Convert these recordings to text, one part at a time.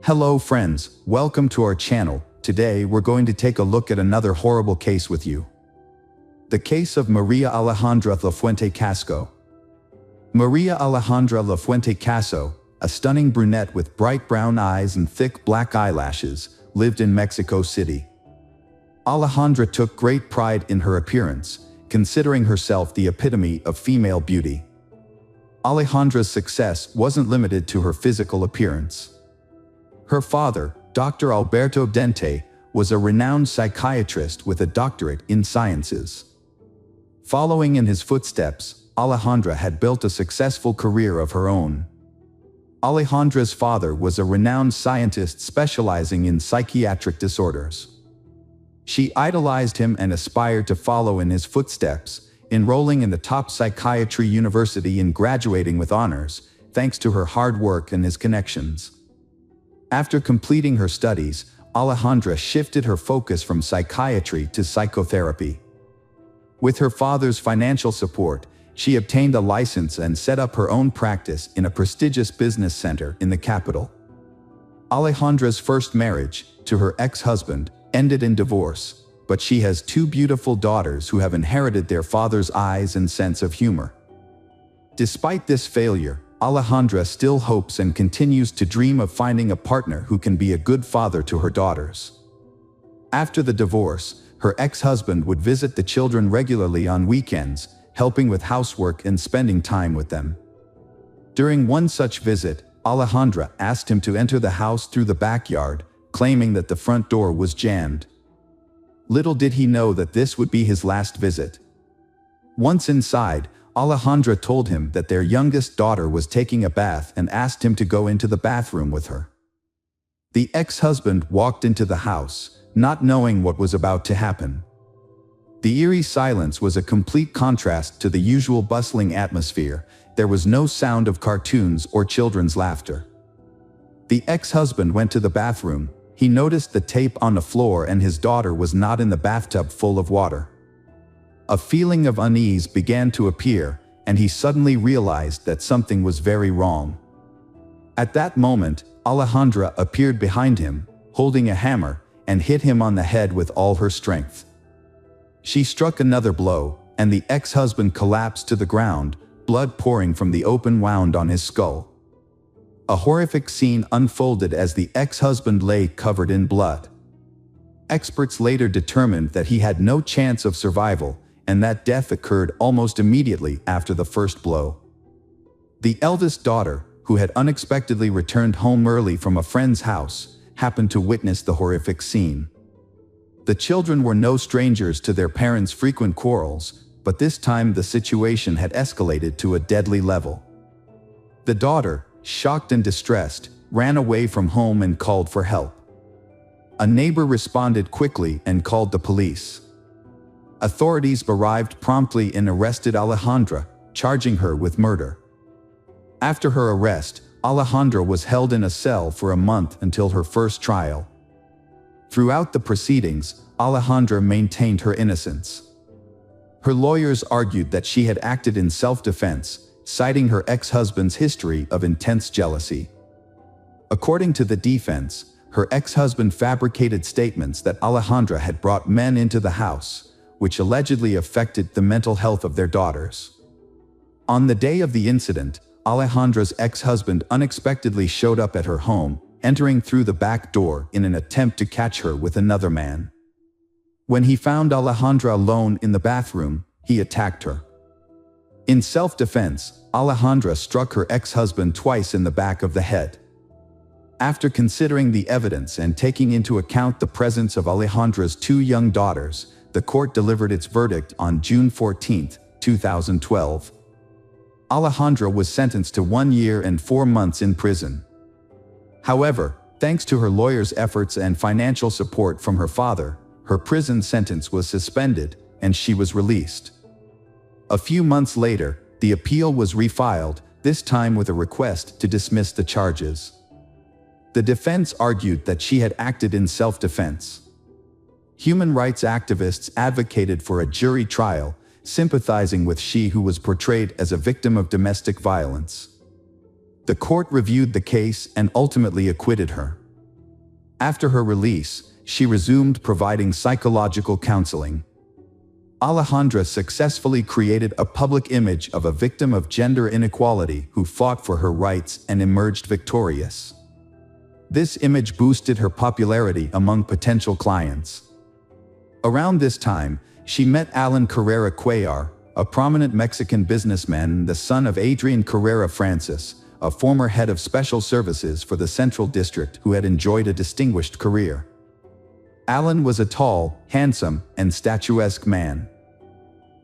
Hello friends, welcome to our channel. Today we're going to take a look at another horrible case with you. The case of Maria Alejandra Lafuente Casco. Maria Alejandra Lafuente Caso, a stunning brunette with bright brown eyes and thick black eyelashes, lived in Mexico City. Alejandra took great pride in her appearance, considering herself the epitome of female beauty. Alejandra's success wasn't limited to her physical appearance. Her father, Dr. Alberto Dente, was a renowned psychiatrist with a doctorate in sciences. Following in his footsteps, Alejandra had built a successful career of her own. Alejandra's father was a renowned scientist specializing in psychiatric disorders. She idolized him and aspired to follow in his footsteps, enrolling in the top psychiatry university and graduating with honors, thanks to her hard work and his connections. After completing her studies, Alejandra shifted her focus from psychiatry to psychotherapy. With her father's financial support, she obtained a license and set up her own practice in a prestigious business center in the capital. Alejandra's first marriage, to her ex-husband, ended in divorce, but she has two beautiful daughters who have inherited their father's eyes and sense of humor. Despite this failure, Alejandra still hopes and continues to dream of finding a partner who can be a good father to her daughters. After the divorce, her ex-husband would visit the children regularly on weekends, helping with housework and spending time with them. During one such visit, Alejandra asked him to enter the house through the backyard, claiming that the front door was jammed. Little did he know that this would be his last visit. Once inside, Alejandra told him that their youngest daughter was taking a bath and asked him to go into the bathroom with her. The ex-husband walked into the house, not knowing what was about to happen. The eerie silence was a complete contrast to the usual bustling atmosphere. There was no sound of cartoons or children's laughter. The ex-husband went to the bathroom. He noticed the tape on the floor and his daughter was not in the bathtub full of water. A feeling of unease began to appear, and he suddenly realized that something was very wrong. At that moment, Alejandra appeared behind him, holding a hammer, and hit him on the head with all her strength. She struck another blow, and the ex-husband collapsed to the ground, blood pouring from the open wound on his skull. A horrific scene unfolded as the ex-husband lay covered in blood. Experts later determined that he had no chance of survival, and that death occurred almost immediately after the first blow. The eldest daughter, who had unexpectedly returned home early from a friend's house, happened to witness the horrific scene. The children were no strangers to their parents' frequent quarrels, but this time the situation had escalated to a deadly level. The daughter, shocked and distressed, ran away from home and called for help. A neighbor responded quickly and called the police. Authorities arrived promptly and arrested Alejandra, charging her with murder. After her arrest, Alejandra was held in a cell for a month until her first trial. Throughout the proceedings, Alejandra maintained her innocence. Her lawyers argued that she had acted in self-defense, citing her ex-husband's history of intense jealousy. According to the defense, her ex-husband fabricated statements that Alejandra had brought men into the house, which allegedly affected the mental health of their daughters. On the day of the incident, Alejandra's ex-husband unexpectedly showed up at her home, entering through the back door in an attempt to catch her with another man. When he found Alejandra alone in the bathroom, he attacked her. In self-defense, Alejandra struck her ex-husband twice in the back of the head. After considering the evidence and taking into account the presence of Alejandra's two young daughters, the court delivered its verdict on June 14, 2012. Alejandra was sentenced to 1 year and 4 months in prison. However, thanks to her lawyer's efforts and financial support from her father, her prison sentence was suspended and she was released. A few months later, the appeal was refiled, this time with a request to dismiss the charges. The defense argued that she had acted in self-defense. Human rights activists advocated for a jury trial, sympathizing with she who was portrayed as a victim of domestic violence. The court reviewed the case and ultimately acquitted her. After her release, she resumed providing psychological counseling. Alejandra successfully created a public image of a victim of gender inequality who fought for her rights and emerged victorious. This image boosted her popularity among potential clients. Around this time, she met Alan Carrera Cuellar, a prominent Mexican businessman, the son of Adrian Carrera Francis, a former head of special services for the Central District who had enjoyed a distinguished career. Alan was a tall, handsome, and statuesque man.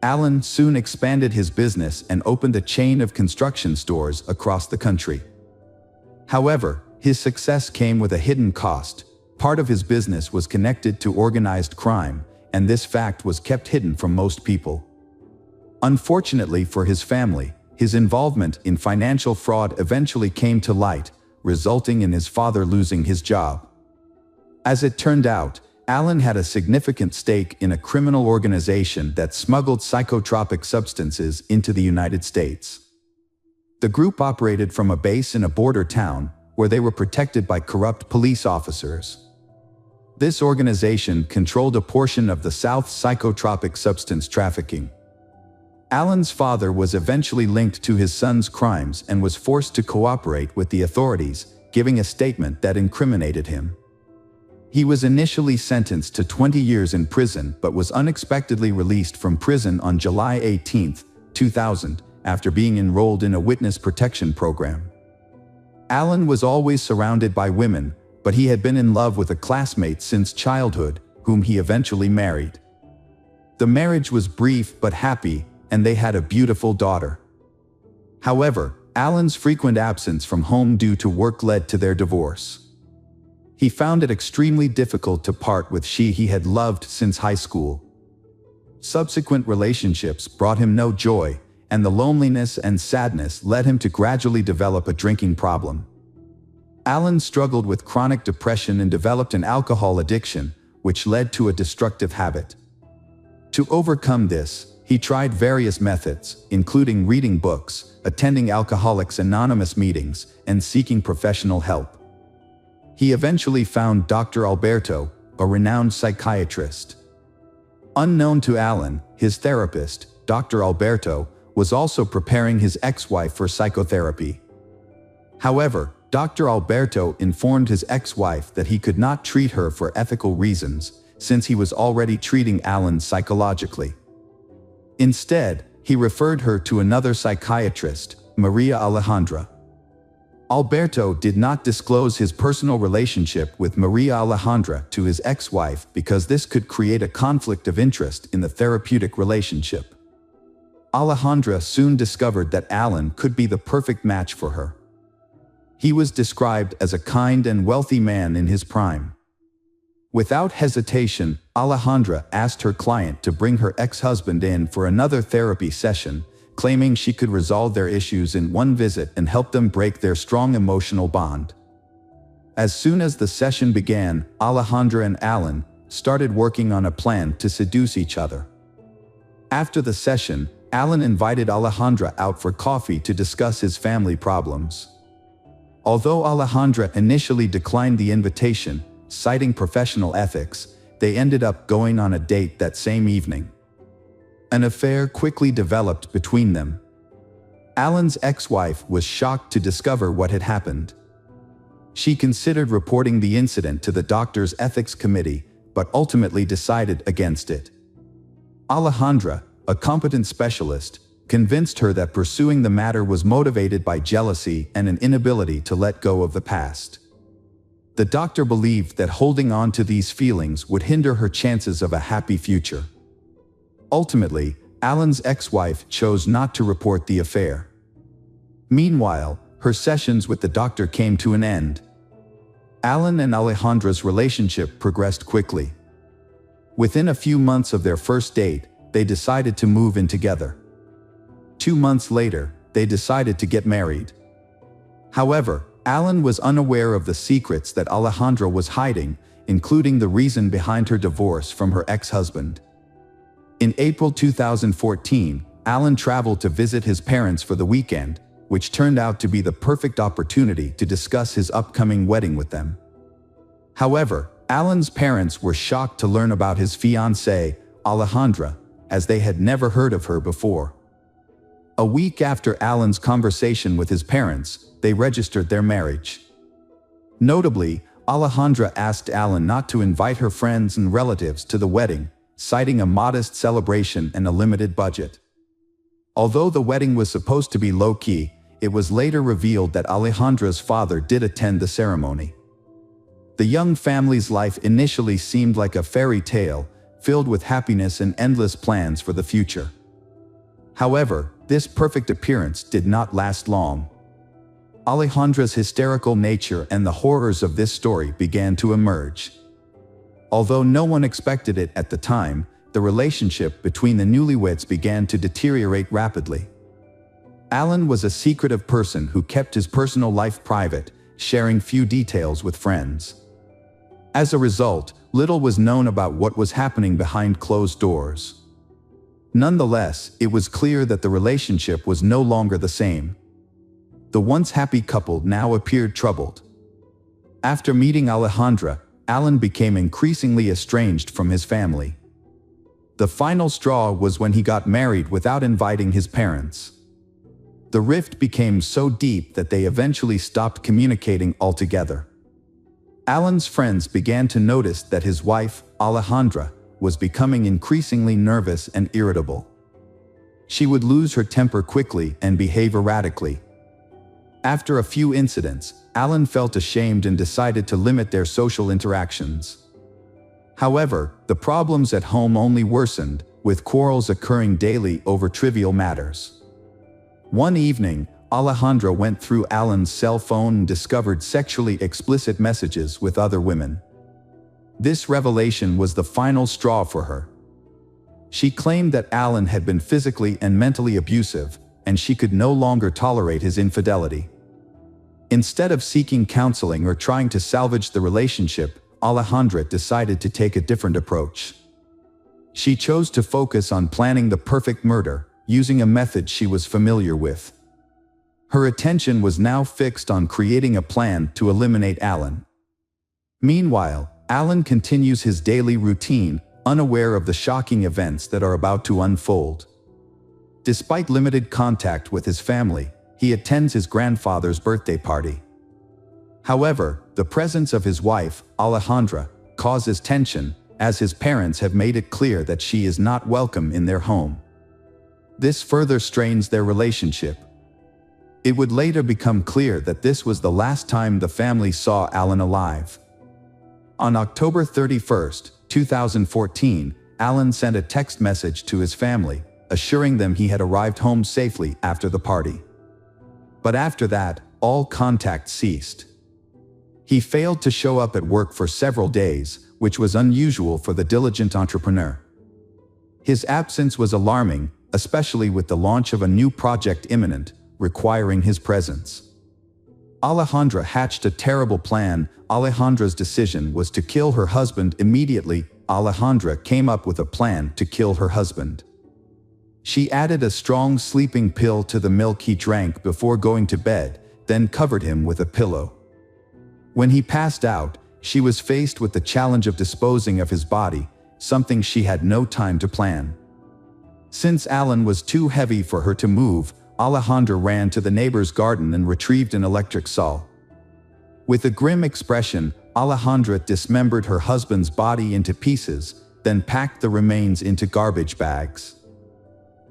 Alan soon expanded his business and opened a chain of construction stores across the country. However, his success came with a hidden cost. Part of his business was connected to organized crime, and this fact was kept hidden from most people. Unfortunately for his family, his involvement in financial fraud eventually came to light, resulting in his father losing his job. As it turned out, Alan had a significant stake in a criminal organization that smuggled psychotropic substances into the United States. The group operated from a base in a border town, where they were protected by corrupt police officers. This organization controlled a portion of the South's psychotropic substance trafficking. Alan's father was eventually linked to his son's crimes and was forced to cooperate with the authorities, giving a statement that incriminated him. He was initially sentenced to 20 years in prison but was unexpectedly released from prison on July 18, 2000, after being enrolled in a witness protection program. Alan was always surrounded by women, but he had been in love with a classmate since childhood, whom he eventually married. The marriage was brief but happy, and they had a beautiful daughter. However, Alan's frequent absence from home due to work led to their divorce. He found it extremely difficult to part with she he had loved since high school. Subsequent relationships brought him no joy, and the loneliness and sadness led him to gradually develop a drinking problem. Alan struggled with chronic depression and developed an alcohol addiction, which led to a destructive habit. To overcome this, he tried various methods, including reading books, attending Alcoholics Anonymous meetings, and seeking professional help. He eventually found Dr. Alberto, a renowned psychiatrist. Unknown to Alan, his therapist, Dr. Alberto, was also preparing his ex-wife for psychotherapy. However, Dr. Alberto informed his ex-wife that he could not treat her for ethical reasons, since he was already treating Alan psychologically. Instead, he referred her to another psychiatrist, Maria Alejandra. Alberto did not disclose his personal relationship with Maria Alejandra to his ex-wife because this could create a conflict of interest in the therapeutic relationship. Alejandra soon discovered that Alan could be the perfect match for her. He was described as a kind and wealthy man in his prime. Without hesitation, Alejandra asked her client to bring her ex-husband in for another therapy session, claiming she could resolve their issues in one visit and help them break their strong emotional bond. As soon as the session began, Alejandra and Alan started working on a plan to seduce each other. After the session, Alan invited Alejandra out for coffee to discuss his family problems. Although Alejandra initially declined the invitation, citing professional ethics, they ended up going on a date that same evening. An affair quickly developed between them. Alan's ex-wife was shocked to discover what had happened. She considered reporting the incident to the doctor's ethics committee, but ultimately decided against it. Alejandra, a competent specialist, convinced her that pursuing the matter was motivated by jealousy and an inability to let go of the past. The doctor believed that holding on to these feelings would hinder her chances of a happy future. Ultimately, Alan's ex-wife chose not to report the affair. Meanwhile, her sessions with the doctor came to an end. Alan and Alejandra's relationship progressed quickly. Within a few months of their first date, they decided to move in together. 2 months later, they decided to get married. However, Alan was unaware of the secrets that Alejandra was hiding, including the reason behind her divorce from her ex-husband. In April 2014, Alan traveled to visit his parents for the weekend, which turned out to be the perfect opportunity to discuss his upcoming wedding with them. However, Alan's parents were shocked to learn about his fiancée, Alejandra, as they had never heard of her before. A week after Alan's conversation with his parents, they registered their marriage. Notably, Alejandra asked Alan not to invite her friends and relatives to the wedding, citing a modest celebration and a limited budget. Although the wedding was supposed to be low-key, it was later revealed that Alejandra's father did attend the ceremony. The young family's life initially seemed like a fairy tale, filled with happiness and endless plans for the future. However, this perfect appearance did not last long. Alejandra's hysterical nature and the horrors of this story began to emerge. Although no one expected it at the time, the relationship between the newlyweds began to deteriorate rapidly. Alan was a secretive person who kept his personal life private, sharing few details with friends. As a result, little was known about what was happening behind closed doors. Nonetheless, it was clear that the relationship was no longer the same. The once happy couple now appeared troubled. After meeting Alejandra, Alan became increasingly estranged from his family. The final straw was when he got married without inviting his parents. The rift became so deep that they eventually stopped communicating altogether. Alan's friends began to notice that his wife, Alejandra, was becoming increasingly nervous and irritable. She would lose her temper quickly and behave erratically. After a few incidents, Alan felt ashamed and decided to limit their social interactions. However, the problems at home only worsened, with quarrels occurring daily over trivial matters. One evening, Alejandra went through Alan's cell phone and discovered sexually explicit messages with other women. This revelation was the final straw for her. She claimed that Alan had been physically and mentally abusive, and she could no longer tolerate his infidelity. Instead of seeking counseling or trying to salvage the relationship, Alejandra decided to take a different approach. She chose to focus on planning the perfect murder, using a method she was familiar with. Her attention was now fixed on creating a plan to eliminate Alan. Meanwhile, Alan continues his daily routine, unaware of the shocking events that are about to unfold. Despite limited contact with his family, he attends his grandfather's birthday party. However, the presence of his wife, Alejandra, causes tension, as his parents have made it clear that she is not welcome in their home. This further strains their relationship. It would later become clear that this was the last time the family saw Alan alive. On October 31, 2014, Alan sent a text message to his family, assuring them he had arrived home safely after the party. But after that, all contact ceased. He failed to show up at work for several days, which was unusual for the diligent entrepreneur. His absence was alarming, especially with the launch of a new project imminent, requiring his presence. Alejandra hatched a terrible plan. Alejandra's decision was to kill her husband immediately. Alejandra came up with a plan to kill her husband. She added a strong sleeping pill to the milk he drank before going to bed, then covered him with a pillow. When he passed out, she was faced with the challenge of disposing of his body, something she had no time to plan. Since Alan was too heavy for her to move, Alejandra ran to the neighbor's garden and retrieved an electric saw. With a grim expression, Alejandra dismembered her husband's body into pieces, then packed the remains into garbage bags.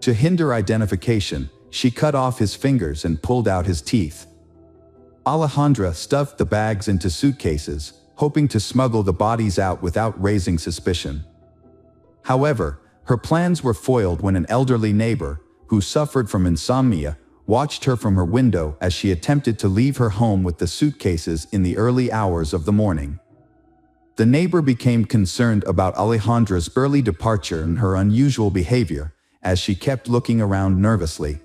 To hinder identification, she cut off his fingers and pulled out his teeth. Alejandra stuffed the bags into suitcases, hoping to smuggle the bodies out without raising suspicion. However, her plans were foiled when an elderly neighbor, who suffered from insomnia, watched her from her window as she attempted to leave her home with the suitcases in the early hours of the morning. The neighbor became concerned about Alejandra's early departure and her unusual behavior, as she kept looking around nervously.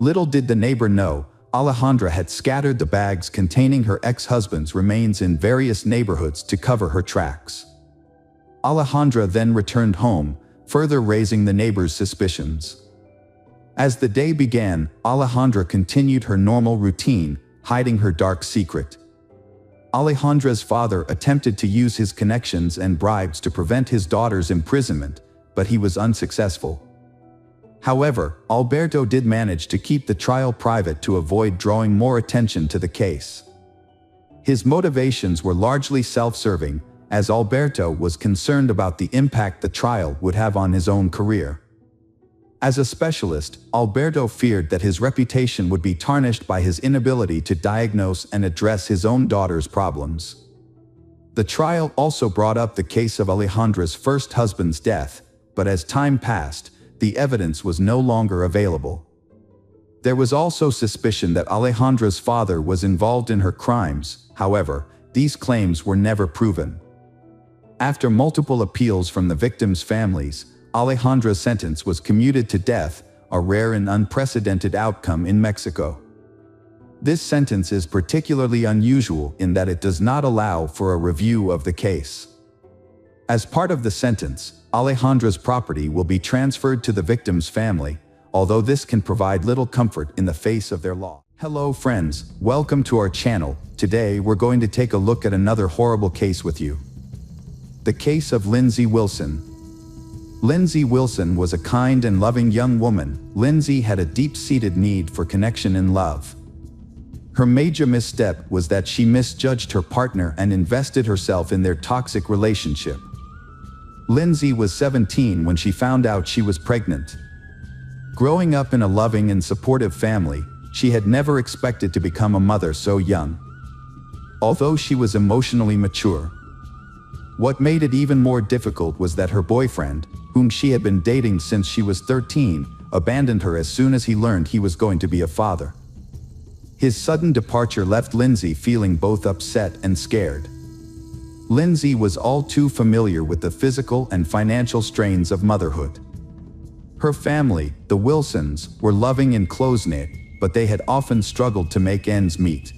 Little did the neighbor know, Alejandra had scattered the bags containing her ex-husband's remains in various neighborhoods to cover her tracks. Alejandra then returned home, further raising the neighbor's suspicions. As the day began, Alejandra continued her normal routine, hiding her dark secret. Alejandra's father attempted to use his connections and bribes to prevent his daughter's imprisonment, but he was unsuccessful. However, Alberto did manage to keep the trial private to avoid drawing more attention to the case. His motivations were largely self-serving, as Alberto was concerned about the impact the trial would have on his own career. As a specialist, Alberto feared that his reputation would be tarnished by his inability to diagnose and address his own daughter's problems. The trial also brought up the case of Alejandra's first husband's death, but as time passed, the evidence was no longer available. There was also suspicion that Alejandra's father was involved in her crimes. However, these claims were never proven. After multiple appeals from the victims' families, Alejandra's sentence was commuted to death, a rare and unprecedented outcome in Mexico. This sentence is particularly unusual in that it does not allow for a review of the case. As part of the sentence, Alejandra's property will be transferred to the victim's family, although this can provide little comfort in the face of their law. Hello friends, welcome to our channel. Today we're going to take a look at another horrible case with you. The case of Lindsay Wilson. Lindsay Wilson was a kind and loving young woman. Lindsay had a deep-seated need for connection and love. Her major misstep was that she misjudged her partner and invested herself in their toxic relationship. Lindsay was 17 when she found out she was pregnant. Growing up in a loving and supportive family, she had never expected to become a mother so young. Although she was emotionally mature. What made it even more difficult was that her boyfriend, whom she had been dating since she was 13, abandoned her as soon as he learned he was going to be a father. His sudden departure left Lindsay feeling both upset and scared. Lindsay was all too familiar with the physical and financial strains of motherhood. Her family, the Wilsons, were loving and close-knit, but they had often struggled to make ends meet.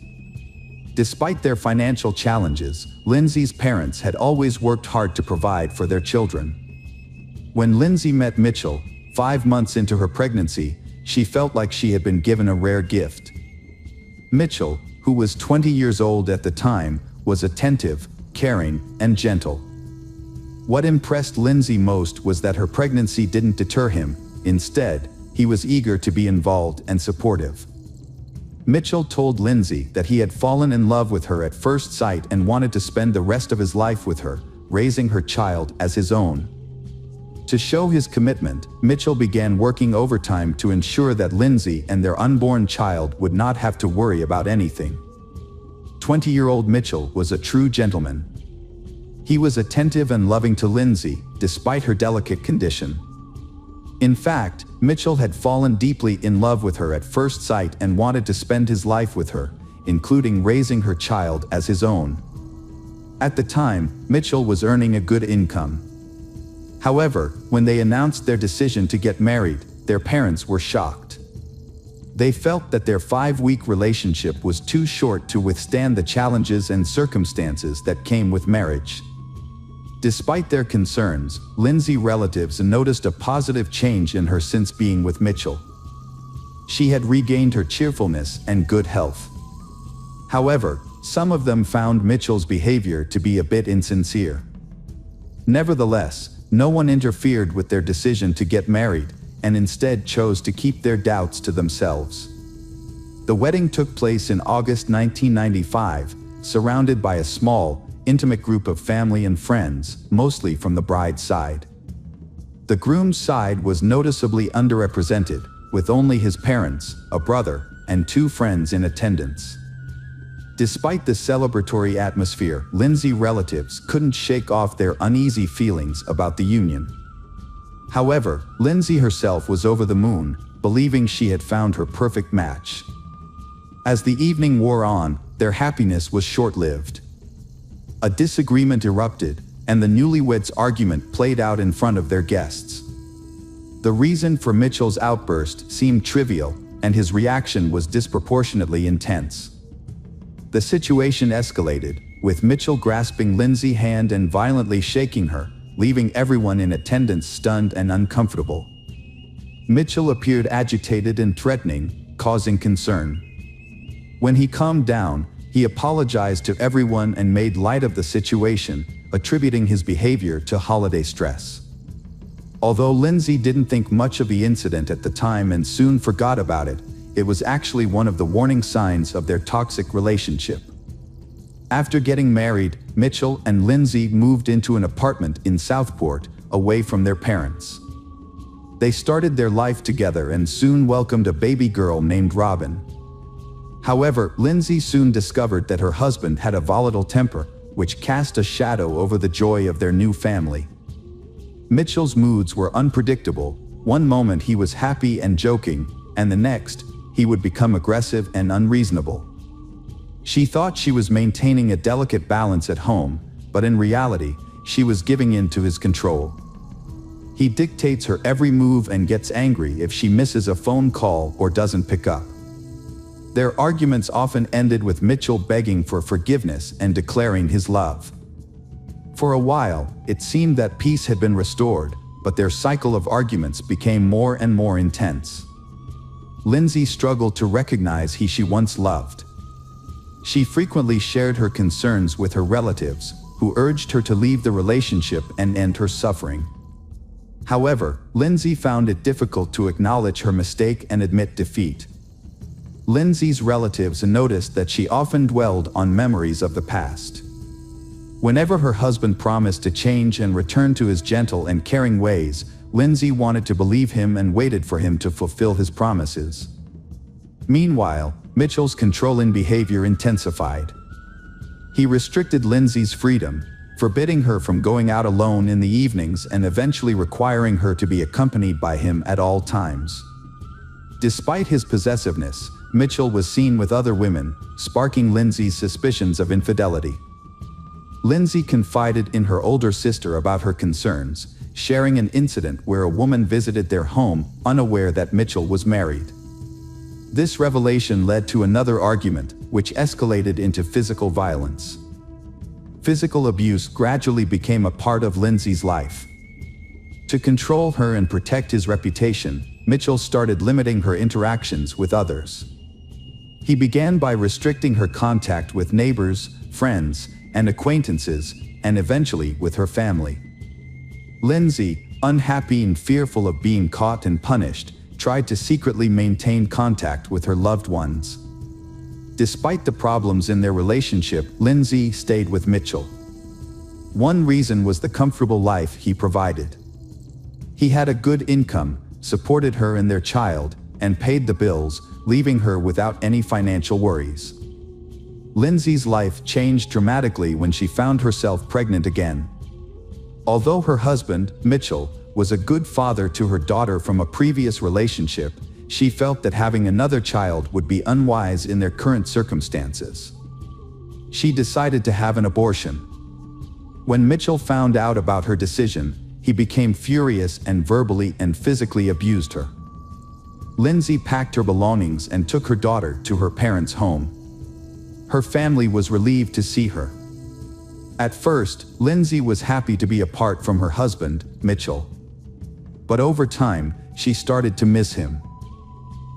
Despite their financial challenges, Lindsay's parents had always worked hard to provide for their children. When Lindsay met Mitchell, 5 months into her pregnancy, she felt like she had been given a rare gift. Mitchell, who was 20 years old at the time, was attentive, caring, and gentle. What impressed Lindsay most was that her pregnancy didn't deter him. Instead, he was eager to be involved and supportive. Mitchell told Lindsay that he had fallen in love with her at first sight and wanted to spend the rest of his life with her, raising her child as his own. To show his commitment, Mitchell began working overtime to ensure that Lindsay and their unborn child would not have to worry about anything. 20-year-old Mitchell was a true gentleman. He was attentive and loving to Lindsay, despite her delicate condition. In fact, Mitchell had fallen deeply in love with her at first sight and wanted to spend his life with her, including raising her child as his own. At the time, Mitchell was earning a good income. However, when they announced their decision to get married, their parents were shocked. They felt that their 5-week relationship was too short to withstand the challenges and circumstances that came with marriage. Despite their concerns, Lindsay's relatives noticed a positive change in her since being with Mitchell. She had regained her cheerfulness and good health. However, some of them found Mitchell's behavior to be a bit insincere. Nevertheless, no one interfered with their decision to get married, and instead chose to keep their doubts to themselves. The wedding took place in August 1995, surrounded by a small, intimate group of family and friends, mostly from the bride's side. The groom's side was noticeably underrepresented, with only his parents, a brother, and 2 friends in attendance. Despite the celebratory atmosphere, Lindsay's relatives couldn't shake off their uneasy feelings about the union. However, Lindsay herself was over the moon, believing she had found her perfect match. As the evening wore on, their happiness was short-lived. A disagreement erupted, and the newlyweds' argument played out in front of their guests. The reason for Mitchell's outburst seemed trivial, and his reaction was disproportionately intense. The situation escalated, with Mitchell grasping Lindsay's hand and violently shaking her, leaving everyone in attendance stunned and uncomfortable. Mitchell appeared agitated and threatening, causing concern. When he calmed down, He apologized to everyone and made light of the situation, attributing his behavior to holiday stress. Although Lindsay didn't think much of the incident at the time and soon forgot about it, it was actually one of the warning signs of their toxic relationship. After getting married, Mitchell and Lindsay moved into an apartment in Southport, away from their parents. They started their life together and soon welcomed a baby girl named Robin. However, Lindsay soon discovered that her husband had a volatile temper, which cast a shadow over the joy of their new family. Mitchell's moods were unpredictable. One moment he was happy and joking, and the next, he would become aggressive and unreasonable. She thought she was maintaining a delicate balance at home, but in reality, she was giving in to his control. He dictates her every move and gets angry if she misses a phone call or doesn't pick up. Their arguments often ended with Mitchell begging for forgiveness and declaring his love. For a while, it seemed that peace had been restored, but their cycle of arguments became more and more intense. Lindsay struggled to recognize who she once loved. She frequently shared her concerns with her relatives, who urged her to leave the relationship and end her suffering. However, Lindsay found it difficult to acknowledge her mistake and admit defeat. Lindsay's relatives noticed that she often dwelled on memories of the past. Whenever her husband promised to change and return to his gentle and caring ways, Lindsay wanted to believe him and waited for him to fulfill his promises. Meanwhile, Mitchell's controlling behavior intensified. He restricted Lindsay's freedom, forbidding her from going out alone in the evenings and eventually requiring her to be accompanied by him at all times. Despite his possessiveness, Mitchell was seen with other women, sparking Lindsay's suspicions of infidelity. Lindsay confided in her older sister about her concerns, sharing an incident where a woman visited their home, unaware that Mitchell was married. This revelation led to another argument, which escalated into physical violence. Physical abuse gradually became a part of Lindsay's life. To control her and protect his reputation, Mitchell started limiting her interactions with others. He began by restricting her contact with neighbors, friends, and acquaintances, and eventually with her family. Lindsay, unhappy and fearful of being caught and punished, tried to secretly maintain contact with her loved ones. Despite the problems in their relationship, Lindsay stayed with Mitchell. One reason was the comfortable life he provided. He had a good income, supported her and their child, and paid the bills, leaving her without any financial worries. Lindsay's life changed dramatically when she found herself pregnant again. Although her husband, Mitchell, was a good father to her daughter from a previous relationship, she felt that having another child would be unwise in their current circumstances. She decided to have an abortion. When Mitchell found out about her decision, he became furious and verbally and physically abused her. Lindsay packed her belongings and took her daughter to her parents' home. Her family was relieved to see her. At first, Lindsay was happy to be apart from her husband, Mitchell. But over time, she started to miss him.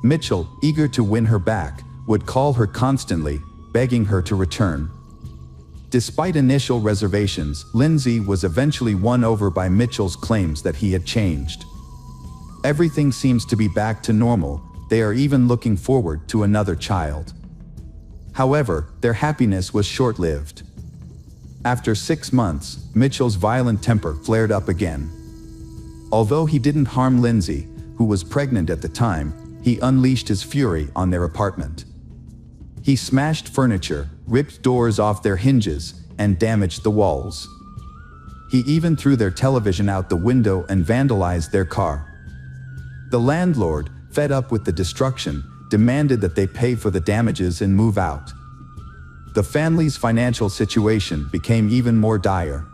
Mitchell, eager to win her back, would call her constantly, begging her to return. Despite initial reservations, Lindsay was eventually won over by Mitchell's claims that he had changed. Everything seems to be back to normal. They are even looking forward to another child. However, their happiness was short-lived. After 6 months, Mitchell's violent temper flared up again. Although he didn't harm Lindsay, who was pregnant at the time, he unleashed his fury on their apartment. He smashed furniture, ripped doors off their hinges, and damaged the walls. He even threw their television out the window and vandalized their car. The landlord, fed up with the destruction, demanded that they pay for the damages and move out. The family's financial situation became even more dire.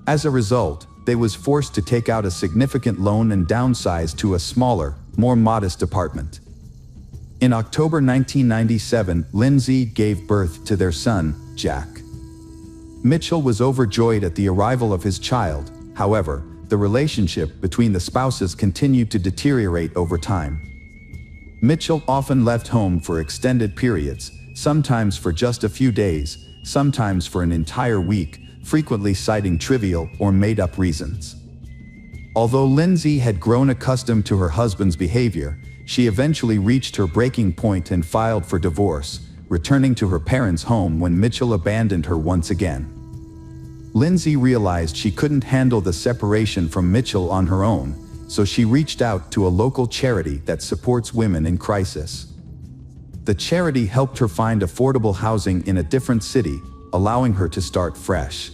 As a result, they was forced to take out a significant loan and downsize to a smaller, more modest apartment. In October 1997, Lindsay gave birth to their son, Jack. Mitchell was overjoyed at the arrival of his child. However, the relationship between the spouses continued to deteriorate over time. Mitchell often left home for extended periods, sometimes for just a few days, sometimes for an entire week, frequently citing trivial or made-up reasons. Although Lindsay had grown accustomed to her husband's behavior, she eventually reached her breaking point and filed for divorce, returning to her parents' home when Mitchell abandoned her once again. Lindsay realized she couldn't handle the separation from Mitchell on her own, so she reached out to a local charity that supports women in crisis. The charity helped her find affordable housing in a different city, allowing her to start fresh.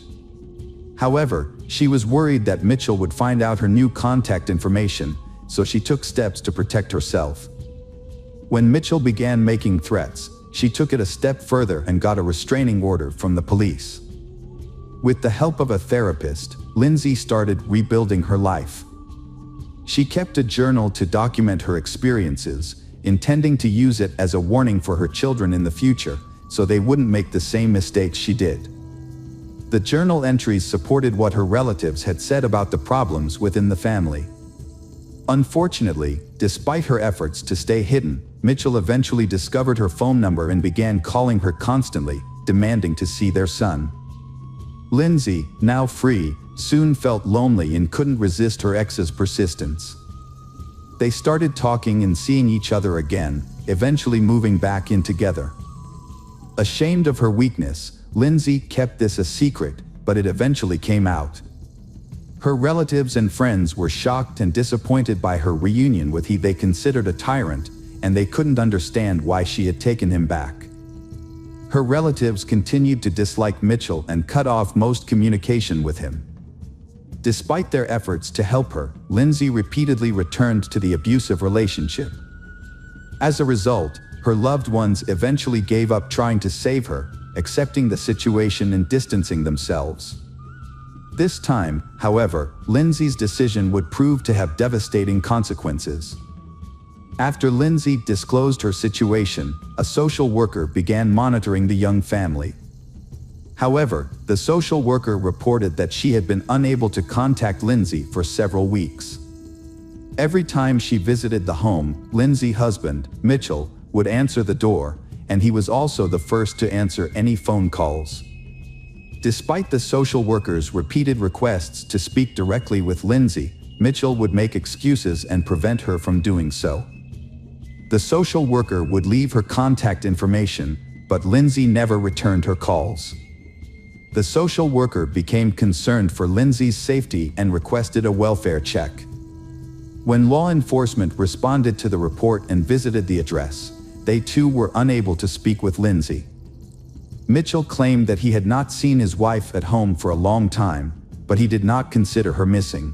However, she was worried that Mitchell would find out her new contact information, so she took steps to protect herself. When Mitchell began making threats, she took it a step further and got a restraining order from the police. With the help of a therapist, Lindsay started rebuilding her life. She kept a journal to document her experiences, intending to use it as a warning for her children in the future, so they wouldn't make the same mistakes she did. The journal entries supported what her relatives had said about the problems within the family. Unfortunately, despite her efforts to stay hidden, Mitchell eventually discovered her phone number and began calling her constantly, demanding to see their son. Lindsay, now free, soon felt lonely and couldn't resist her ex's persistence. They started talking and seeing each other again, eventually moving back in together. Ashamed of her weakness, Lindsay kept this a secret, but it eventually came out. Her relatives and friends were shocked and disappointed by her reunion with he they considered a tyrant, and they couldn't understand why she had taken him back. Her relatives continued to dislike Mitchell and cut off most communication with him. Despite their efforts to help her, Lindsay repeatedly returned to the abusive relationship. As a result, her loved ones eventually gave up trying to save her, accepting the situation and distancing themselves. This time, however, Lindsay's decision would prove to have devastating consequences. After Lindsay disclosed her situation, a social worker began monitoring the young family. However, the social worker reported that she had been unable to contact Lindsay for several weeks. Every time she visited the home, Lindsay's husband, Mitchell, would answer the door, and he was also the first to answer any phone calls. Despite the social worker's repeated requests to speak directly with Lindsay, Mitchell would make excuses and prevent her from doing so. The social worker would leave her contact information, but Lindsay never returned her calls. The social worker became concerned for Lindsay's safety and requested a welfare check. When law enforcement responded to the report and visited the address, they too were unable to speak with Lindsay. Mitchell claimed that he had not seen his wife at home for a long time, but he did not consider her missing.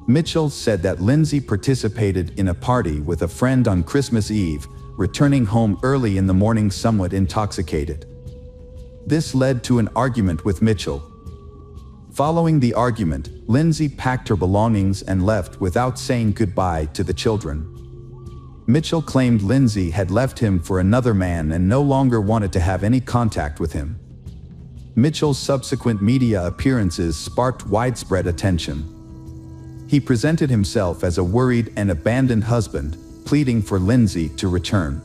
Mitchell said that Lindsay participated in a party with a friend on Christmas Eve, returning home early in the morning somewhat intoxicated. This led to an argument with Mitchell. Following the argument, Lindsay packed her belongings and left without saying goodbye to the children. Mitchell claimed Lindsay had left him for another man and no longer wanted to have any contact with him. Mitchell's subsequent media appearances sparked widespread attention. He presented himself as a worried and abandoned husband, pleading for Lindsay to return.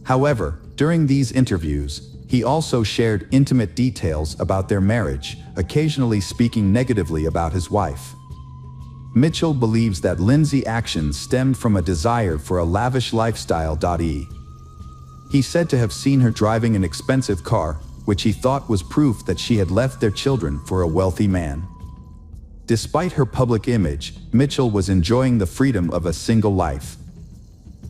However, during these interviews, he also shared intimate details about their marriage, occasionally speaking negatively about his wife. Mitchell believes that Lindsay's actions stemmed from a desire for a lavish lifestyle. He said to have seen her driving an expensive car, which he thought was proof that she had left their children for a wealthy man. Despite her public image, Mitchell was enjoying the freedom of a single life.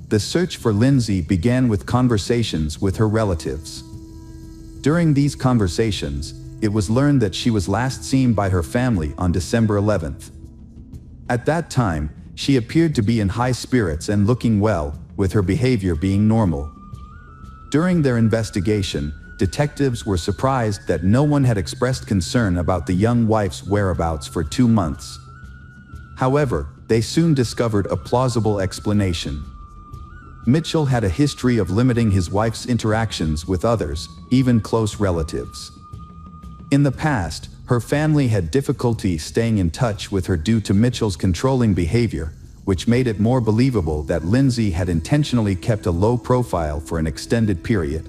The search for Lindsay began with conversations with her relatives. During these conversations, it was learned that she was last seen by her family on December 11th. At that time, she appeared to be in high spirits and looking well, with her behavior being normal. During their investigation, detectives were surprised that no one had expressed concern about the young wife's whereabouts for 2 months. However, they soon discovered a plausible explanation. Mitchell had a history of limiting his wife's interactions with others, even close relatives. In the past, her family had difficulty staying in touch with her due to Mitchell's controlling behavior, which made it more believable that Lindsay had intentionally kept a low profile for an extended period.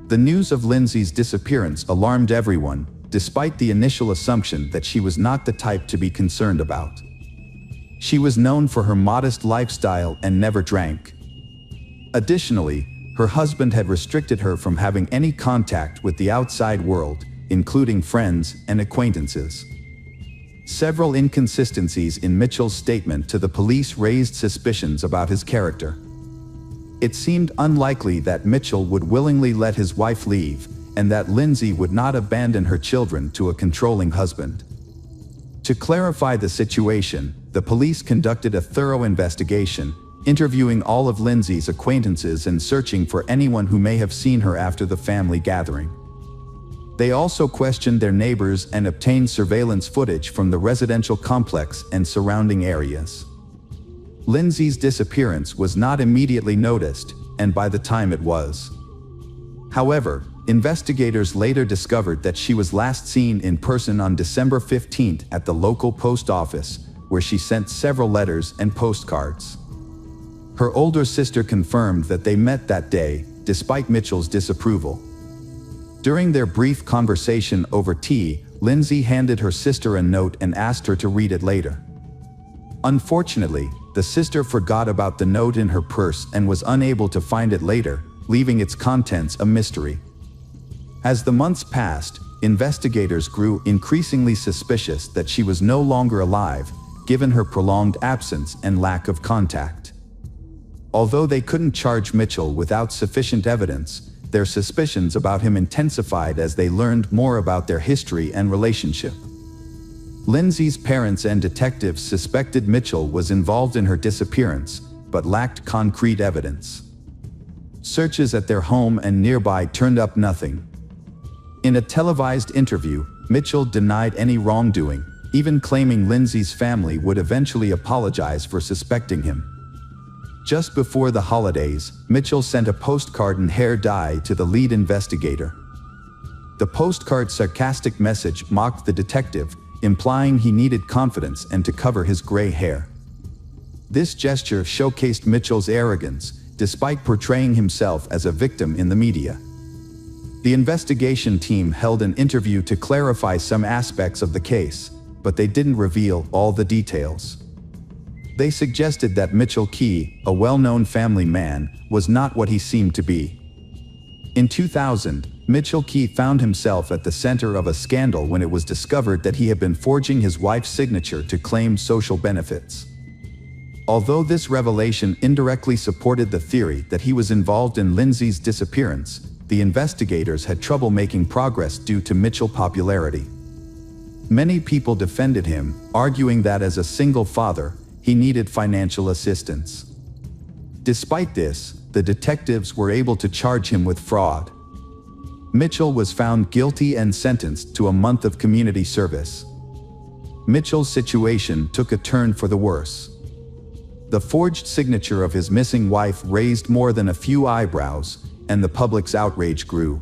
The news of Lindsay's disappearance alarmed everyone, despite the initial assumption that she was not the type to be concerned about. She was known for her modest lifestyle and never drank. Additionally, her husband had restricted her from having any contact with the outside world, including friends and acquaintances. Several inconsistencies in Mitchell's statement to the police raised suspicions about his character. It seemed unlikely that Mitchell would willingly let his wife leave, and that Lindsay would not abandon her children to a controlling husband. To clarify the situation, the police conducted a thorough investigation, interviewing all of Lindsay's acquaintances and searching for anyone who may have seen her after the family gathering. They also questioned their neighbors and obtained surveillance footage from the residential complex and surrounding areas. Lindsay's disappearance was not immediately noticed, and by the time it was. However, investigators later discovered that she was last seen in person on December 15 at the local post office, where she sent several letters and postcards. Her older sister confirmed that they met that day, despite Mitchell's disapproval. During their brief conversation over tea, Lindsay handed her sister a note and asked her to read it later. Unfortunately, the sister forgot about the note in her purse and was unable to find it later, leaving its contents a mystery. As the months passed, investigators grew increasingly suspicious that she was no longer alive, given her prolonged absence and lack of contact. Although they couldn't charge Mitchell without sufficient evidence, their suspicions about him intensified as they learned more about their history and relationship. Lindsay's parents and detectives suspected Mitchell was involved in her disappearance, but lacked concrete evidence. Searches at their home and nearby turned up nothing. In a televised interview, Mitchell denied any wrongdoing, even claiming Lindsay's family would eventually apologize for suspecting him. Just before the holidays, Mitchell sent a postcard in hair dye to the lead investigator. The postcard's sarcastic message mocked the detective, implying he needed confidence and to cover his gray hair. This gesture showcased Mitchell's arrogance, despite portraying himself as a victim in the media. The investigation team held an interview to clarify some aspects of the case, but they didn't reveal all the details. They suggested that Mitchell Key, a well-known family man, was not what he seemed to be. In 2000, Mitchell Key found himself at the center of a scandal when it was discovered that he had been forging his wife's signature to claim social benefits. Although this revelation indirectly supported the theory that he was involved in Lindsay's disappearance, the investigators had trouble making progress due to Mitchell's popularity. Many people defended him, arguing that as a single father, he needed financial assistance. Despite this, the detectives were able to charge him with fraud. Mitchell was found guilty and sentenced to a month of community service. Mitchell's situation took a turn for the worse. The forged signature of his missing wife raised more than a few eyebrows, and the public's outrage grew.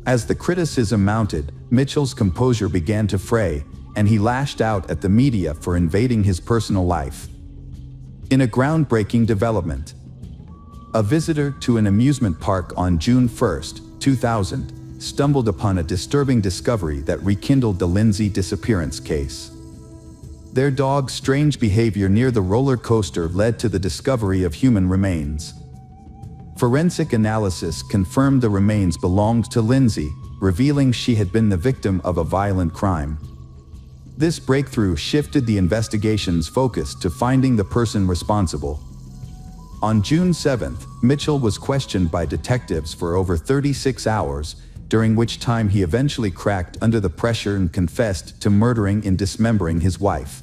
As the criticism mounted, Mitchell's composure began to fray, and he lashed out at the media for invading his personal life. In a groundbreaking development, a visitor to an amusement park on June 1, 2000, stumbled upon a disturbing discovery that rekindled the Lindsay disappearance case. Their dog's strange behavior near the roller coaster led to the discovery of human remains. Forensic analysis confirmed the remains belonged to Lindsay, revealing she had been the victim of a violent crime. This breakthrough shifted the investigation's focus to finding the person responsible. On June 7, Mitchell was questioned by detectives for over 36 hours, during which time he eventually cracked under the pressure and confessed to murdering and dismembering his wife.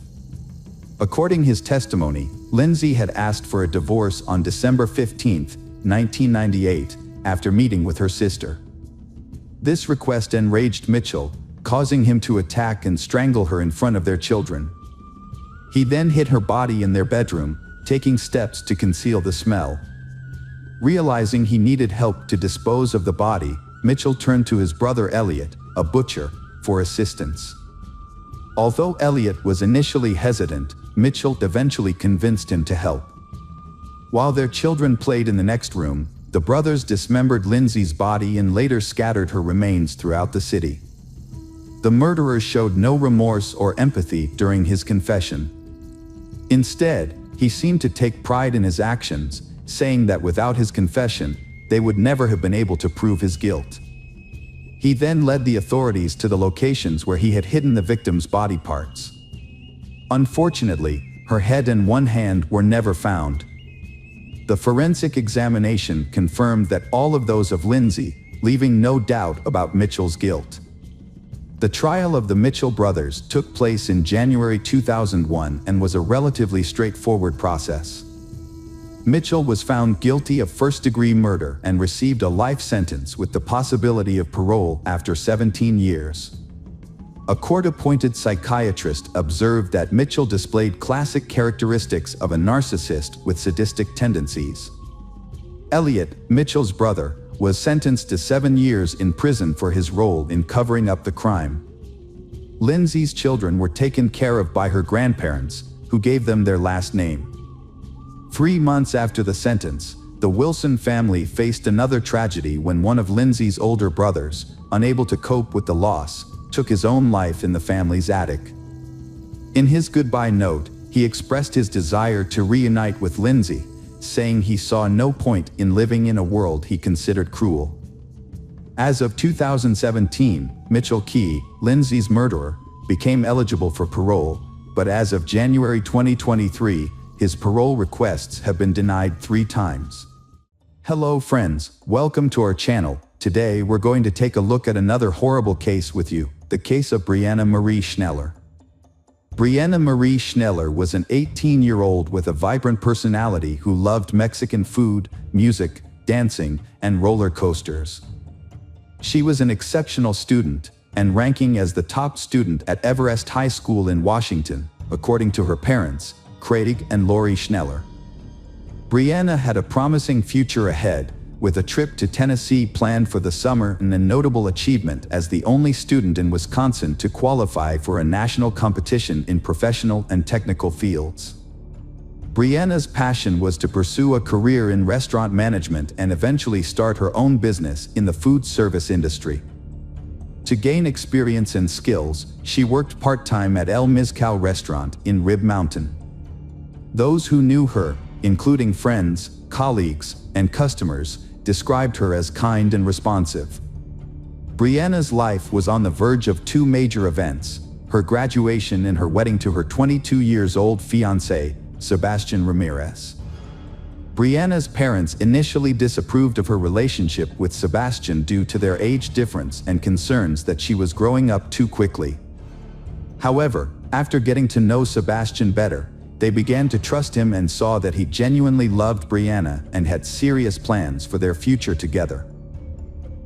According to his testimony, Lindsay had asked for a divorce on December 15, 1998, after meeting with her sister. This request enraged Mitchell, causing him to attack and strangle her in front of their children. He then hid her body in their bedroom, taking steps to conceal the smell. Realizing he needed help to dispose of the body, Mitchell turned to his brother Elliot, a butcher, for assistance. Although Elliot was initially hesitant, Mitchell eventually convinced him to help. While their children played in the next room, the brothers dismembered Lindsay's body and later scattered her remains throughout the city. The murderer showed no remorse or empathy during his confession. Instead, he seemed to take pride in his actions, saying that without his confession, they would never have been able to prove his guilt. He then led the authorities to the locations where he had hidden the victim's body parts. Unfortunately, her head and one hand were never found. The forensic examination confirmed that all of those of Lindsay, leaving no doubt about Mitchell's guilt. The trial of the Mitchell brothers took place in January 2001 and was a relatively straightforward process. Mitchell was found guilty of first-degree murder and received a life sentence with the possibility of parole after 17 years. A court-appointed psychiatrist observed that Mitchell displayed classic characteristics of a narcissist with sadistic tendencies. Elliot, Mitchell's brother, was sentenced to 7 years in prison for his role in covering up the crime. Lindsay's children were taken care of by her grandparents, who gave them their last name. 3 months after the sentence, the Wilson family faced another tragedy when one of Lindsay's older brothers, unable to cope with the loss, took his own life in the family's attic. In his goodbye note, he expressed his desire to reunite with Lindsay, saying he saw no point in living in a world he considered cruel. As of 2017, Mitchell Key, Lindsay's murderer, became eligible for parole, but as of January 2023, his parole requests have been denied 3 times. Hello friends, welcome to our channel. Today we're going to take a look at another horrible case with you, the case of Brianna Marie Schneller. Brianna Marie Schneller was an 18-year-old with a vibrant personality who loved Mexican food, music, dancing, and roller coasters. She was an exceptional student, and ranking as the top student at Everest High School in Washington, according to her parents, Craig and Lori Schneller. Brianna had a promising future ahead, with a trip to Tennessee planned for the summer and a notable achievement as the only student in Wisconsin to qualify for a national competition in professional and technical fields. Brianna's passion was to pursue a career in restaurant management and eventually start her own business in the food service industry. To gain experience and skills, she worked part-time at El Mezcal restaurant in Rib Mountain. Those who knew her, including friends, colleagues, and customers, described her as kind and responsive. Brianna's life was on the verge of 2 major events: her graduation and her wedding to her 22-year-old fiancé, Sebastian Ramirez. Brianna's parents initially disapproved of her relationship with Sebastian due to their age difference and concerns that she was growing up too quickly. However, after getting to know Sebastian better, they began to trust him and saw that he genuinely loved Brianna and had serious plans for their future together.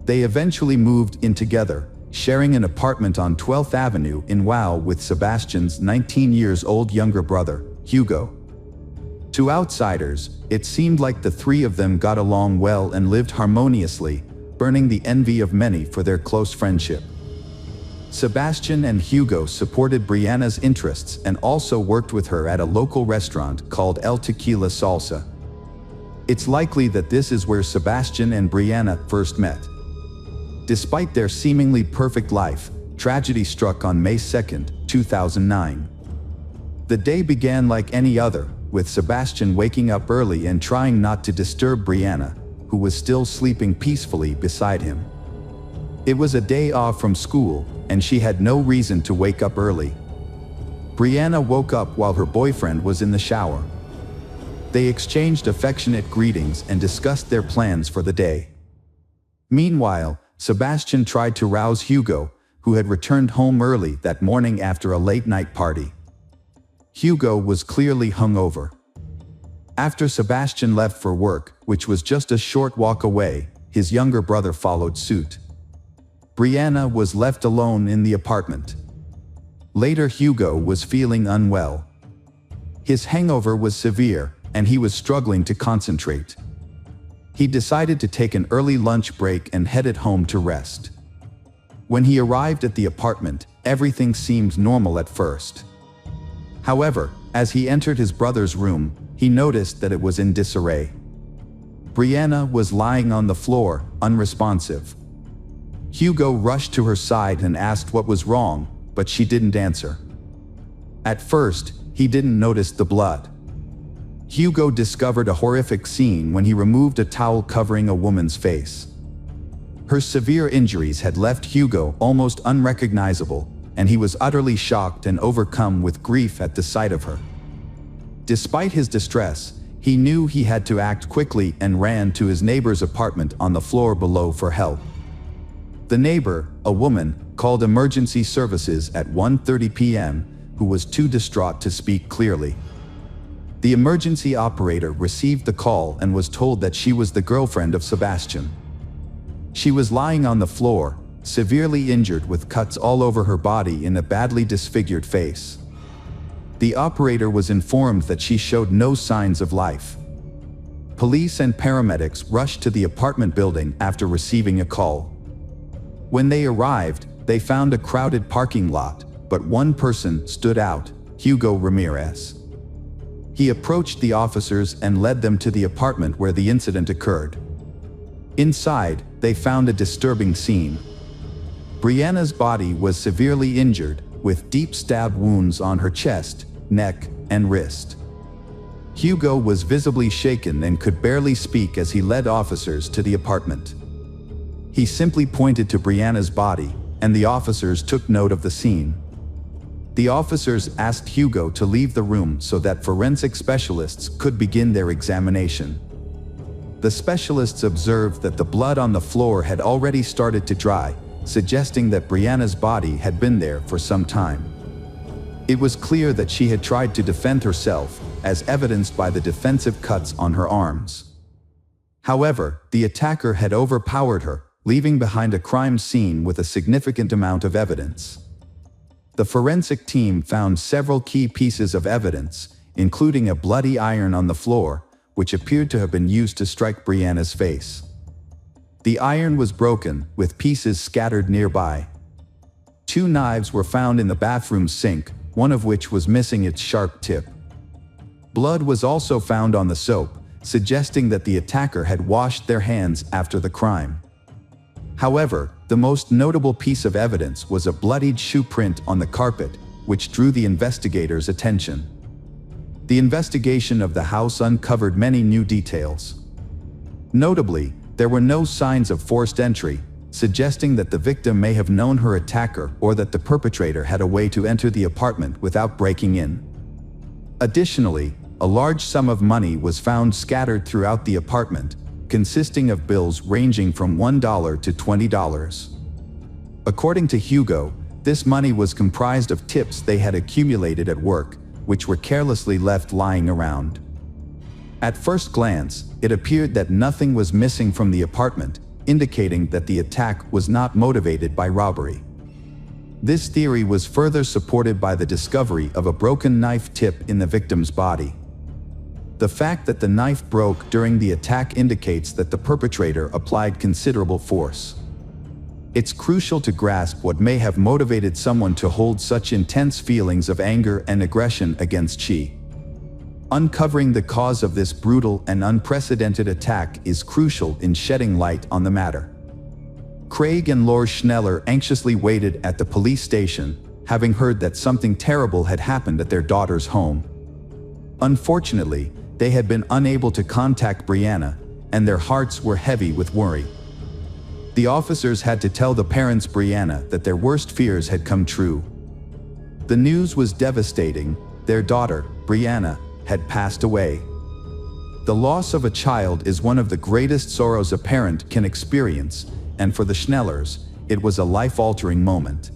They eventually moved in together, sharing an apartment on 12th Avenue in WoW with Sebastian's 19-year-old younger brother, Hugo. To outsiders, it seemed like the 3 of them got along well and lived harmoniously, burning the envy of many for their close friendship. Sebastian and Hugo supported Brianna's interests and also worked with her at a local restaurant called El Tequila Salsa. It's likely that this is where Sebastian and Brianna first met. Despite their seemingly perfect life, tragedy struck on May 2, 2009. The day began like any other, with Sebastian waking up early and trying not to disturb Brianna, who was still sleeping peacefully beside him. It was a day off from school, and she had no reason to wake up early. Brianna woke up while her boyfriend was in the shower. They exchanged affectionate greetings and discussed their plans for the day. Meanwhile, Sebastian tried to rouse Hugo, who had returned home early that morning after a late-night party. Hugo was clearly hungover. After Sebastian left for work, which was just a short walk away, his younger brother followed suit. Brianna was left alone in the apartment. Later, Hugo was feeling unwell. His hangover was severe, and he was struggling to concentrate. He decided to take an early lunch break and headed home to rest. When he arrived at the apartment, everything seemed normal at first. However, As he entered his brother's room, he noticed that it was in disarray. Brianna was lying on the floor, unresponsive. Hugo rushed to her side and asked what was wrong, but she didn't answer. At first, he didn't notice the blood. Hugo discovered a horrific scene when he removed a towel covering a woman's face. Her severe injuries had left Hugo almost unrecognizable, and he was utterly shocked and overcome with grief at the sight of her. Despite his distress, he knew he had to act quickly and ran to his neighbor's apartment on the floor below for help. The neighbor, a woman, called emergency services at 1:30 p.m., who was too distraught to speak clearly. The emergency operator received the call and was told that she was the girlfriend of Sebastian. She was lying on the floor, severely injured with cuts all over her body and a badly disfigured face. The operator was informed that she showed no signs of life. Police and paramedics rushed to the apartment building after receiving a call. When they arrived, they found a crowded parking lot, but one person stood out, Hugo Ramirez. He approached the officers and led them to the apartment where the incident occurred. Inside, they found a disturbing scene. Brianna's body was severely injured, with deep stab wounds on her chest, neck, and wrist. Hugo was visibly shaken and could barely speak as he led officers to the apartment. He simply pointed to Brianna's body, and the officers took note of the scene. The officers asked Hugo to leave the room so that forensic specialists could begin their examination. The specialists observed that the blood on the floor had already started to dry, suggesting that Brianna's body had been there for some time. It was clear that she had tried to defend herself, as evidenced by the defensive cuts on her arms. However, the attacker had overpowered her, leaving behind a crime scene with a significant amount of evidence. The forensic team found several key pieces of evidence, including a bloody iron on the floor, which appeared to have been used to strike Brianna's face. The iron was broken, with pieces scattered nearby. 2 knives were found in the bathroom sink, one of which was missing its sharp tip. Blood was also found on the soap, suggesting that the attacker had washed their hands after the crime. However, the most notable piece of evidence was a bloodied shoe print on the carpet, which drew the investigators' attention. The investigation of the house uncovered many new details. Notably, there were no signs of forced entry, suggesting that the victim may have known her attacker or that the perpetrator had a way to enter the apartment without breaking in. Additionally, a large sum of money was found scattered throughout the apartment, consisting of bills ranging from $1 to $20. According to Hugo, this money was comprised of tips they had accumulated at work, which were carelessly left lying around. At first glance, it appeared that nothing was missing from the apartment, indicating that the attack was not motivated by robbery. This theory was further supported by the discovery of a broken knife tip in the victim's body. The fact that the knife broke during the attack indicates that the perpetrator applied considerable force. It's crucial to grasp what may have motivated someone to hold such intense feelings of anger and aggression against she. Uncovering the cause of this brutal and unprecedented attack is crucial in shedding light on the matter. Craig and Laura Schneller anxiously waited at the police station, having heard that something terrible had happened at their daughter's home. Unfortunately, they had been unable to contact Brianna, and their hearts were heavy with worry. The officers had to tell the parents Brianna that their worst fears had come true. The news was devastating. Their daughter, Brianna, had passed away. The loss of a child is one of the greatest sorrows a parent can experience, and for the Schnellers, it was a life-altering moment.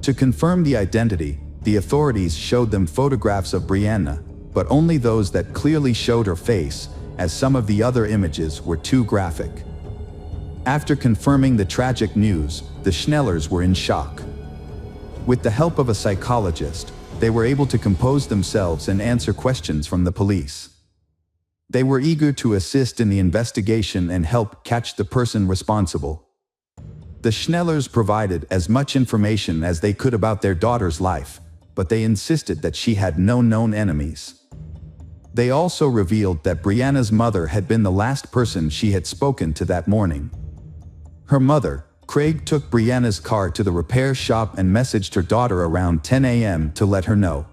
To confirm the identity, the authorities showed them photographs of Brianna, but only those that clearly showed her face, as some of the other images were too graphic. After confirming the tragic news, the Schnellers were in shock. With the help of a psychologist, they were able to compose themselves and answer questions from the police. They were eager to assist in the investigation and help catch the person responsible. The Schnellers provided as much information as they could about their daughter's life, but they insisted that she had no known enemies. They also revealed that Brianna's mother had been the last person she had spoken to that morning. Her mother, Craig, took Brianna's car to the repair shop and messaged her daughter around 10 a.m. to let her know.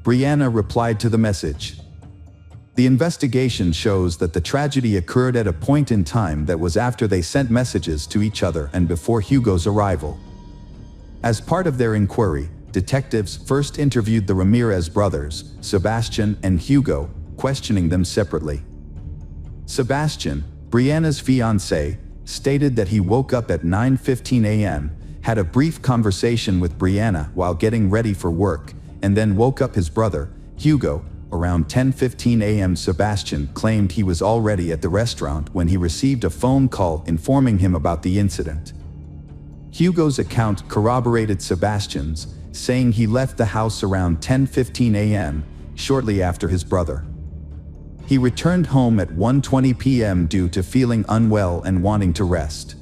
Brianna replied to the message. The investigation shows that the tragedy occurred at a point in time that was after they sent messages to each other and before Hugo's arrival. As part of their inquiry, detectives first interviewed the Ramirez brothers, Sebastian and Hugo, questioning them separately. Sebastian, Brianna's fiancé, stated that he woke up at 9:15 a.m., had a brief conversation with Brianna while getting ready for work, and then woke up his brother, Hugo, around 10:15 a.m. Sebastian claimed he was already at the restaurant when he received a phone call informing him about the incident. Hugo's account corroborated Sebastian's, saying he left the house around 10:15 a.m., shortly after his brother. He returned home at 1:20 p.m. due to feeling unwell and wanting to rest.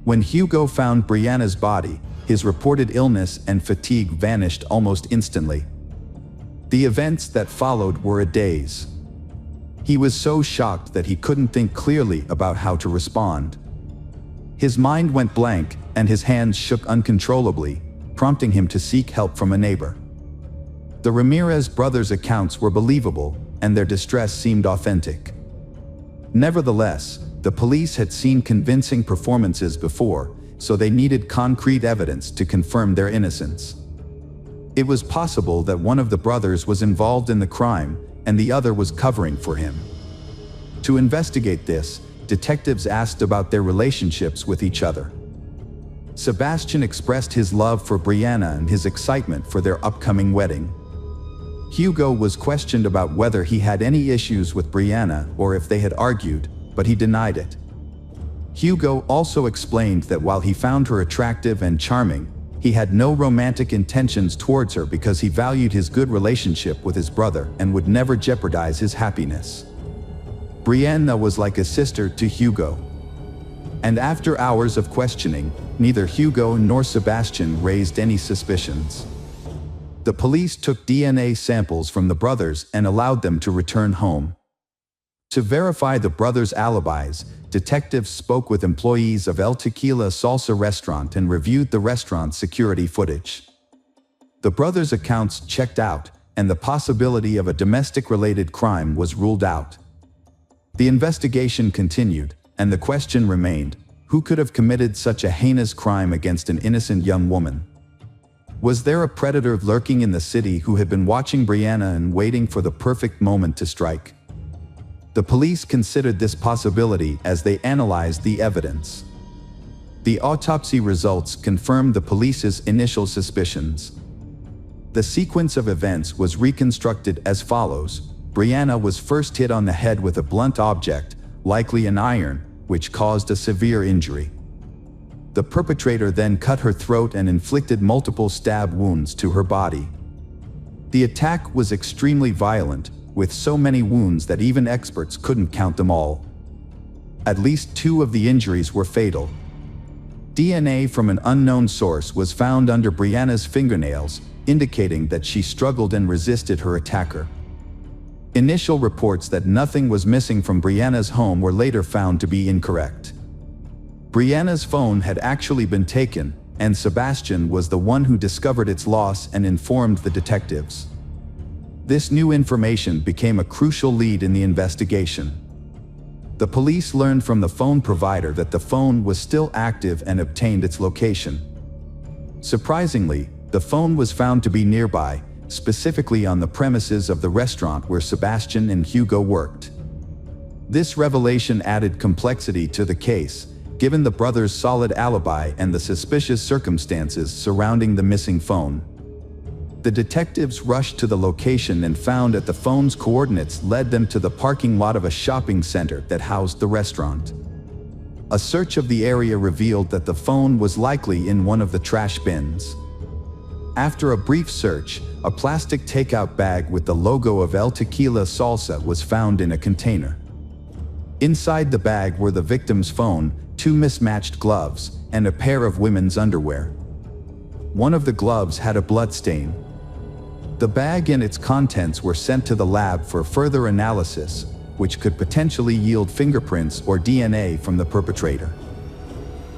When Hugo found Brianna's body, his reported illness and fatigue vanished almost instantly. The events that followed were a daze. He was so shocked that he couldn't think clearly about how to respond. His mind went blank and his hands shook uncontrollably, prompting him to seek help from a neighbor. The Ramirez brothers' accounts were believable, and their distress seemed authentic. Nevertheless, the police had seen convincing performances before, so they needed concrete evidence to confirm their innocence. It was possible that one of the brothers was involved in the crime, and the other was covering for him. To investigate this, detectives asked about their relationships with each other. Sebastian expressed his love for Brianna and his excitement for their upcoming wedding. Hugo was questioned about whether he had any issues with Brianna or if they had argued, but he denied it. Hugo also explained that while he found her attractive and charming, he had no romantic intentions towards her because he valued his good relationship with his brother and would never jeopardize his happiness. Brianna was like a sister to Hugo. And after hours of questioning, neither Hugo nor Sebastian raised any suspicions. The police took DNA samples from the brothers and allowed them to return home. To verify the brothers' alibis, detectives spoke with employees of El Tequila Salsa restaurant and reviewed the restaurant's security footage. The brothers' accounts checked out, and the possibility of a domestic-related crime was ruled out. The investigation continued, and the question remained, who could have committed such a heinous crime against an innocent young woman? Was there a predator lurking in the city who had been watching Brianna and waiting for the perfect moment to strike? The police considered this possibility as they analyzed the evidence. The autopsy results confirmed the police's initial suspicions. The sequence of events was reconstructed as follows. Brianna was first hit on the head with a blunt object, likely an iron, which caused a severe injury. The perpetrator then cut her throat and inflicted multiple stab wounds to her body. The attack was extremely violent, with so many wounds that even experts couldn't count them all. At least 2 of the injuries were fatal. DNA from an unknown source was found under Brianna's fingernails, indicating that she struggled and resisted her attacker. Initial reports that nothing was missing from Brianna's home were later found to be incorrect. Brianna's phone had actually been taken, and Sebastian was the one who discovered its loss and informed the detectives. This new information became a crucial lead in the investigation. The police learned from the phone provider that the phone was still active and obtained its location. Surprisingly, the phone was found to be nearby, specifically on the premises of the restaurant where Sebastian and Hugo worked. This revelation added complexity to the case, given the brothers' solid alibi and the suspicious circumstances surrounding the missing phone. The detectives rushed to the location and found that the phone's coordinates led them to the parking lot of a shopping center that housed the restaurant. A search of the area revealed that the phone was likely in one of the trash bins. After a brief search, a plastic takeout bag with the logo of El Tequila Salsa was found in a container. Inside the bag were the victim's phone, 2 mismatched gloves, and a pair of women's underwear. One of the gloves had a bloodstain. The bag and its contents were sent to the lab for further analysis, which could potentially yield fingerprints or DNA from the perpetrator.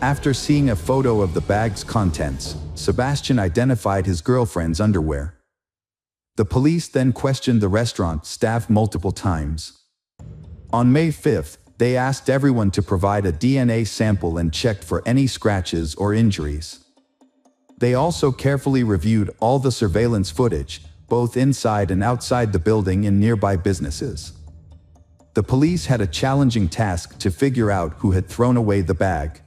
After seeing a photo of the bag's contents, Sebastian identified his girlfriend's underwear. The police then questioned the restaurant staff multiple times. On May 5th, they asked everyone to provide a DNA sample and checked for any scratches or injuries. They also carefully reviewed all the surveillance footage, both inside and outside the building and nearby businesses. The police had a challenging task to figure out who had thrown away the bag.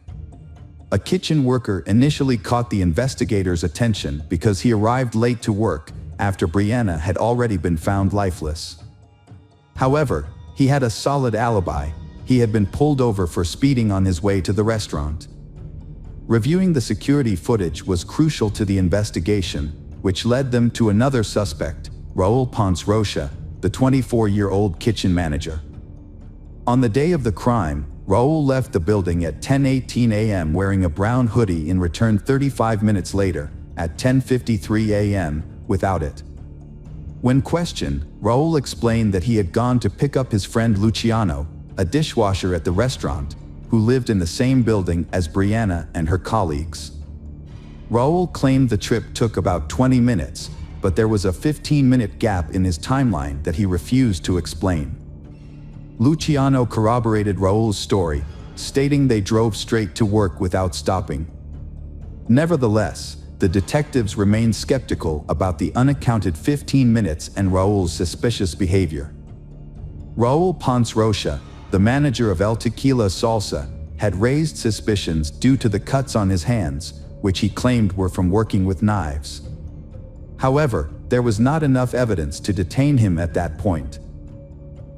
A kitchen worker initially caught the investigators' attention because he arrived late to work after Brianna had already been found lifeless. However, he had a solid alibi. He had been pulled over for speeding on his way to the restaurant. Reviewing the security footage was crucial to the investigation, which led them to another suspect, Raul Ponce Rocha, the 24-year-old kitchen manager. On the day of the crime, Raul left the building at 10:18 a.m. wearing a brown hoodie and returned 35 minutes later, at 10:53 a.m., without it. When questioned, Raul explained that he had gone to pick up his friend Luciano, a dishwasher at the restaurant, who lived in the same building as Brianna and her colleagues. Raul claimed the trip took about 20 minutes, but there was a 15-minute gap in his timeline that he refused to explain. Luciano corroborated Raul's story, stating they drove straight to work without stopping. Nevertheless, the detectives remained skeptical about the unaccounted 15 minutes and Raul's suspicious behavior. Raul Ponce Rocha, the manager of El Tequila Salsa, had raised suspicions due to the cuts on his hands, which he claimed were from working with knives. However, there was not enough evidence to detain him at that point.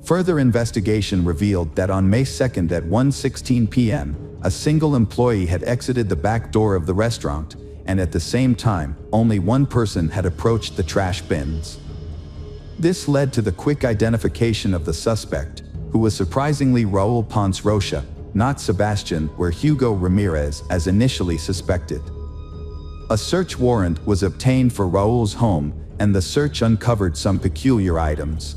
Further investigation revealed that on May 2nd at 1:16 p.m., a single employee had exited the back door of the restaurant, and at the same time, only one person had approached the trash bins. This led to the quick identification of the suspect, who was surprisingly Raul Ponce Rocha, not Sebastian or Hugo Ramirez as initially suspected. A search warrant was obtained for Raul's home, and the search uncovered some peculiar items.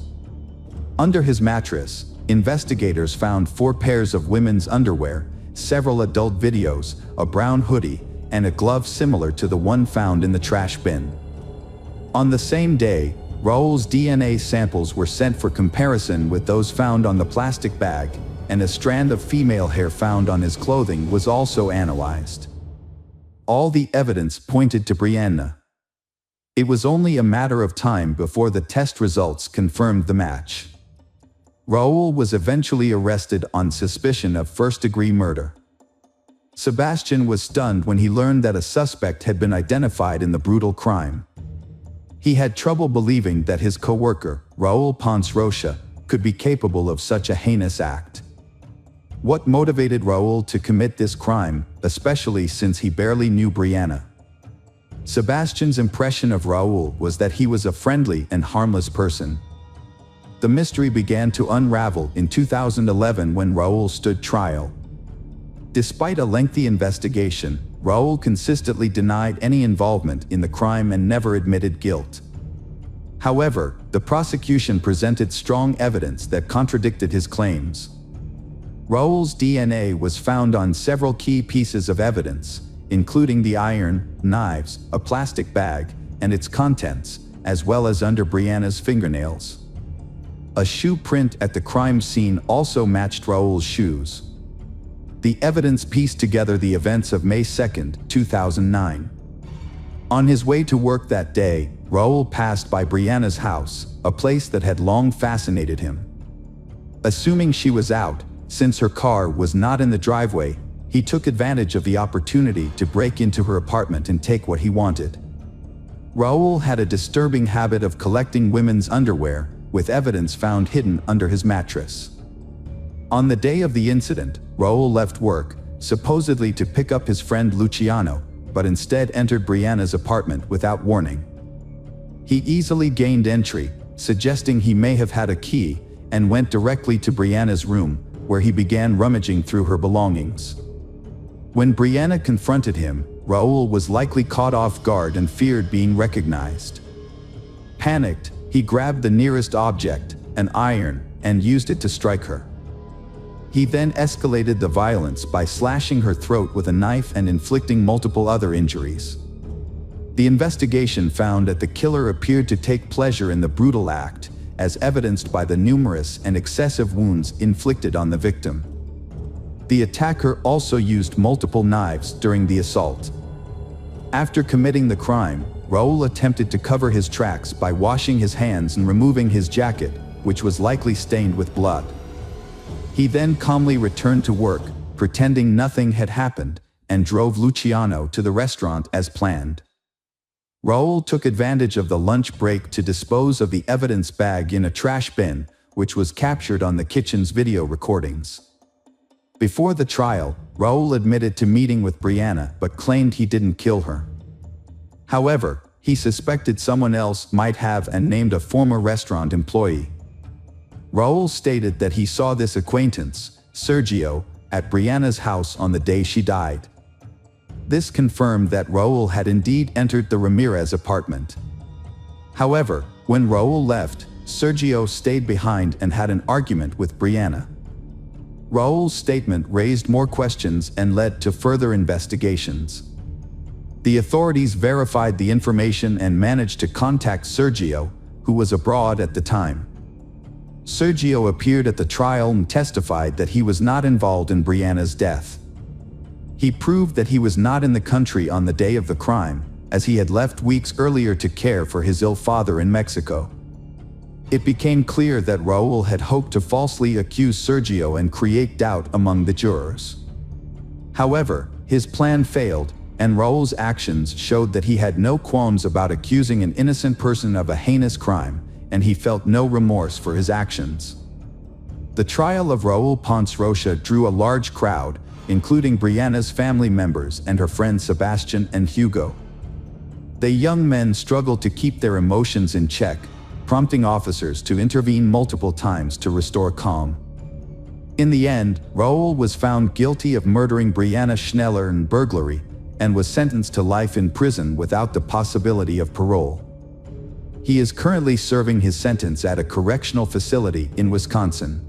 Under his mattress, investigators found 4 pairs of women's underwear, several adult videos, a brown hoodie, and a glove similar to the one found in the trash bin. On the same day, Raul's DNA samples were sent for comparison with those found on the plastic bag, and a strand of female hair found on his clothing was also analyzed. All the evidence pointed to Brianna. It was only a matter of time before the test results confirmed the match. Raul was eventually arrested on suspicion of first-degree murder. Sebastian was stunned when he learned that a suspect had been identified in the brutal crime. He had trouble believing that his co-worker, Raul Ponce Rocha, could be capable of such a heinous act. What motivated Raul to commit this crime, especially since he barely knew Brianna? Sebastian's impression of Raul was that he was a friendly and harmless person. The mystery began to unravel in 2011 when Raul stood trial. Despite a lengthy investigation, Raul consistently denied any involvement in the crime and never admitted guilt. However, the prosecution presented strong evidence that contradicted his claims. Raul's DNA was found on several key pieces of evidence, including the iron, knives, a plastic bag, and its contents, as well as under Brianna's fingernails. A shoe print at the crime scene also matched Raul's shoes. The evidence pieced together the events of May 2, 2009. On his way to work that day, Raul passed by Brianna's house, a place that had long fascinated him. Assuming she was out, since her car was not in the driveway, he took advantage of the opportunity to break into her apartment and take what he wanted. Raul had a disturbing habit of collecting women's underwear, with evidence found hidden under his mattress. On the day of the incident, Raul left work, supposedly to pick up his friend Luciano, but instead entered Brianna's apartment without warning. He easily gained entry, suggesting he may have had a key, and went directly to Brianna's room, where he began rummaging through her belongings. When Brianna confronted him, Raul was likely caught off guard and feared being recognized. Panicked, he grabbed the nearest object, an iron, and used it to strike her. He then escalated the violence by slashing her throat with a knife and inflicting multiple other injuries. The investigation found that the killer appeared to take pleasure in the brutal act, as evidenced by the numerous and excessive wounds inflicted on the victim. The attacker also used multiple knives during the assault. After committing the crime, Raul attempted to cover his tracks by washing his hands and removing his jacket, which was likely stained with blood. He then calmly returned to work, pretending nothing had happened, and drove Luciano to the restaurant as planned. Raul took advantage of the lunch break to dispose of the evidence bag in a trash bin, which was captured on the kitchen's video recordings. Before the trial, Raul admitted to meeting with Brianna but claimed he didn't kill her. However, he suspected someone else might have and named a former restaurant employee. Raul stated that he saw this acquaintance, Sergio, at Brianna's house on the day she died. This confirmed that Raul had indeed entered the Ramirez apartment. However, when Raul left, Sergio stayed behind and had an argument with Brianna. Raul's statement raised more questions and led to further investigations. The authorities verified the information and managed to contact Sergio, who was abroad at the time. Sergio appeared at the trial and testified that he was not involved in Brianna's death. He proved that he was not in the country on the day of the crime, as he had left weeks earlier to care for his ill father in Mexico. It became clear that Raul had hoped to falsely accuse Sergio and create doubt among the jurors. However, his plan failed, and Raul's actions showed that he had no qualms about accusing an innocent person of a heinous crime, and he felt no remorse for his actions. The trial of Raul Ponce Rocha drew a large crowd, including Brianna's family members and her friends Sebastian and Hugo. The young men struggled to keep their emotions in check, prompting officers to intervene multiple times to restore calm. In the end, Raul was found guilty of murdering Brianna Schneller and burglary, and was sentenced to life in prison without the possibility of parole. He is currently serving his sentence at a correctional facility in Wisconsin.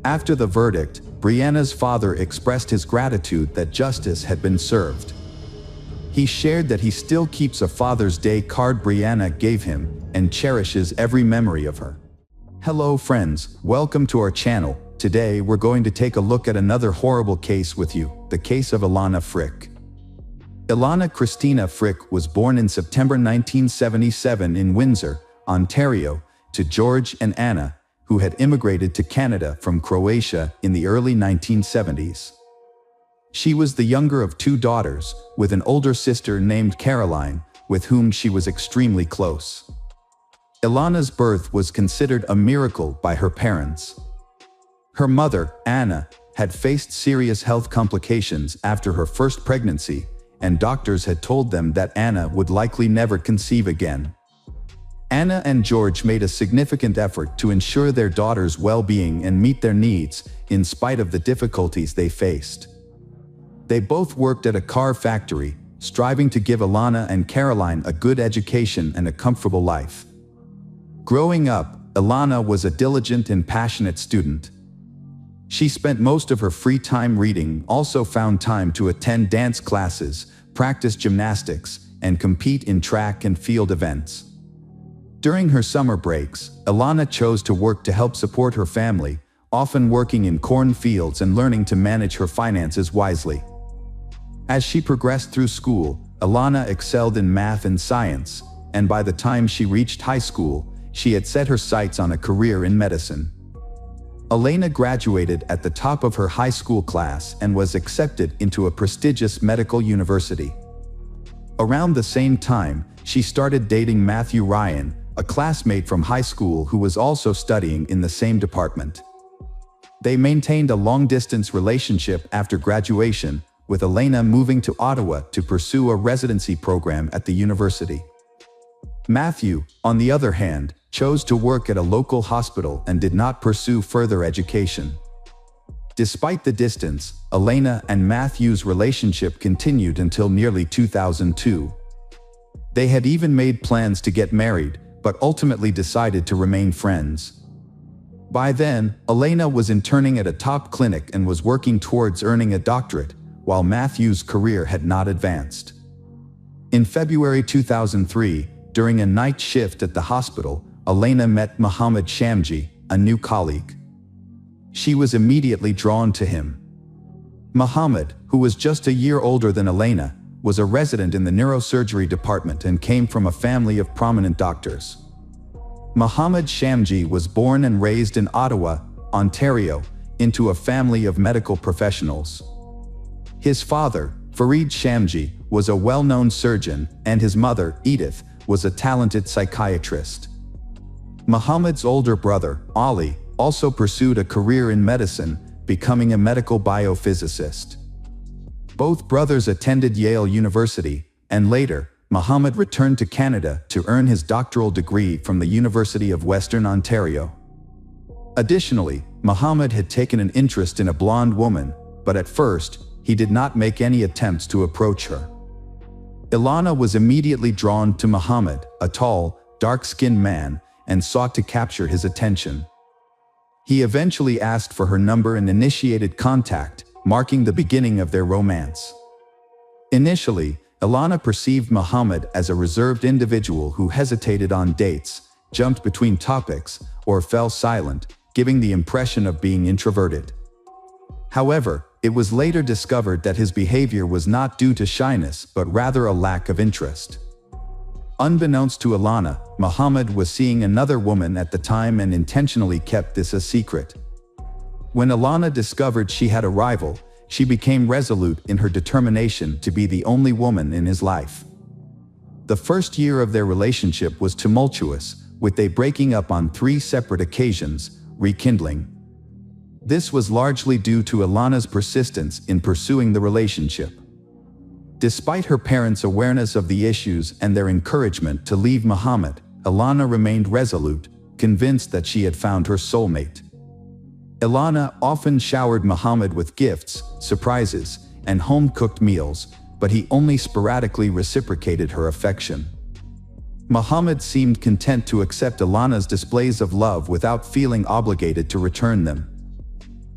After the verdict, Brianna's father expressed his gratitude that justice had been served. He shared that he still keeps a Father's Day card Brianna gave him and cherishes every memory of her. Hello friends, welcome to our channel. Today we're going to take a look at another horrible case with you, the case of Ilana Frick. Ilana Christina Frick was born in September 1977 in Windsor, Ontario, to George and Anna, who had immigrated to Canada from Croatia in the early 1970s. She was the younger of two daughters, with an older sister named Caroline, with whom she was extremely close. Ilana's birth was considered a miracle by her parents. Her mother, Anna, had faced serious health complications after her first pregnancy, and doctors had told them that Anna would likely never conceive again. Anna and George made a significant effort to ensure their daughter's well-being and meet their needs, in spite of the difficulties they faced. They both worked at a car factory, striving to give Ilana and Caroline a good education and a comfortable life. Growing up, Ilana was a diligent and passionate student. She spent most of her free time reading, also found time to attend dance classes, practice gymnastics, and compete in track and field events. During her summer breaks, Ilana chose to work to help support her family, often working in cornfields and learning to manage her finances wisely. As she progressed through school, Ilana excelled in math and science, and by the time she reached high school, she had set her sights on a career in medicine. Elena graduated at the top of her high school class and was accepted into a prestigious medical university. Around the same time, she started dating Matthew Ryan, a classmate from high school who was also studying in the same department. They maintained a long-distance relationship after graduation, with Elena moving to Ottawa to pursue a residency program at the university. Matthew, on the other hand, chose to work at a local hospital and did not pursue further education. Despite the distance, Elena and Matthew's relationship continued until nearly 2002. They had even made plans to get married, but ultimately decided to remain friends. By then, Elena was interning at a top clinic and was working towards earning a doctorate, while Matthew's career had not advanced. In February 2003, during a night shift at the hospital, Elena met Mohammed Shamji, a new colleague. She was immediately drawn to him. Mohammed, who was just a year older than Elena, was a resident in the neurosurgery department and came from a family of prominent doctors. Mohammed Shamji was born and raised in Ottawa, Ontario, into a family of medical professionals. His father, Farid Shamji, was a well-known surgeon, and his mother, Edith, was a talented psychiatrist. Mohammed's older brother, Ali, also pursued a career in medicine, becoming a medical biophysicist. Both brothers attended Yale University, and later, Mohammed returned to Canada to earn his doctoral degree from the University of Western Ontario. Additionally, Mohammed had taken an interest in a blonde woman, but at first, he did not make any attempts to approach her. Ilana was immediately drawn to Mohammed, a tall, dark-skinned man, and sought to capture his attention. He eventually asked for her number and initiated contact, marking the beginning of their romance. Initially, Ilana perceived Mohammed as a reserved individual who hesitated on dates, jumped between topics, or fell silent, giving the impression of being introverted. However, it was later discovered that his behavior was not due to shyness but rather a lack of interest. Unbeknownst to Ilana, Mohammed was seeing another woman at the time and intentionally kept this a secret. When Ilana discovered she had a rival, she became resolute in her determination to be the only woman in his life. The first year of their relationship was tumultuous, with they breaking up on 3 separate occasions, rekindling. This was largely due to Ilana's persistence in pursuing the relationship. Despite her parents' awareness of the issues and their encouragement to leave Mohammed, Ilana remained resolute, convinced that she had found her soulmate. Ilana often showered Mohammed with gifts, surprises, and home-cooked meals, but he only sporadically reciprocated her affection. Mohammed seemed content to accept Ilana's displays of love without feeling obligated to return them.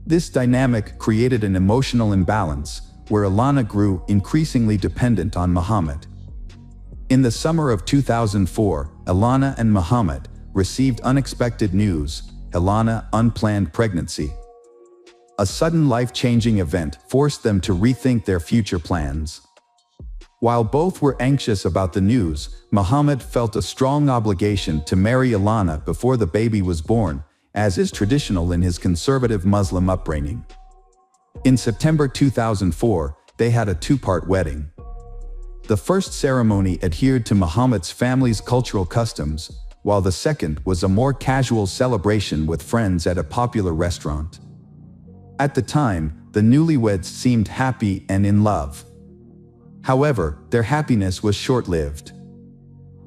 This dynamic created an emotional imbalance, where Ilana grew increasingly dependent on Mohammed. In the summer of 2004, Ilana and Mohammed received unexpected news: Ilana unplanned pregnancy. A sudden life-changing event forced them to rethink their future plans. While both were anxious about the news, Mohammed felt a strong obligation to marry Ilana before the baby was born, as is traditional in his conservative Muslim upbringing. In September 2004, they had a 2-part wedding. The first ceremony adhered to Mohammed's family's cultural customs, while the second was a more casual celebration with friends at a popular restaurant. At the time, the newlyweds seemed happy and in love. However, their happiness was short-lived.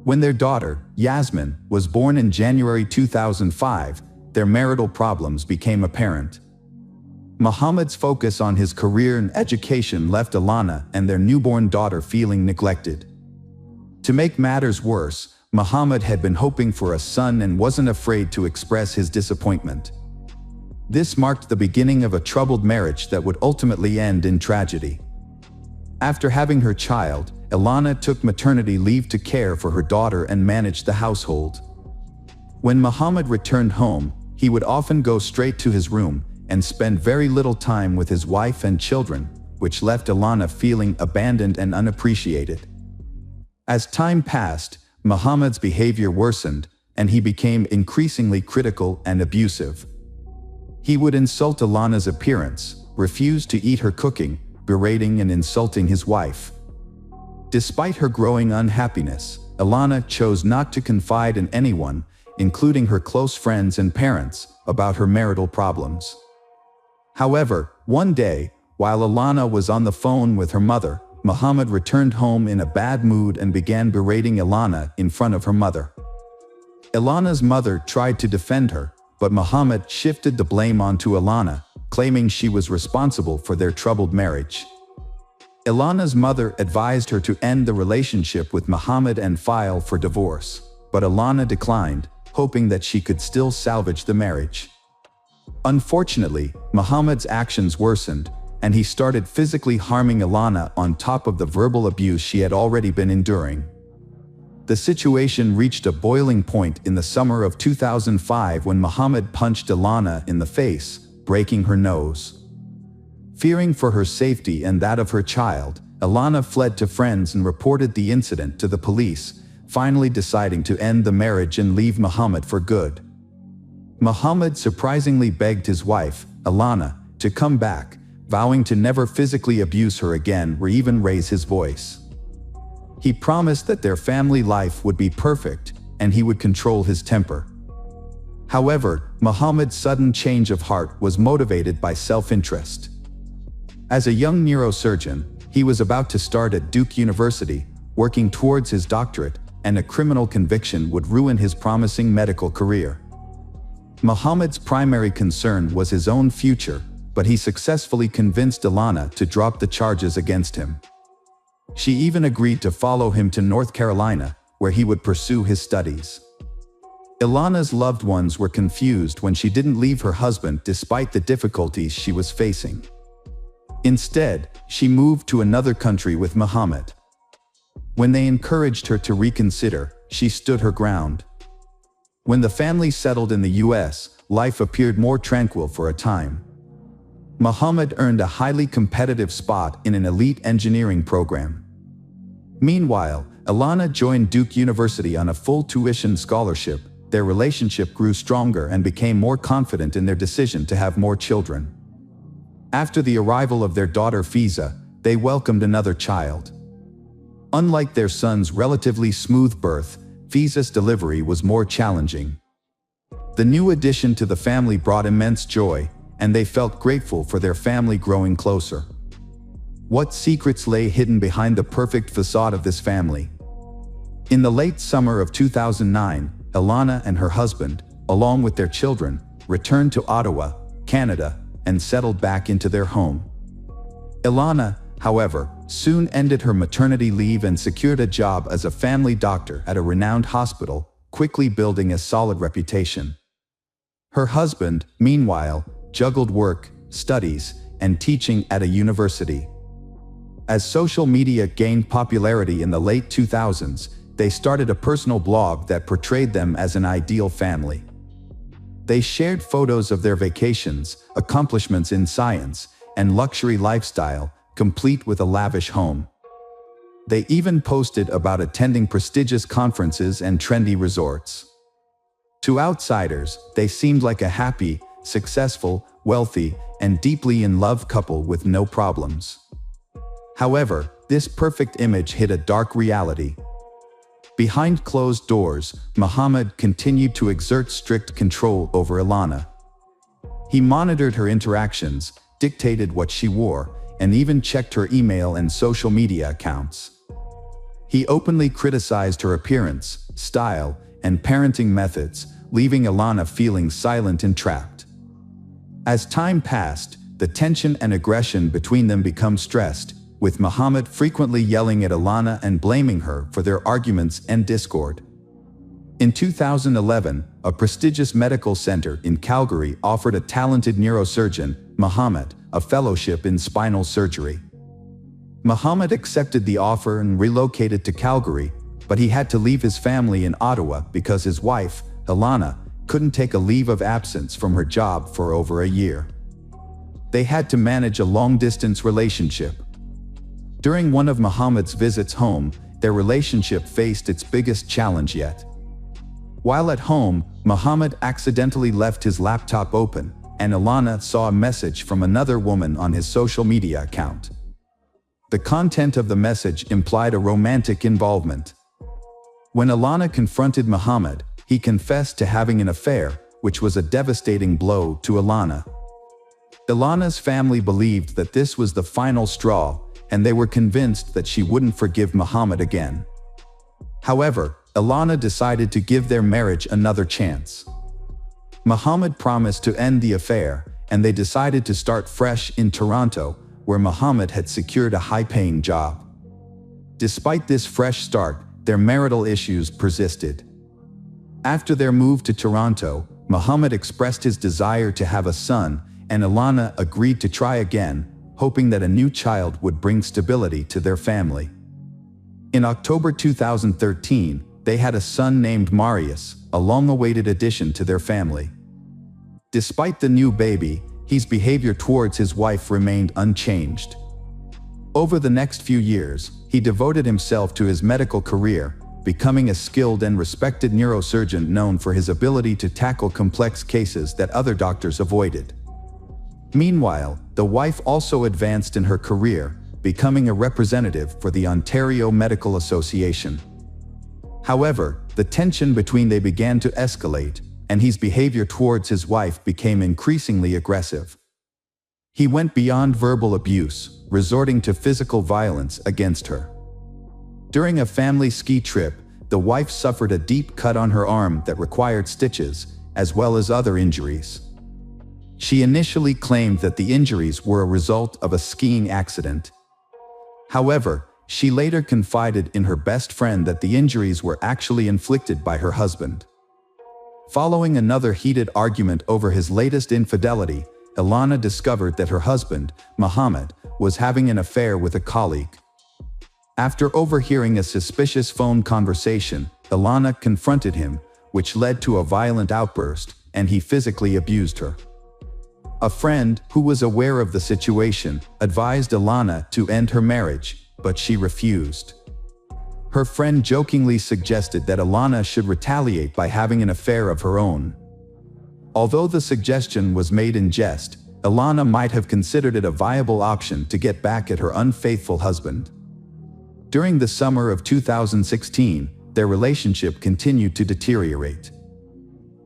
When their daughter, Yasmin, was born in January 2005, their marital problems became apparent. Mohammed's focus on his career and education left Ilana and their newborn daughter feeling neglected. To make matters worse, Mohammed had been hoping for a son and wasn't afraid to express his disappointment. This marked the beginning of a troubled marriage that would ultimately end in tragedy. After having her child, Ilana took maternity leave to care for her daughter and manage the household. When Mohammed returned home, he would often go straight to his room and spend very little time with his wife and children, which left Ilana feeling abandoned and unappreciated. As time passed, Mohammed's behavior worsened, and he became increasingly critical and abusive. He would insult Ilana's appearance, refuse to eat her cooking, berating and insulting his wife. Despite her growing unhappiness, Ilana chose not to confide in anyone, including her close friends and parents, about her marital problems. However, one day, while Ilana was on the phone with her mother, Mohammed returned home in a bad mood and began berating Ilana in front of her mother. Ilana's mother tried to defend her, but Mohammed shifted the blame onto Ilana, claiming she was responsible for their troubled marriage. Ilana's mother advised her to end the relationship with Muhammad and file for divorce, but Ilana declined, hoping that she could still salvage the marriage. Unfortunately, Muhammad's actions worsened, and he started physically harming Ilana on top of the verbal abuse she had already been enduring. The situation reached a boiling point in the summer of 2005 when Muhammad punched Ilana in the face, breaking her nose. Fearing for her safety and that of her child, Ilana fled to friends and reported the incident to the police, finally deciding to end the marriage and leave Muhammad for good. Muhammad surprisingly begged his wife, Ilana, to come back, vowing to never physically abuse her again or even raise his voice. He promised that their family life would be perfect and he would control his temper. However, Muhammad's sudden change of heart was motivated by self-interest. As a young neurosurgeon, he was about to start at Duke University, working towards his doctorate, and a criminal conviction would ruin his promising medical career. Muhammad's primary concern was his own future, but he successfully convinced Ilana to drop the charges against him. She even agreed to follow him to North Carolina, where he would pursue his studies. Ilana's loved ones were confused when she didn't leave her husband despite the difficulties she was facing. Instead, she moved to another country with Muhammad. When they encouraged her to reconsider, she stood her ground. When the family settled in the US, life appeared more tranquil for a time. Muhammad earned a highly competitive spot in an elite engineering program. Meanwhile, Ilana joined Duke University on a full tuition scholarship. Their relationship grew stronger and became more confident in their decision to have more children. After the arrival of their daughter Fiza, they welcomed another child. Unlike their son's relatively smooth birth, Fiza's delivery was more challenging. The new addition to the family brought immense joy, and they felt grateful for their family growing closer. What secrets lay hidden behind the perfect facade of this family? In the late summer of 2009, Ilana and her husband, along with their children, returned to Ottawa, Canada, and settled back into their home. Ilana, however, soon ended her maternity leave and secured a job as a family doctor at a renowned hospital, quickly building a solid reputation. Her husband, meanwhile, juggled work, studies, and teaching at a university. As social media gained popularity in the late 2000s, they started a personal blog that portrayed them as an ideal family. They shared photos of their vacations, accomplishments in science, and luxury lifestyle, complete with a lavish home. They even posted about attending prestigious conferences and trendy resorts. To outsiders, they seemed like a happy, successful, wealthy, and deeply in love couple with no problems. However, this perfect image hid a dark reality. Behind closed doors, Muhammad continued to exert strict control over Ilana. He monitored her interactions, dictated what she wore, and even checked her email and social media accounts. He openly criticized her appearance, style, and parenting methods, leaving Ilana feeling silent and trapped. As time passed, the tension and aggression between them became stressed, with Muhammad frequently yelling at Ilana and blaming her for their arguments and discord. In 2011, a prestigious medical center in Calgary offered a talented neurosurgeon, Muhammad, a fellowship in spinal surgery. Muhammad accepted the offer and relocated to Calgary, but he had to leave his family in Ottawa because his wife, Ilana, couldn't take a leave of absence from her job for over a year. They had to manage a long-distance relationship. During one of Muhammad's visits home, their relationship faced its biggest challenge yet. While at home, Muhammad accidentally left his laptop open, and Ilana saw a message from another woman on his social media account. The content of the message implied a romantic involvement. When Ilana confronted Muhammad, he confessed to having an affair, which was a devastating blow to Ilana. Ilana's family believed that this was the final straw, and they were convinced that she wouldn't forgive Muhammad again. However, Ilana decided to give their marriage another chance. Muhammad promised to end the affair, and they decided to start fresh in Toronto, where Mohammed had secured a high-paying job. Despite this fresh start, their marital issues persisted. After their move to Toronto, Mohammed expressed his desire to have a son, and Ilana agreed to try again, hoping that a new child would bring stability to their family. In October 2013, they had a son named Marius, a long-awaited addition to their family. Despite the new baby, his behavior towards his wife remained unchanged. Over the next few years, he devoted himself to his medical career, becoming a skilled and respected neurosurgeon known for his ability to tackle complex cases that other doctors avoided. Meanwhile, the wife also advanced in her career, becoming a representative for the Ontario Medical Association. However, the tension between them began to escalate, and his behavior towards his wife became increasingly aggressive. He went beyond verbal abuse, resorting to physical violence against her. During a family ski trip, the wife suffered a deep cut on her arm that required stitches, as well as other injuries. She initially claimed that the injuries were a result of a skiing accident. However, she later confided in her best friend that the injuries were actually inflicted by her husband. Following another heated argument over his latest infidelity, Ilana discovered that her husband, Mohammed, was having an affair with a colleague. After overhearing a suspicious phone conversation, Ilana confronted him, which led to a violent outburst, and he physically abused her. A friend, who was aware of the situation, advised Ilana to end her marriage, but she refused. Her friend jokingly suggested that Ilana should retaliate by having an affair of her own. Although the suggestion was made in jest, Ilana might have considered it a viable option to get back at her unfaithful husband. During the summer of 2016, their relationship continued to deteriorate.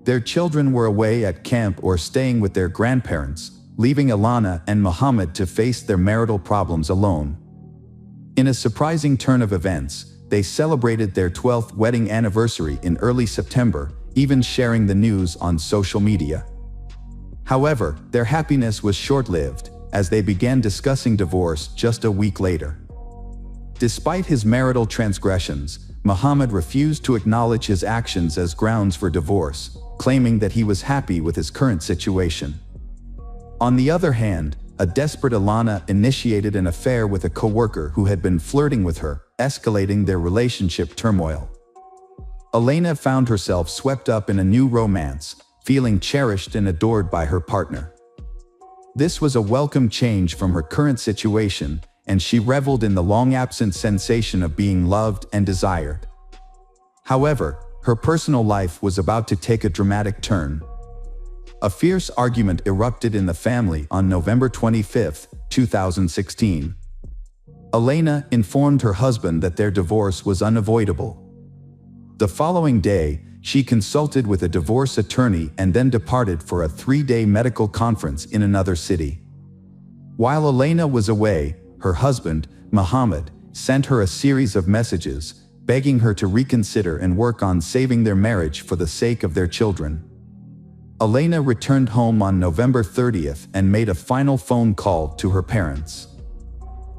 Their children were away at camp or staying with their grandparents, leaving Ilana and Mohammed to face their marital problems alone. In a surprising turn of events, they celebrated their 12th wedding anniversary in early September, even sharing the news on social media. However, their happiness was short-lived, as they began discussing divorce just a week later. Despite his marital transgressions, Mohammed refused to acknowledge his actions as grounds for divorce, claiming that he was happy with his current situation. On the other hand, a desperate Ilana initiated an affair with a coworker who had been flirting with her, escalating their relationship turmoil. Elena found herself swept up in a new romance, feeling cherished and adored by her partner. This was a welcome change from her current situation, and she reveled in the long-absent sensation of being loved and desired. However, her personal life was about to take a dramatic turn. A fierce argument erupted in the family on November 25, 2016. Elena informed her husband that their divorce was unavoidable. The following day, she consulted with a divorce attorney and then departed for a 3-day medical conference in another city. While Elena was away, her husband, Mohammed, sent her a series of messages, begging her to reconsider and work on saving their marriage for the sake of their children. Elena returned home on November 30th and made a final phone call to her parents.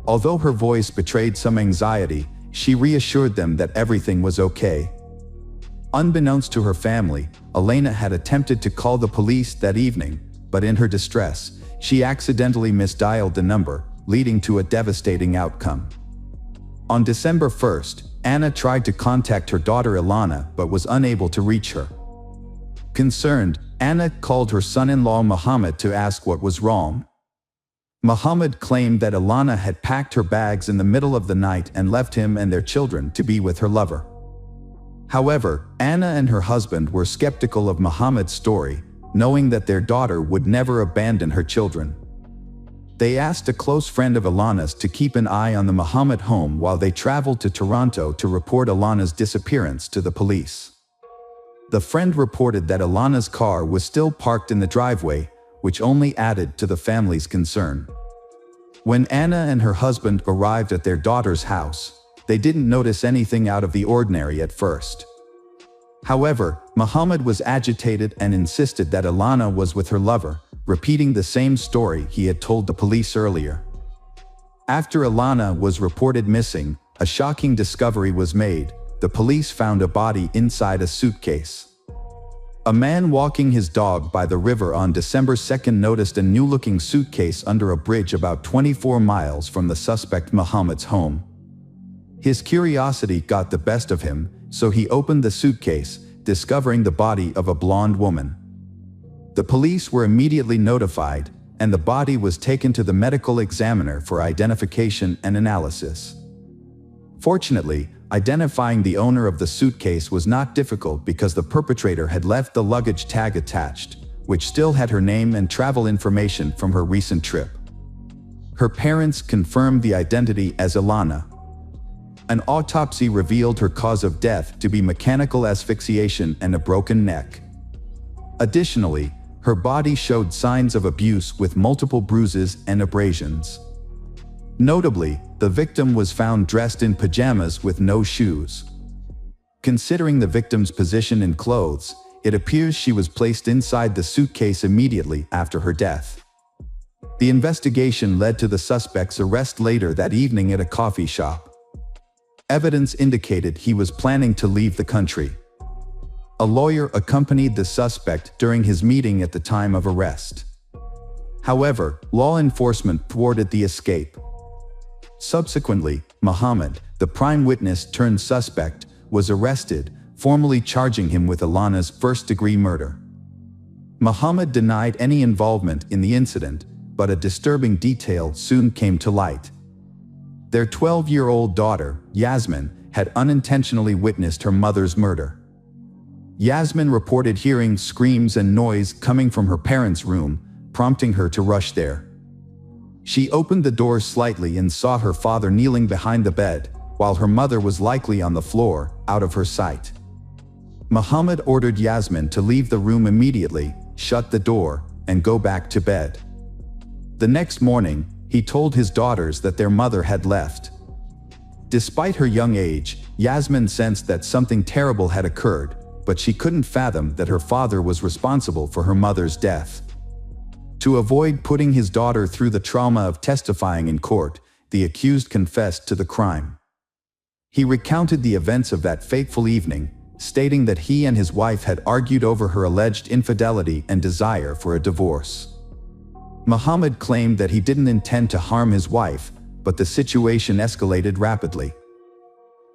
Although her voice betrayed some anxiety, she reassured them that everything was okay. Unbeknownst to her family, Elena had attempted to call the police that evening, but in her distress, she accidentally misdialed the number, leading to a devastating outcome. On December 1st, Anna tried to contact her daughter Ilana but was unable to reach her. Concerned, Anna called her son-in-law Mohammed to ask what was wrong. Mohammed claimed that Ilana had packed her bags in the middle of the night and left him and their children to be with her lover. However, Anna and her husband were skeptical of Mohammed's story, knowing that their daughter would never abandon her children. They asked a close friend of Ilana's to keep an eye on the Mohammed home while they traveled to Toronto to report Ilana's disappearance to the police. The friend reported that Ilana's car was still parked in the driveway, which only added to the family's concern. When Anna and her husband arrived at their daughter's house, they didn't notice anything out of the ordinary at first. However, Mohammed was agitated and insisted that Ilana was with her lover, repeating the same story he had told the police earlier. After Alana was reported missing, a shocking discovery was made. The police found a body inside a suitcase. A man walking his dog by the river on December 2nd noticed a new-looking suitcase under a bridge about 24 miles from the suspect Muhammad's home. His curiosity got the best of him, so he opened the suitcase, discovering the body of a blonde woman. The police were immediately notified, and the body was taken to the medical examiner for identification and analysis. Fortunately, identifying the owner of the suitcase was not difficult because the perpetrator had left the luggage tag attached, which still had her name and travel information from her recent trip. Her parents confirmed the identity as Alana. An autopsy revealed her cause of death to be mechanical asphyxiation and a broken neck. Additionally, her body showed signs of abuse with multiple bruises and abrasions. Notably, the victim was found dressed in pajamas with no shoes. Considering the victim's position in clothes, it appears she was placed inside the suitcase immediately after her death. The investigation led to the suspect's arrest later that evening at a coffee shop. Evidence indicated he was planning to leave the country. A lawyer accompanied the suspect during his meeting at the time of arrest. However, law enforcement thwarted the escape. Subsequently, Muhammad, the prime witness turned suspect, was arrested, formally charging him with Alana's first-degree murder. Muhammad denied any involvement in the incident, but a disturbing detail soon came to light. Their 12-year-old daughter, Yasmin, had unintentionally witnessed her mother's murder. Yasmin reported hearing screams and noise coming from her parents' room, prompting her to rush there. She opened the door slightly and saw her father kneeling behind the bed, while her mother was likely on the floor, out of her sight. Muhammad ordered Yasmin to leave the room immediately, shut the door, and go back to bed. The next morning, he told his daughters that their mother had left. Despite her young age, Yasmin sensed that something terrible had occurred, but she couldn't fathom that her father was responsible for her mother's death. To avoid putting his daughter through the trauma of testifying in court, the accused confessed to the crime. He recounted the events of that fateful evening, stating that he and his wife had argued over her alleged infidelity and desire for a divorce. Muhammad claimed that he didn't intend to harm his wife, but the situation escalated rapidly.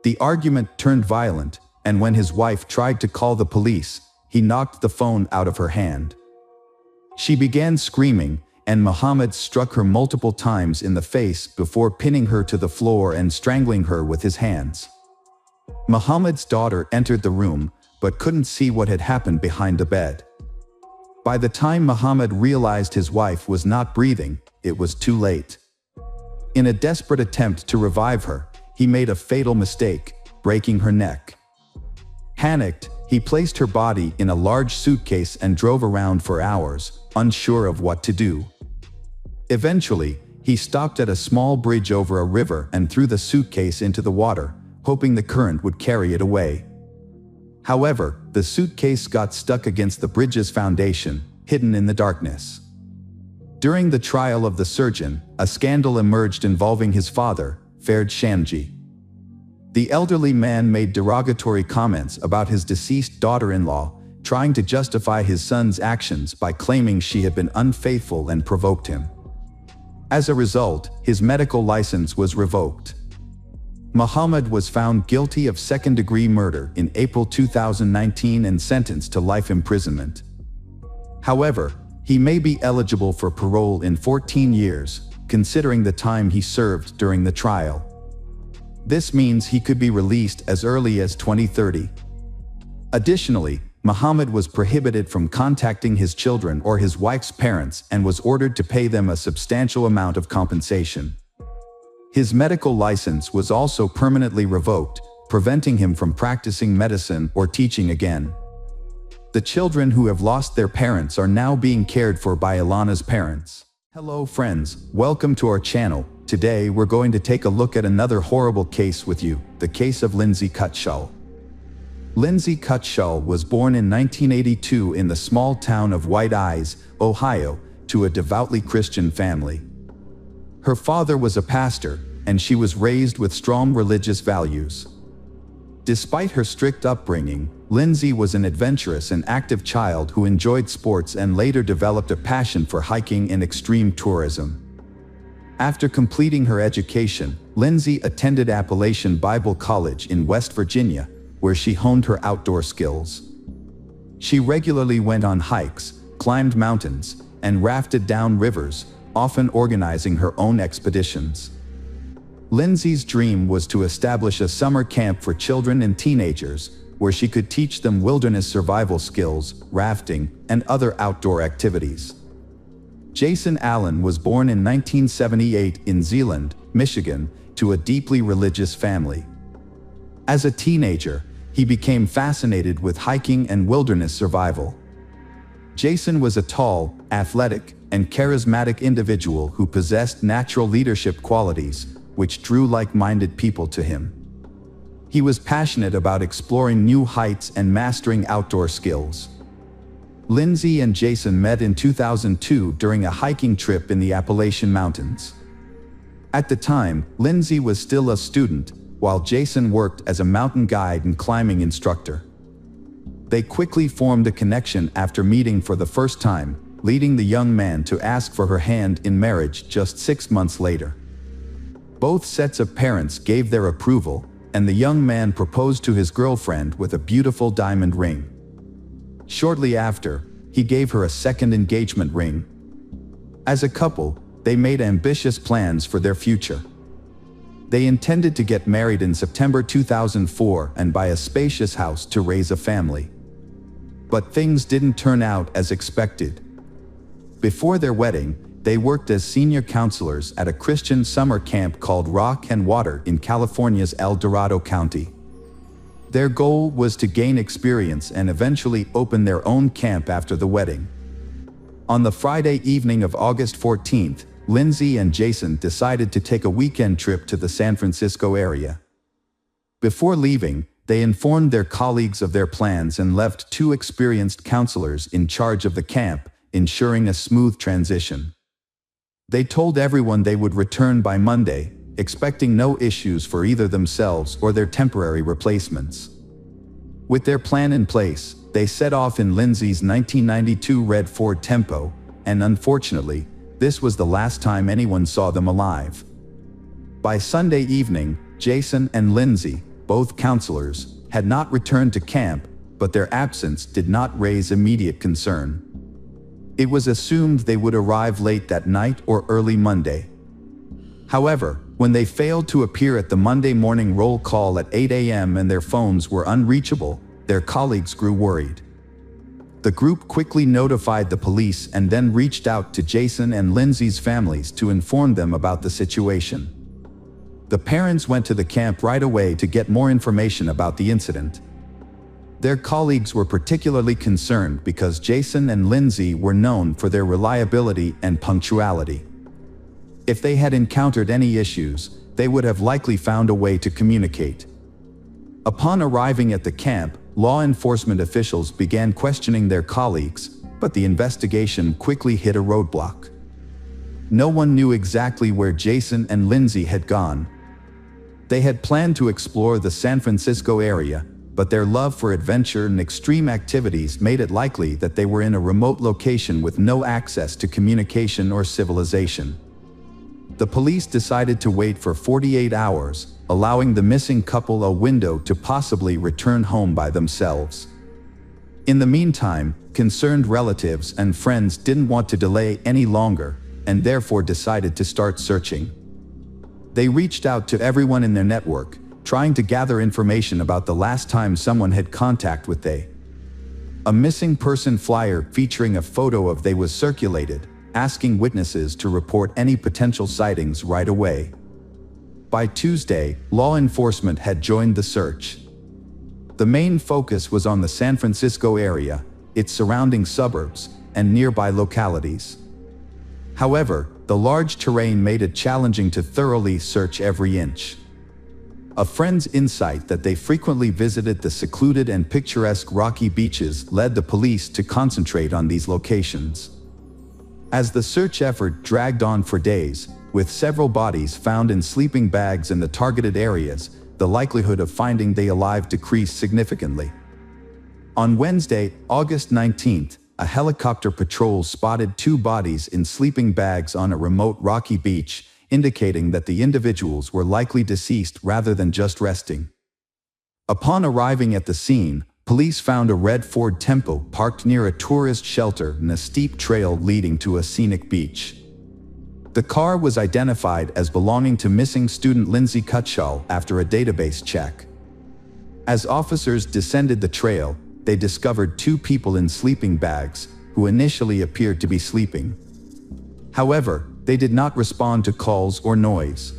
The argument turned violent, and when his wife tried to call the police, he knocked the phone out of her hand. She began screaming, and Muhammad struck her multiple times in the face before pinning her to the floor and strangling her with his hands. Muhammad's daughter entered the room, but couldn't see what had happened behind the bed. By the time Muhammad realized his wife was not breathing, it was too late. In a desperate attempt to revive her, he made a fatal mistake, breaking her neck. Panicked, he placed her body in a large suitcase and drove around for hours, unsure of what to do. Eventually, he stopped at a small bridge over a river and threw the suitcase into the water, hoping the current would carry it away. However, the suitcase got stuck against the bridge's foundation, hidden in the darkness. During the trial of the surgeon, a scandal emerged involving his father, Farid Shamji. The elderly man made derogatory comments about his deceased daughter-in-law, trying to justify his son's actions by claiming she had been unfaithful and provoked him. As a result, his medical license was revoked. Muhammad was found guilty of second-degree murder in April 2019 and sentenced to life imprisonment. However, he may be eligible for parole in 14 years, considering the time he served during the trial. This means he could be released as early as 2030. Additionally, Muhammad was prohibited from contacting his children or his wife's parents and was ordered to pay them a substantial amount of compensation. His medical license was also permanently revoked, preventing him from practicing medicine or teaching again. The children who have lost their parents are now being cared for by Alana's parents. Hello friends, welcome to our channel. Today we're going to take a look at another horrible case with you, the case of Lindsay Cutshall. Lindsay Cutshall was born in 1982 in the small town of White Eyes, Ohio, to a devoutly Christian family. Her father was a pastor, and she was raised with strong religious values. Despite her strict upbringing, Lindsay was an adventurous and active child who enjoyed sports and later developed a passion for hiking and extreme tourism. After completing her education, Lindsay attended Appalachian Bible College in West Virginia, where she honed her outdoor skills. She regularly went on hikes, climbed mountains, and rafted down rivers, often organizing her own expeditions. Lindsay's dream was to establish a summer camp for children and teenagers, where she could teach them wilderness survival skills, rafting, and other outdoor activities. Jason Allen was born in 1978 in Zeeland, Michigan, to a deeply religious family. As a teenager, he became fascinated with hiking and wilderness survival. Jason was a tall, athletic, and charismatic individual who possessed natural leadership qualities, which drew like-minded people to him. He was passionate about exploring new heights and mastering outdoor skills. Lindsay and Jason met in 2002 during a hiking trip in the Appalachian Mountains. At the time, Lindsay was still a student, while Jason worked as a mountain guide and climbing instructor. They quickly formed a connection after meeting for the first time, leading the young man to ask for her hand in marriage just 6 months later. Both sets of parents gave their approval, and the young man proposed to his girlfriend with a beautiful diamond ring. Shortly after, he gave her a second engagement ring. As a couple, they made ambitious plans for their future. They intended to get married in September 2004 and buy a spacious house to raise a family. But things didn't turn out as expected. Before their wedding, they worked as senior counselors at a Christian summer camp called Rock and Water in California's El Dorado County. Their goal was to gain experience and eventually open their own camp after the wedding. On the Friday evening of August 14th, Lindsay and Jason decided to take a weekend trip to the San Francisco area. Before leaving, they informed their colleagues of their plans and left 2 experienced counselors in charge of the camp, ensuring a smooth transition. They told everyone they would return by Monday, expecting no issues for either themselves or their temporary replacements. With their plan in place, they set off in Lindsay's 1992 red Ford Tempo, and unfortunately, this was the last time anyone saw them alive. By Sunday evening, Jason and Lindsay, both counselors, had not returned to camp, but their absence did not raise immediate concern. It was assumed they would arrive late that night or early Monday. However, when they failed to appear at the Monday morning roll call at 8 a.m. and their phones were unreachable, their colleagues grew worried. The group quickly notified the police and then reached out to Jason and Lindsay's families to inform them about the situation. The parents went to the camp right away to get more information about the incident. Their colleagues were particularly concerned because Jason and Lindsay were known for their reliability and punctuality. If they had encountered any issues, they would have likely found a way to communicate. Upon arriving at the camp, law enforcement officials began questioning their colleagues, but the investigation quickly hit a roadblock. No one knew exactly where Jason and Lindsay had gone. They had planned to explore the San Francisco area, but their love for adventure and extreme activities made it likely that they were in a remote location with no access to communication or civilization. The police decided to wait for 48 hours, allowing the missing couple a window to possibly return home by themselves. In the meantime, concerned relatives and friends didn't want to delay any longer, and therefore decided to start searching. They reached out to everyone in their network, trying to gather information about the last time someone had contact with they. A missing person flyer featuring a photo of they was circulated, asking witnesses to report any potential sightings right away. By Tuesday, law enforcement had joined the search. The main focus was on the San Francisco area, its surrounding suburbs, and nearby localities. However, the large terrain made it challenging to thoroughly search every inch. A friend's insight that they frequently visited the secluded and picturesque rocky beaches led the police to concentrate on these locations. As the search effort dragged on for days, with several bodies found in sleeping bags in the targeted areas, the likelihood of finding them alive decreased significantly. On Wednesday, August 19th, a helicopter patrol spotted 2 bodies in sleeping bags on a remote rocky beach, indicating that the individuals were likely deceased rather than just resting. Upon arriving at the scene, police found a red Ford Tempo parked near a tourist shelter in a steep trail leading to a scenic beach. The car was identified as belonging to missing student Lindsay Cutshall after a database check. As officers descended the trail, they discovered 2 people in sleeping bags, who initially appeared to be sleeping. However, they did not respond to calls or noise.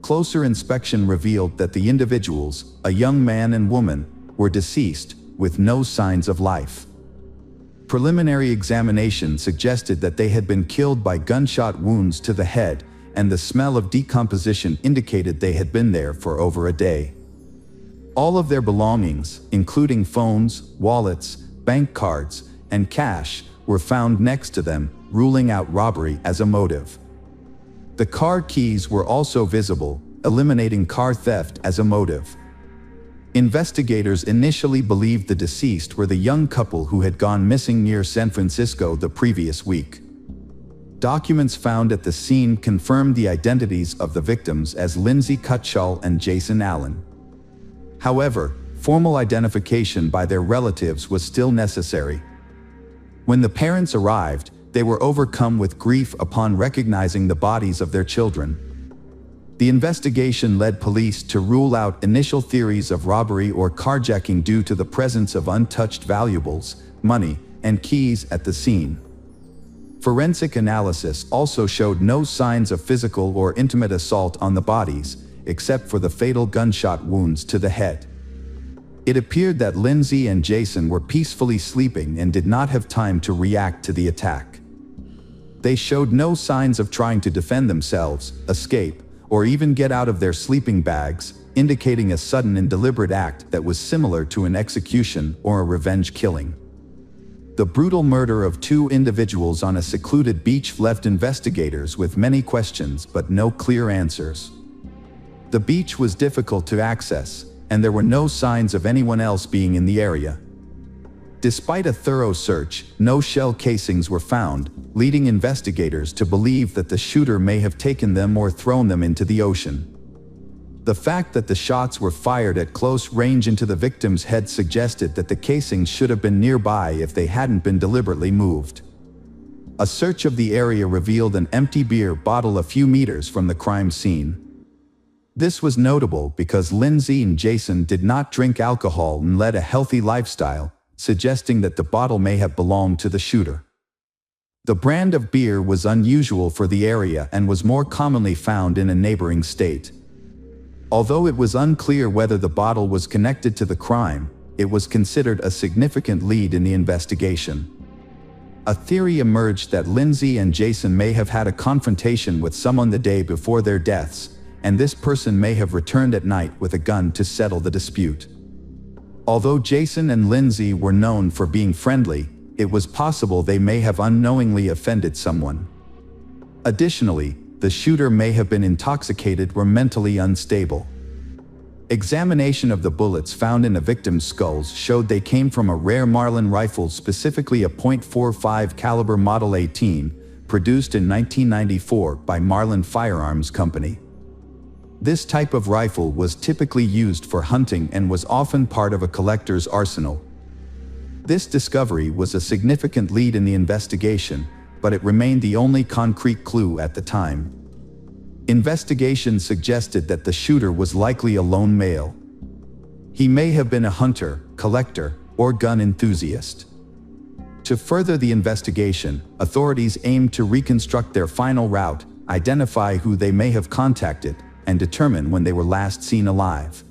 Closer inspection revealed that the individuals, a young man and woman, were deceased, with no signs of life. Preliminary examination suggested that they had been killed by gunshot wounds to the head, and the smell of decomposition indicated they had been there for over a day. All of their belongings, including phones, wallets, bank cards, and cash, were found next to them, ruling out robbery as a motive. The car keys were also visible, eliminating car theft as a motive. Investigators initially believed the deceased were the young couple who had gone missing near San Francisco the previous week. Documents found at the scene confirmed the identities of the victims as Lindsay Cutshall and Jason Allen. However, formal identification by their relatives was still necessary. When the parents arrived, they were overcome with grief upon recognizing the bodies of their children. The investigation led police to rule out initial theories of robbery or carjacking due to the presence of untouched valuables, money, and keys at the scene. Forensic analysis also showed no signs of physical or intimate assault on the bodies, except for the fatal gunshot wounds to the head. It appeared that Lindsay and Jason were peacefully sleeping and did not have time to react to the attack. They showed no signs of trying to defend themselves, escape, or even get out of their sleeping bags, indicating a sudden and deliberate act that was similar to an execution or a revenge killing. The brutal murder of 2 individuals on a secluded beach left investigators with many questions but no clear answers. The beach was difficult to access, and there were no signs of anyone else being in the area. Despite a thorough search, no shell casings were found, leading investigators to believe that the shooter may have taken them or thrown them into the ocean. The fact that the shots were fired at close range into the victim's head suggested that the casings should have been nearby if they hadn't been deliberately moved. A search of the area revealed an empty beer bottle a few meters from the crime scene. This was notable because Lindsay and Jason did not drink alcohol and led a healthy lifestyle, suggesting that the bottle may have belonged to the shooter. The brand of beer was unusual for the area and was more commonly found in a neighboring state. Although it was unclear whether the bottle was connected to the crime, it was considered a significant lead in the investigation. A theory emerged that Lindsay and Jason may have had a confrontation with someone the day before their deaths, and this person may have returned at night with a gun to settle the dispute. Although Jason and Lindsay were known for being friendly, it was possible they may have unknowingly offended someone. Additionally, the shooter may have been intoxicated or mentally unstable. Examination of the bullets found in the victim's skulls showed they came from a rare Marlin rifle, specifically a .45 caliber Model 18, produced in 1994 by Marlin Firearms Company. This type of rifle was typically used for hunting and was often part of a collector's arsenal. This discovery was a significant lead in the investigation, but it remained the only concrete clue at the time. Investigation suggested that the shooter was likely a lone male. He may have been a hunter, collector, or gun enthusiast. To further the investigation, authorities aimed to reconstruct their final route, identify who they may have contacted, and determine when they were last seen alive.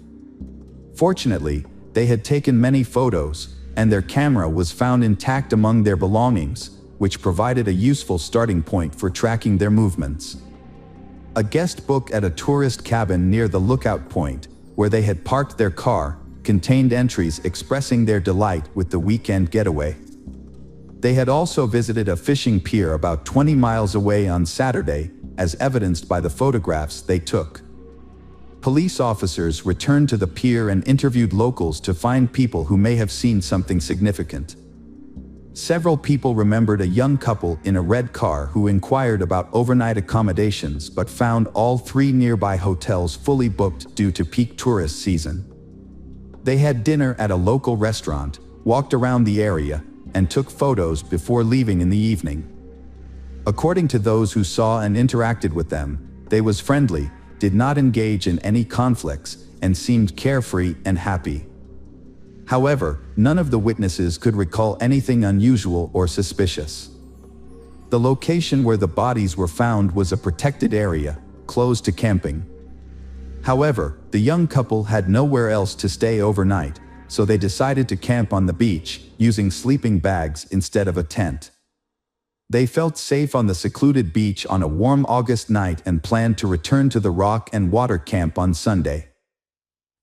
Fortunately, they had taken many photos, and their camera was found intact among their belongings, which provided a useful starting point for tracking their movements. A guest book at a tourist cabin near the lookout point, where they had parked their car, contained entries expressing their delight with the weekend getaway. They had also visited a fishing pier about 20 miles away on Saturday, as evidenced by the photographs they took. Police officers returned to the pier and interviewed locals to find people who may have seen something significant. Several people remembered a young couple in a red car who inquired about overnight accommodations but found all 3 nearby hotels fully booked due to peak tourist season. They had dinner at a local restaurant, walked around the area, and took photos before leaving in the evening. According to those who saw and interacted with them, they was friendly, did not engage in any conflicts, and seemed carefree and happy. However, none of the witnesses could recall anything unusual or suspicious. The location where the bodies were found was a protected area, closed to camping. However, the young couple had nowhere else to stay overnight, so they decided to camp on the beach, using sleeping bags instead of a tent. They felt safe on the secluded beach on a warm August night and planned to return to the rock and water camp on Sunday.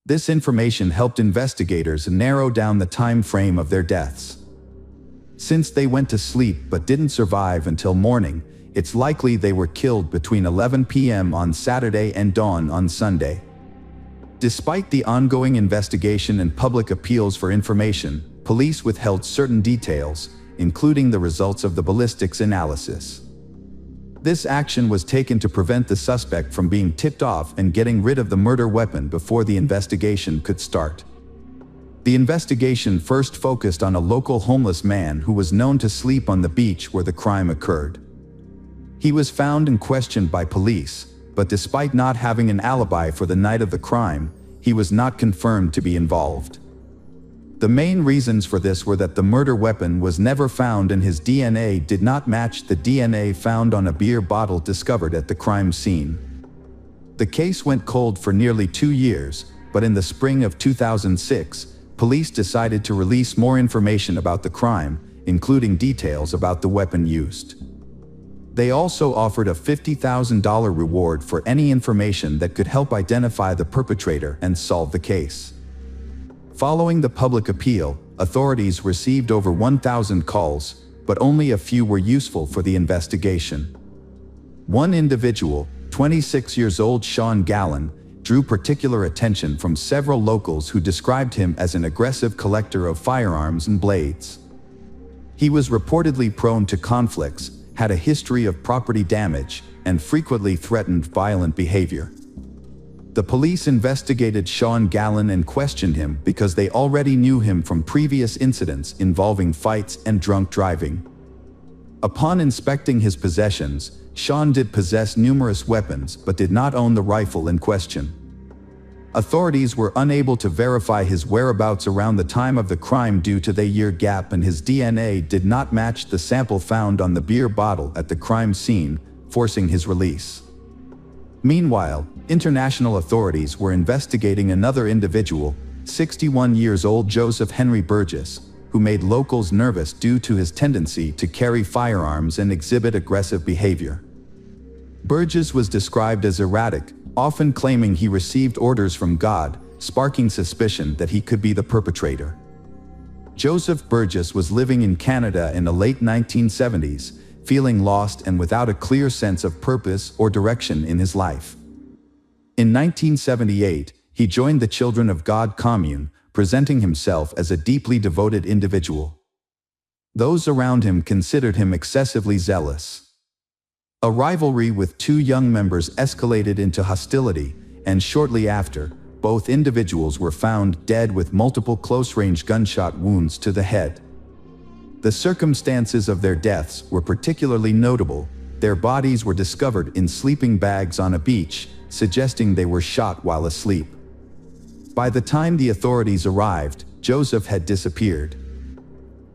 This information helped investigators narrow down the time frame of their deaths. Since they went to sleep but didn't survive until morning, it's likely they were killed between 11 p.m. on Saturday and dawn on Sunday. Despite the ongoing investigation and public appeals for information, police withheld certain details, including the results of the ballistics analysis. This action was taken to prevent the suspect from being tipped off and getting rid of the murder weapon before the investigation could start. The investigation first focused on a local homeless man who was known to sleep on the beach where the crime occurred. He was found and questioned by police, but despite not having an alibi for the night of the crime, he was not confirmed to be involved. The main reasons for this were that the murder weapon was never found and his DNA did not match the DNA found on a beer bottle discovered at the crime scene. The case went cold for nearly 2 years, but in the spring of 2006, police decided to release more information about the crime, including details about the weapon used. They also offered a $50,000 reward for any information that could help identify the perpetrator and solve the case. Following the public appeal, authorities received over 1,000 calls, but only a few were useful for the investigation. One individual, 26 years old Sean Gallen, drew particular attention from several locals who described him as an aggressive collector of firearms and blades. He was reportedly prone to conflicts, had a history of property damage, and frequently threatened violent behavior. The police investigated Sean Gallen and questioned him because they already knew him from previous incidents involving fights and drunk driving. Upon inspecting his possessions, Sean did possess numerous weapons but did not own the rifle in question. Authorities were unable to verify his whereabouts around the time of the crime due to the year gap, and his DNA did not match the sample found on the beer bottle at the crime scene, forcing his release. Meanwhile, international authorities were investigating another individual, 61 years old Joseph Henry Burgess, who made locals nervous due to his tendency to carry firearms and exhibit aggressive behavior. Burgess was described as erratic, often claiming he received orders from God, sparking suspicion that he could be the perpetrator. Joseph Burgess was living in Canada in the late 1970s, feeling lost and without a clear sense of purpose or direction in his life. In 1978, he joined the Children of God commune, presenting himself as a deeply devoted individual. Those around him considered him excessively zealous. A rivalry with 2 young members escalated into hostility, and shortly after, both individuals were found dead with multiple close-range gunshot wounds to the head. The circumstances of their deaths were particularly notable. Their bodies were discovered in sleeping bags on a beach, suggesting they were shot while asleep. By the time the authorities arrived, Joseph had disappeared.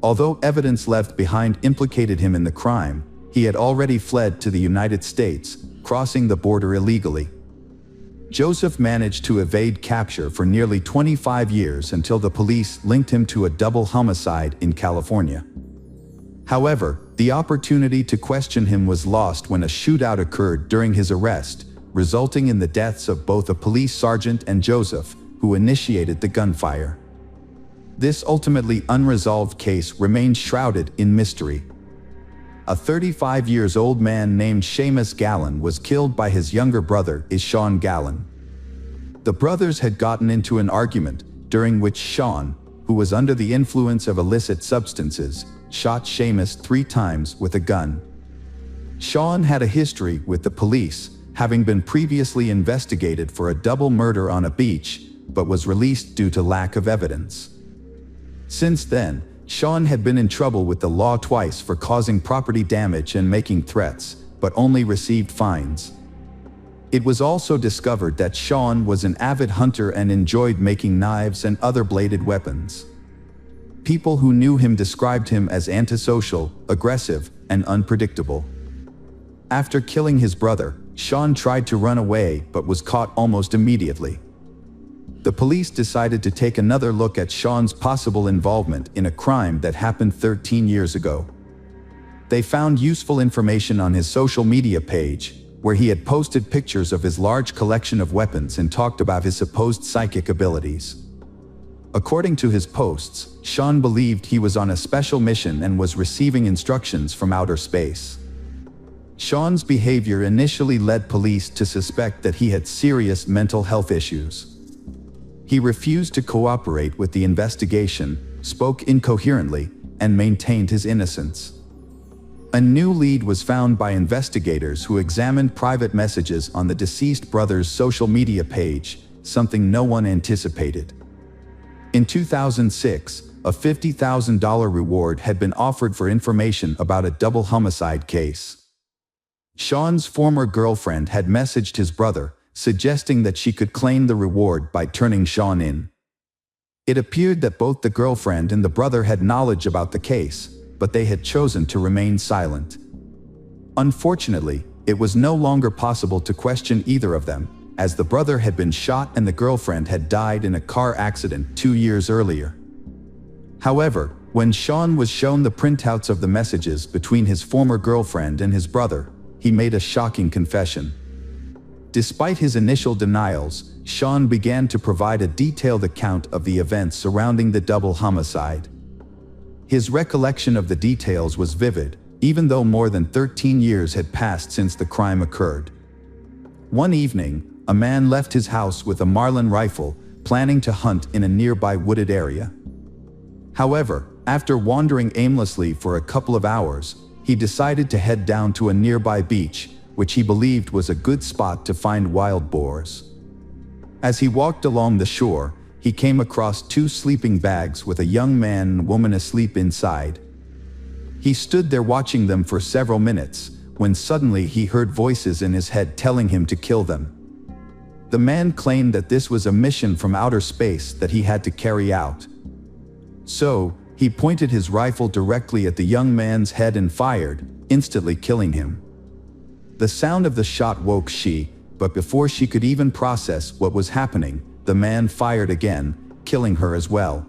Although evidence left behind implicated him in the crime, he had already fled to the United States, crossing the border illegally. Joseph managed to evade capture for nearly 25 years until the police linked him to a double homicide in California. However, the opportunity to question him was lost when a shootout occurred during his arrest, resulting in the deaths of both a police sergeant and Joseph, who initiated the gunfire. This ultimately unresolved case remains shrouded in mystery. A 35-year-old man named Seamus Gallen was killed by his younger brother, Sean Gallen. The brothers had gotten into an argument, during which Sean, who was under the influence of illicit substances, shot Seamus 3 times with a gun. Sean had a history with the police, having been previously investigated for a double murder on a beach, but was released due to lack of evidence. Since then, Sean had been in trouble with the law twice for causing property damage and making threats, but only received fines. It was also discovered that Sean was an avid hunter and enjoyed making knives and other bladed weapons. People who knew him described him as antisocial, aggressive, and unpredictable. After killing his brother, Sean tried to run away but was caught almost immediately. The police decided to take another look at Sean's possible involvement in a crime that happened 13 years ago. They found useful information on his social media page, where he had posted pictures of his large collection of weapons and talked about his supposed psychic abilities. According to his posts, Sean believed he was on a special mission and was receiving instructions from outer space. Sean's behavior initially led police to suspect that he had serious mental health issues. He refused to cooperate with the investigation, spoke incoherently, and maintained his innocence. A new lead was found by investigators who examined private messages on the deceased brother's social media page, something no one anticipated. In 2006, a $50,000 reward had been offered for information about a double homicide case. Sean's former girlfriend had messaged his brother, suggesting that she could claim the reward by turning Sean in. It appeared that both the girlfriend and the brother had knowledge about the case, but they had chosen to remain silent. Unfortunately, it was no longer possible to question either of them, as the brother had been shot and the girlfriend had died in a car accident 2 years earlier. However, when Sean was shown the printouts of the messages between his former girlfriend and his brother, he made a shocking confession. Despite his initial denials, Sean began to provide a detailed account of the events surrounding the double homicide. His recollection of the details was vivid, even though more than 13 years had passed since the crime occurred. One evening, a man left his house with a Marlin rifle, planning to hunt in a nearby wooded area. However, after wandering aimlessly for a couple of hours, he decided to head down to a nearby beach, which he believed was a good spot to find wild boars. As he walked along the shore, he came across 2 sleeping bags with a young man and woman asleep inside. He stood there watching them for several minutes, when suddenly he heard voices in his head telling him to kill them. The man claimed that this was a mission from outer space that he had to carry out. So, he pointed his rifle directly at the young man's head and fired, instantly killing him. The sound of the shot woke she, but before she could even process what was happening, the man fired again, killing her as well.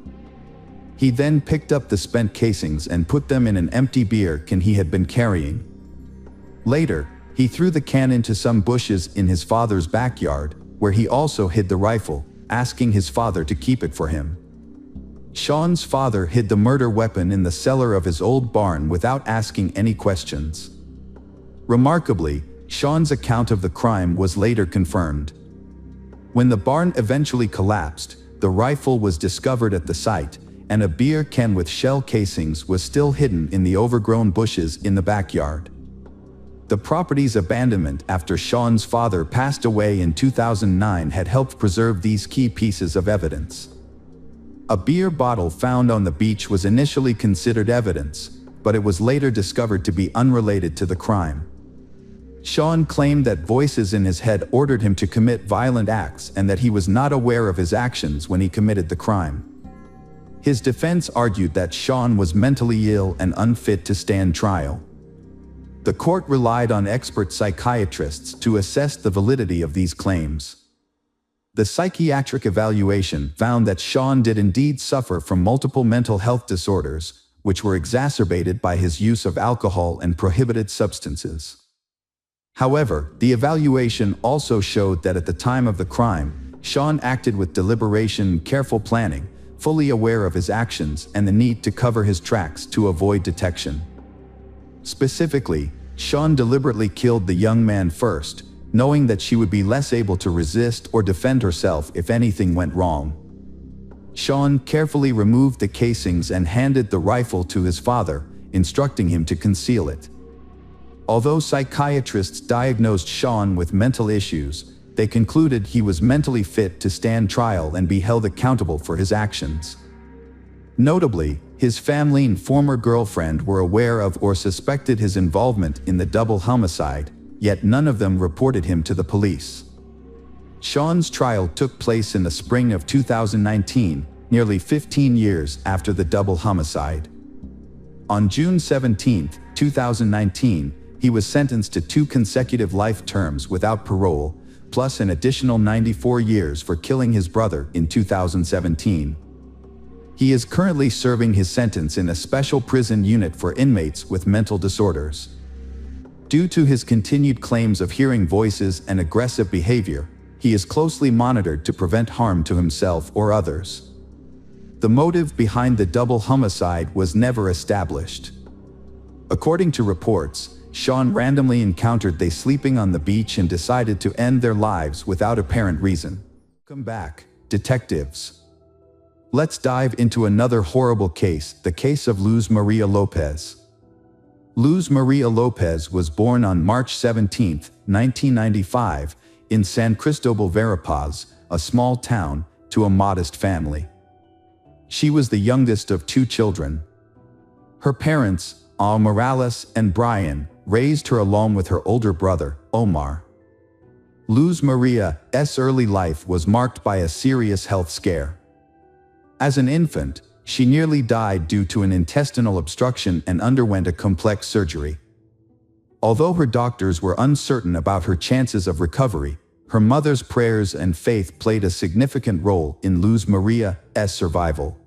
He then picked up the spent casings and put them in an empty beer can he had been carrying. Later, he threw the can into some bushes in his father's backyard, where he also hid the rifle, asking his father to keep it for him. Sean's father hid the murder weapon in the cellar of his old barn without asking any questions. Remarkably, Sean's account of the crime was later confirmed. When the barn eventually collapsed, the rifle was discovered at the site, and a beer can with shell casings was still hidden in the overgrown bushes in the backyard. The property's abandonment after Sean's father passed away in 2009 had helped preserve these key pieces of evidence. A beer bottle found on the beach was initially considered evidence, but it was later discovered to be unrelated to the crime. Sean claimed that voices in his head ordered him to commit violent acts and that he was not aware of his actions when he committed the crime. His defense argued that Sean was mentally ill and unfit to stand trial. The court relied on expert psychiatrists to assess the validity of these claims. The psychiatric evaluation found that Sean did indeed suffer from multiple mental health disorders, which were exacerbated by his use of alcohol and prohibited substances. However, the evaluation also showed that at the time of the crime, Sean acted with deliberation and careful planning, fully aware of his actions and the need to cover his tracks to avoid detection. Specifically, Sean deliberately killed the young man first, knowing that she would be less able to resist or defend herself if anything went wrong. Sean carefully removed the casings and handed the rifle to his father, instructing him to conceal it. Although psychiatrists diagnosed Sean with mental issues, they concluded he was mentally fit to stand trial and be held accountable for his actions. Notably, his family and former girlfriend were aware of or suspected his involvement in the double homicide, yet none of them reported him to the police. Sean's trial took place in the spring of 2019, nearly 15 years after the double homicide. On June 17, 2019, he was sentenced to 2 consecutive life terms without parole, plus an additional 94 years for killing his brother in 2017. He is currently serving his sentence in a special prison unit for inmates with mental disorders. Due to his continued claims of hearing voices and aggressive behavior, he is closely monitored to prevent harm to himself or others. The motive behind the double homicide was never established. According to reports, Sean randomly encountered they sleeping on the beach and decided to end their lives without apparent reason. Welcome back, detectives. Let's dive into another horrible case, the case of Luz Maria Lopez. Luz Maria Lopez was born on March 17, 1995, in San Cristobal, Verapaz, a small town, to a modest family. She was the youngest of 2 children. Her parents, Al Morales and Brian, raised her along with her older brother, Omar. Luz Maria's early life was marked by a serious health scare. As an infant, she nearly died due to an intestinal obstruction and underwent a complex surgery. Although her doctors were uncertain about her chances of recovery, her mother's prayers and faith played a significant role in Luz Maria's survival.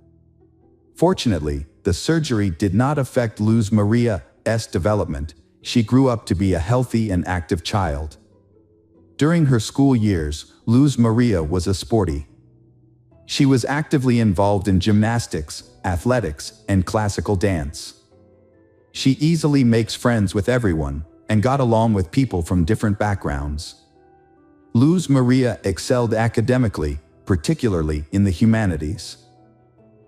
Fortunately, the surgery did not affect Luz Maria's development. She grew up to be a healthy and active child. During her school years, Luz Maria was a sporty. She was actively involved in gymnastics, athletics, and classical dance. She easily makes friends with everyone and got along with people from different backgrounds. Luz Maria excelled academically, particularly in the humanities.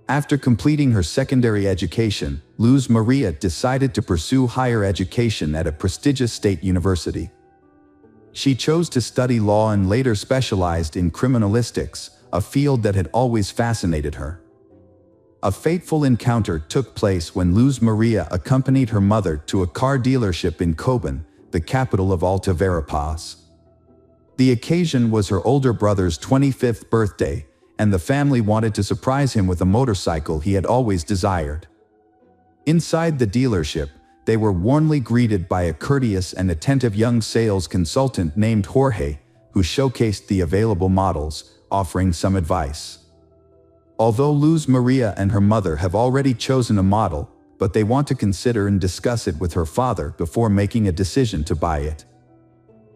After completing her secondary education, Luz Maria decided to pursue higher education at a prestigious state university. She chose to study law and later specialized in criminalistics, a field that had always fascinated her. A fateful encounter took place when Luz Maria accompanied her mother to a car dealership in Coban, the capital of Alta Verapaz. The occasion was her older brother's 25th birthday, and the family wanted to surprise him with a motorcycle he had always desired. Inside the dealership, they were warmly greeted by a courteous and attentive young sales consultant named Jorge, who showcased the available models, offering some advice. Although Luz Maria and her mother have already chosen a model, but they want to consider and discuss it with her father before making a decision to buy it.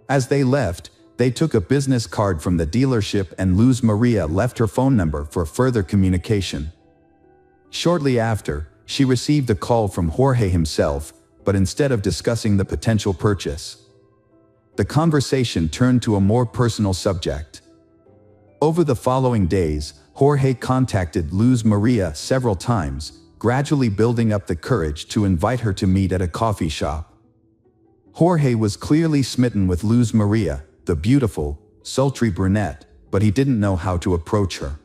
As they left, they took a business card from the dealership and Luz Maria left her phone number for further communication. Shortly after, she received a call from Jorge himself, but instead of discussing the potential purchase, the conversation turned to a more personal subject. Over the following days, Jorge contacted Luz Maria several times, gradually building up the courage to invite her to meet at a coffee shop. Jorge was clearly smitten with Luz Maria, the beautiful, sultry brunette, but he didn't know how to approach her.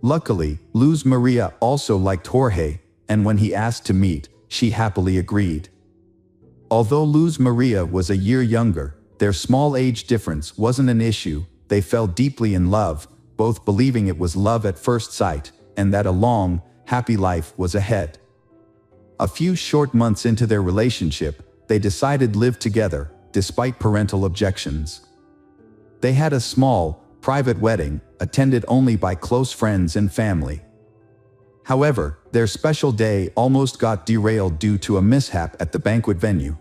Luckily, Luz Maria also liked Jorge, and when he asked to meet, she happily agreed. Although Luz Maria was a year younger, their small age difference wasn't an issue. They fell deeply in love, both believing it was love at first sight, and that a long, happy life was ahead. A few short months into their relationship, they decided to live together, despite parental objections. They had a small, private wedding, attended only by close friends and family. However, their special day almost got derailed due to a mishap at the banquet venue.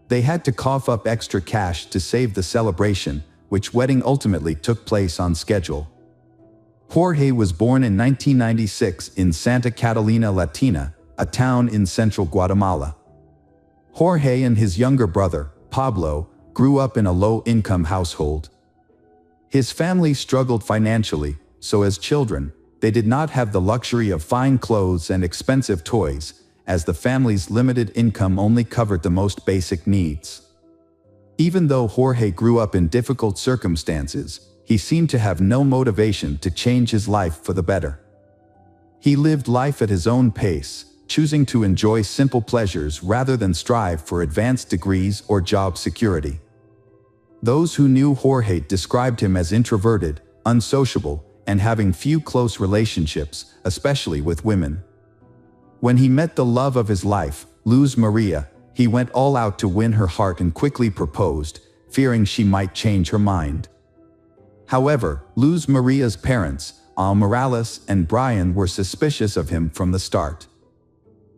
They had to cough up extra cash to save the celebration, which wedding ultimately took place on schedule. Jorge was born in 1996 in Santa Catalina Latina, a town in central Guatemala. Jorge and his younger brother, Pablo, grew up in a low-income household. His family struggled financially, so as children, they did not have the luxury of fine clothes and expensive toys, as the family's limited income only covered the most basic needs. Even though Jorge grew up in difficult circumstances, he seemed to have no motivation to change his life for the better. He lived life at his own pace, choosing to enjoy simple pleasures rather than strive for advanced degrees or job security. Those who knew Jorge described him as introverted, unsociable, and having few close relationships, especially with women. When he met the love of his life, Luz Maria, he went all out to win her heart and quickly proposed, fearing she might change her mind. However, Luz Maria's parents, Al Morales and Brian, were suspicious of him from the start.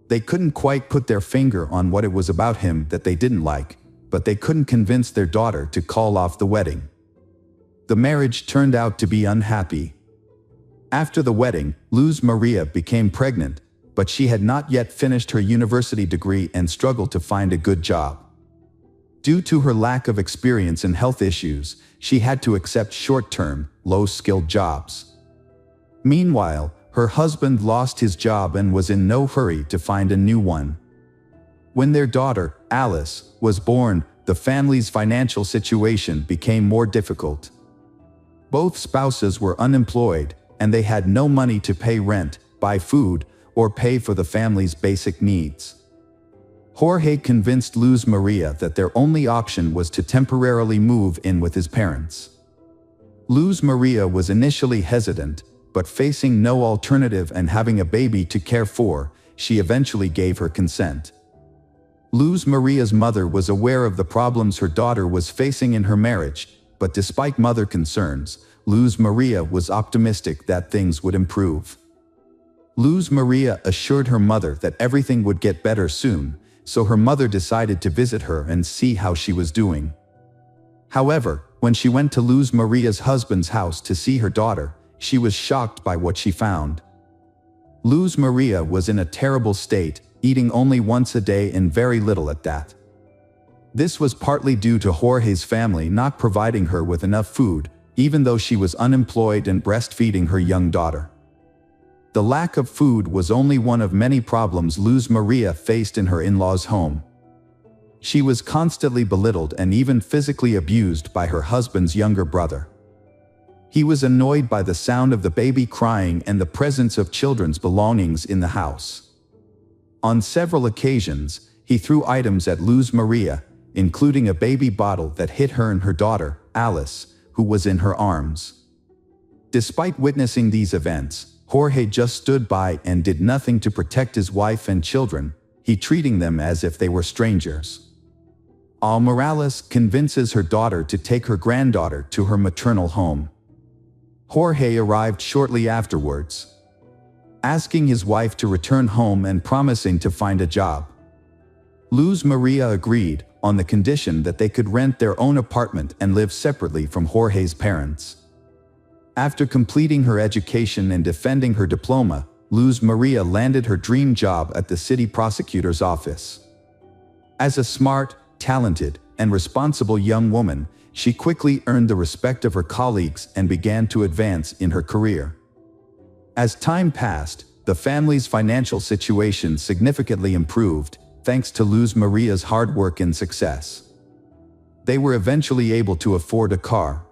They couldn't quite put their finger on what it was about him that they didn't like, but they couldn't convince their daughter to call off the wedding. The marriage turned out to be unhappy. After the wedding, Luz Maria became pregnant, but she had not yet finished her university degree and struggled to find a good job. Due to her lack of experience and health issues, she had to accept short-term, low-skilled jobs. Meanwhile, her husband lost his job and was in no hurry to find a new one. When their daughter, Alice, was born, the family's financial situation became more difficult. Both spouses were unemployed, and they had no money to pay rent, buy food, or pay for the family's basic needs. Jorge convinced Luz Maria that their only option was to temporarily move in with his parents. Luz Maria was initially hesitant, but facing no alternative and having a baby to care for, she eventually gave her consent. Luz Maria's mother was aware of the problems her daughter was facing in her marriage, but despite mother concerns, Luz Maria was optimistic that things would improve. Luz Maria assured her mother that everything would get better soon, so her mother decided to visit her and see how she was doing. However, when she went to Luz Maria's husband's house to see her daughter, she was shocked by what she found. Luz Maria was in a terrible state, eating only once a day and very little at that. This was partly due to Jorge's family not providing her with enough food, even though she was unemployed and breastfeeding her young daughter. The lack of food was only one of many problems Luz Maria faced in her in-laws' home. She was constantly belittled and even physically abused by her husband's younger brother. He was annoyed by the sound of the baby crying and the presence of children's belongings in the house. On several occasions, he threw items at Luz Maria, including a baby bottle that hit her and her daughter, Alice, who was in her arms. Despite witnessing these events, Jorge just stood by and did nothing to protect his wife and children, he treating them as if they were strangers. Al Morales convinces her daughter to take her granddaughter to her maternal home. Jorge arrived shortly afterwards, asking his wife to return home and promising to find a job. Luz Maria agreed, on the condition that they could rent their own apartment and live separately from Jorge's parents. After completing her education and defending her diploma, Luz Maria landed her dream job at the city prosecutor's office. As a smart, talented, and responsible young woman, she quickly earned the respect of her colleagues and began to advance in her career. As time passed, the family's financial situation significantly improved, thanks to Luz Maria's hard work and success. They were eventually able to afford a car.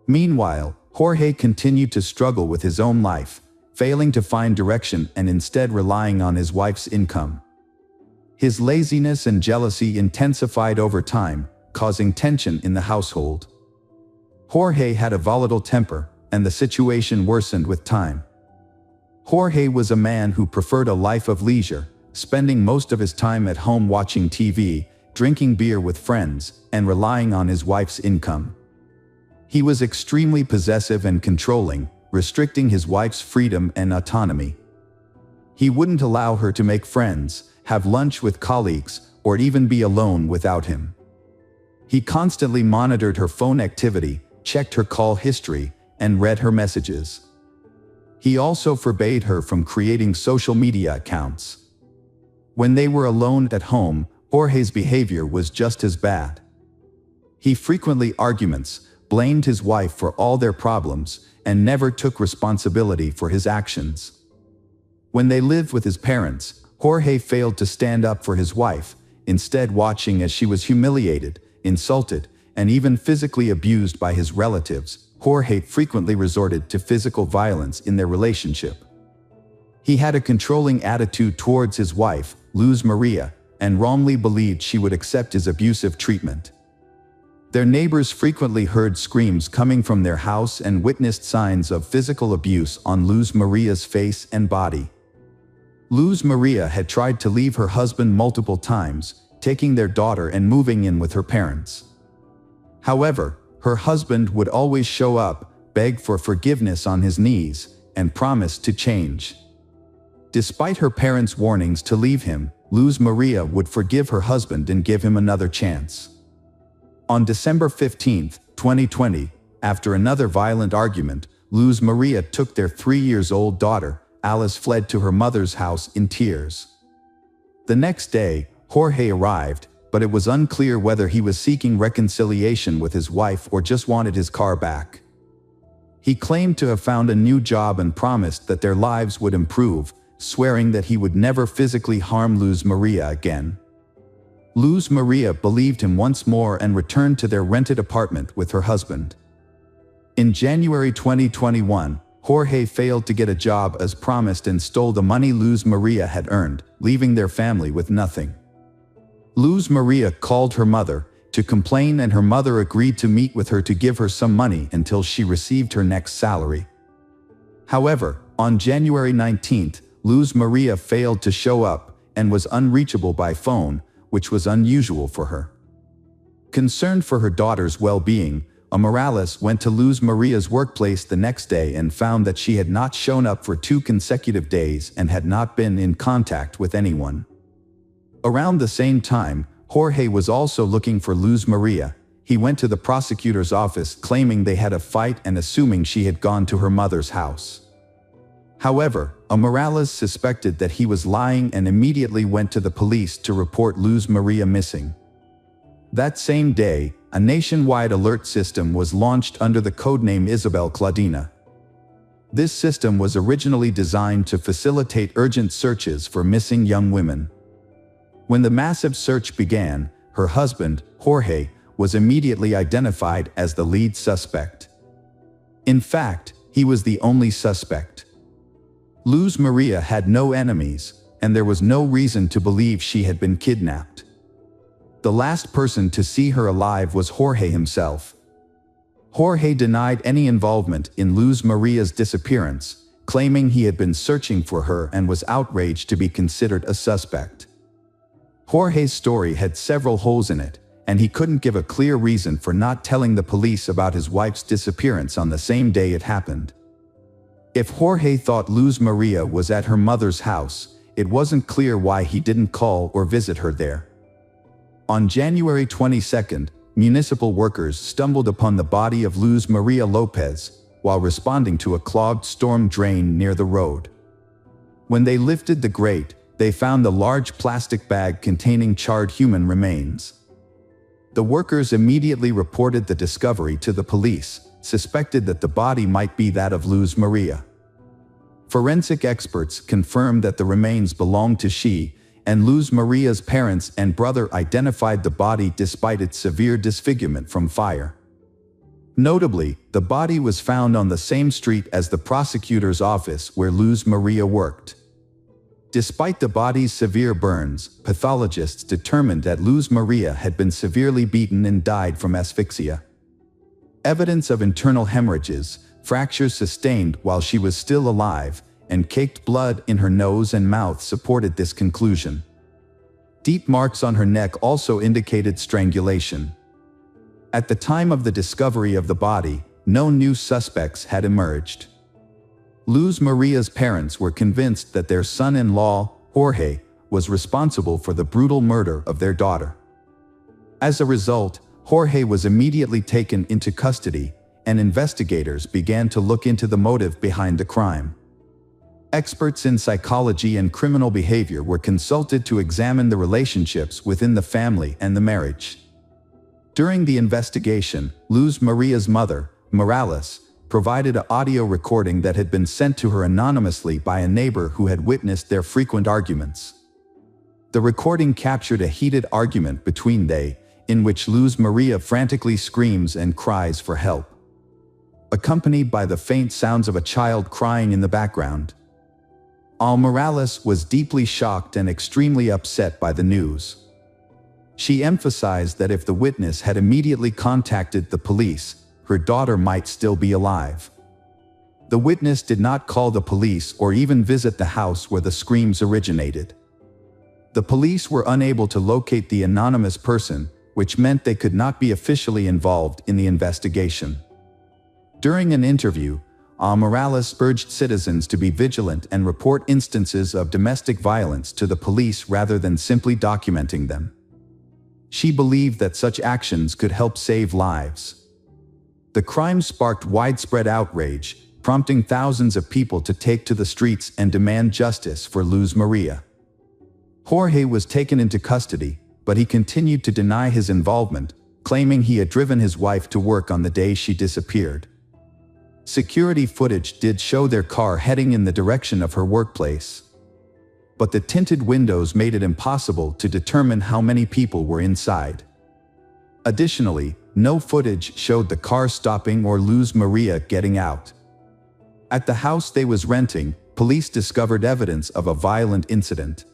Meanwhile, Jorge continued to struggle with his own life, failing to find direction and instead relying on his wife's income. His laziness and jealousy intensified over time, causing tension in the household. Jorge had a volatile temper, and the situation worsened with time. Jorge was a man who preferred a life of leisure, spending most of his time at home watching TV, drinking beer with friends, and relying on his wife's income. He was extremely possessive and controlling, restricting his wife's freedom and autonomy. He wouldn't allow her to make friends, have lunch with colleagues, or even be alone without him. He constantly monitored her phone activity, checked her call history, and read her messages. He also forbade her from creating social media accounts. When they were alone at home, Jorge's behavior was just as bad. He frequently blamed his wife for all their problems, and never took responsibility for his actions. When they lived with his parents, Jorge failed to stand up for his wife, instead watching as she was humiliated, insulted, and even physically abused by his relatives. Jorge frequently resorted to physical violence in their relationship. He had a controlling attitude towards his wife, Luz Maria, and wrongly believed she would accept his abusive treatment. Their neighbors frequently heard screams coming from their house and witnessed signs of physical abuse on Luz Maria's face and body. Luz Maria had tried to leave her husband multiple times, taking their daughter and moving in with her parents. However, her husband would always show up, beg for forgiveness on his knees, and promise to change. Despite her parents' warnings to leave him, Luz Maria would forgive her husband and give him another chance. On December 15, 2020, after another violent argument, Luz Maria took their 3-year-old daughter, Alice, fled to her mother's house in tears. The next day, Jorge arrived, but it was unclear whether he was seeking reconciliation with his wife or just wanted his car back. He claimed to have found a new job and promised that their lives would improve, swearing that he would never physically harm Luz Maria again. Luz Maria believed him once more and returned to their rented apartment with her husband. In January 2021, Jorge failed to get a job as promised and stole the money Luz Maria had earned, leaving their family with nothing. Luz Maria called her mother to complain, and her mother agreed to meet with her to give her some money until she received her next salary. However, on January 19th, Luz Maria failed to show up and was unreachable by phone, which was unusual for her. Concerned for her daughter's well-being, Morales went to Luz Maria's workplace the next day and found that she had not shown up for 2 consecutive days and had not been in contact with anyone. Around the same time, Jorge was also looking for Luz Maria. He went to the prosecutor's office claiming they had a fight and assuming she had gone to her mother's house. However, Morales suspected that he was lying and immediately went to the police to report Luz Maria missing. That same day, a nationwide alert system was launched under the codename Isabel Claudina. This system was originally designed to facilitate urgent searches for missing young women. When the massive search began, her husband, Jorge, was immediately identified as the lead suspect. In fact, he was the only suspect. Luz Maria had no enemies, and there was no reason to believe she had been kidnapped. The last person to see her alive was Jorge himself. Jorge denied any involvement in Luz Maria's disappearance, claiming he had been searching for her and was outraged to be considered a suspect. Jorge's story had several holes in it, and he couldn't give a clear reason for not telling the police about his wife's disappearance on the same day it happened. If Jorge thought Luz Maria was at her mother's house, it wasn't clear why he didn't call or visit her there. On January 22nd, municipal workers stumbled upon the body of Luz Maria Lopez while responding to a clogged storm drain near the road. When they lifted the grate, they found the large plastic bag containing charred human remains. The workers immediately reported the discovery to the police, suspected that the body might be that of Luz Maria. Forensic experts confirmed that the remains belonged to she, and Luz Maria's parents and brother identified the body despite its severe disfigurement from fire. Notably, the body was found on the same street as the prosecutor's office where Luz Maria worked. Despite the body's severe burns, pathologists determined that Luz Maria had been severely beaten and died from asphyxia. Evidence of internal hemorrhages, fractures sustained while she was still alive, and caked blood in her nose and mouth supported this conclusion. Deep marks on her neck also indicated strangulation. At the time of the discovery of the body, no new suspects had emerged. Luz Maria's parents were convinced that their son-in-law, Jorge, was responsible for the brutal murder of their daughter. As a result, Jorge was immediately taken into custody, and investigators began to look into the motive behind the crime. Experts in psychology and criminal behavior were consulted to examine the relationships within the family and the marriage. During the investigation, Luz Maria's mother, Morales, provided an audio recording that had been sent to her anonymously by a neighbor who had witnessed their frequent arguments. The recording captured a heated argument between they, in which Luz Maria frantically screams and cries for help, accompanied by the faint sounds of a child crying in the background. Morales was deeply shocked and extremely upset by the news. She emphasized that if the witness had immediately contacted the police, her daughter might still be alive. The witness did not call the police or even visit the house where the screams originated. The police were unable to locate the anonymous person, which meant they could not be officially involved in the investigation. During an interview, Morales urged citizens to be vigilant and report instances of domestic violence to the police rather than simply documenting them. She believed that such actions could help save lives. The crime sparked widespread outrage, prompting thousands of people to take to the streets and demand justice for Luz Maria. Jorge was taken into custody, but he continued to deny his involvement, claiming he had driven his wife to work on the day she disappeared. Security footage did show their car heading in the direction of her workplace, but the tinted windows made it impossible to determine how many people were inside. Additionally, no footage showed the car stopping or Luz Maria getting out. At the house they was renting, police discovered evidence of a violent incident.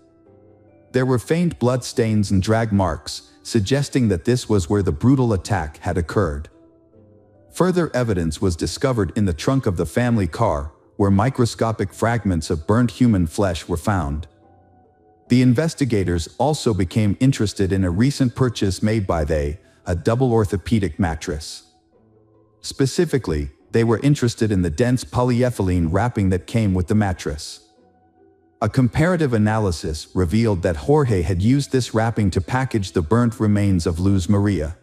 There were faint blood stains and drag marks, suggesting that this was where the brutal attack had occurred. Further evidence was discovered in the trunk of the family car, where microscopic fragments of burnt human flesh were found. The investigators also became interested in a recent purchase made by a double orthopedic mattress. Specifically, they were interested in the dense polyethylene wrapping that came with the mattress. A comparative analysis revealed that Jorge had used this wrapping to package the burnt remains of Luz Maria.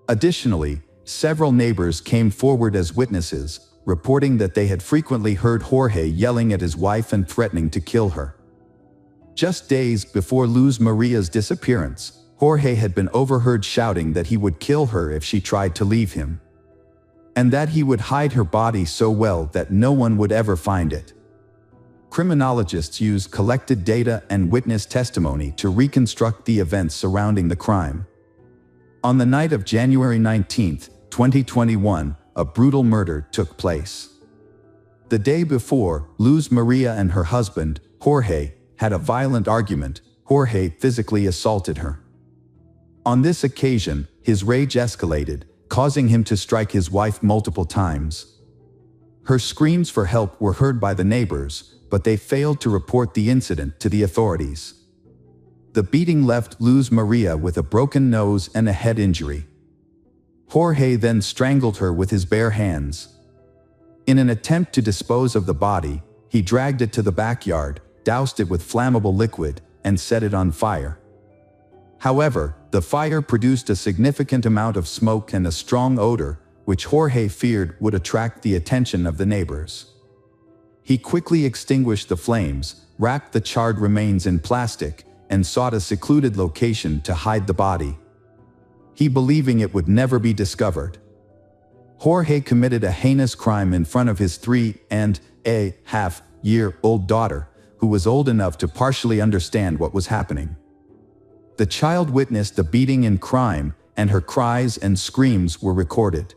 Additionally, several neighbors came forward as witnesses, reporting that they had frequently heard Jorge yelling at his wife and threatening to kill her. Just days before Luz Maria's disappearance, Jorge had been overheard shouting that he would kill her if she tried to leave him, and that he would hide her body so well that no one would ever find it. Criminologists used collected data and witness testimony to reconstruct the events surrounding the crime. On the night of January 19, 2021, a brutal murder took place. The day before, Luz Maria and her husband, Jorge, had a violent argument. Jorge physically assaulted her. On this occasion, his rage escalated, causing him to strike his wife multiple times. Her screams for help were heard by the neighbors, but they failed to report the incident to the authorities. The beating left Luz Maria with a broken nose and a head injury. Jorge then strangled her with his bare hands. In an attempt to dispose of the body, he dragged it to the backyard, doused it with flammable liquid, and set it on fire. However, the fire produced a significant amount of smoke and a strong odor, which Jorge feared would attract the attention of the neighbors. He quickly extinguished the flames, wrapped the charred remains in plastic, and sought a secluded location to hide the body, he believing it would never be discovered. Jorge committed a heinous crime in front of his 3.5-year-old daughter, who was old enough to partially understand what was happening. The child witnessed the beating and crime, and her cries and screams were recorded.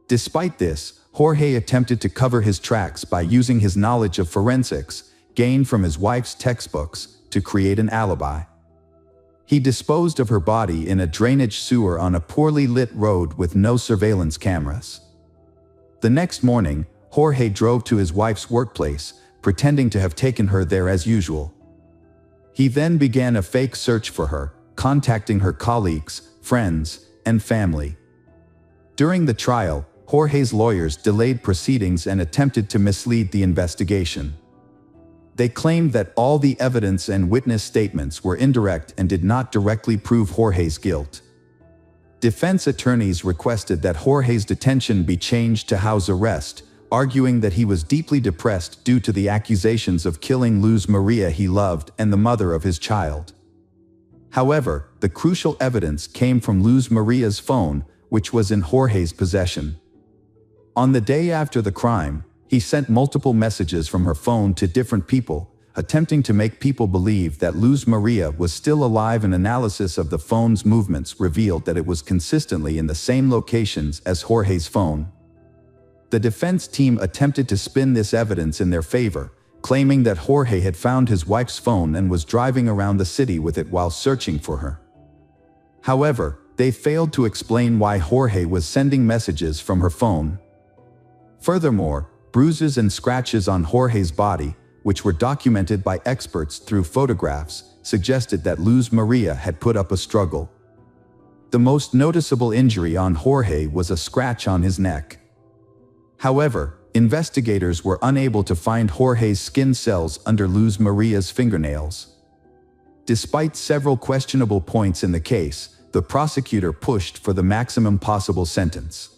Despite this, Jorge attempted to cover his tracks by using his knowledge of forensics, gained from his wife's textbooks, to create an alibi. He disposed of her body in a drainage sewer on a poorly lit road with no surveillance cameras. The next morning, Jorge drove to his wife's workplace, pretending to have taken her there as usual. He then began a fake search for her, contacting her colleagues, friends, and family. During the trial, Jorge's lawyers delayed proceedings and attempted to mislead the investigation. They claimed that all the evidence and witness statements were indirect and did not directly prove Jorge's guilt. Defense attorneys requested that Jorge's detention be changed to house arrest, arguing that he was deeply depressed due to the accusations of killing Luz Maria he loved and the mother of his child. However, the crucial evidence came from Luz Maria's phone, which was in Jorge's possession. On the day after the crime, he sent multiple messages from her phone to different people, attempting to make people believe that Luz Maria was still alive. An analysis of the phone's movements revealed that it was consistently in the same locations as Jorge's phone. The defense team attempted to spin this evidence in their favor, claiming that Jorge had found his wife's phone and was driving around the city with it while searching for her. However, they failed to explain why Jorge was sending messages from her phone. Furthermore, bruises and scratches on Jorge's body, which were documented by experts through photographs, suggested that Luz Maria had put up a struggle. The most noticeable injury on Jorge was a scratch on his neck. However, investigators were unable to find Jorge's skin cells under Luz Maria's fingernails. Despite several questionable points in the case, the prosecutor pushed for the maximum possible sentence.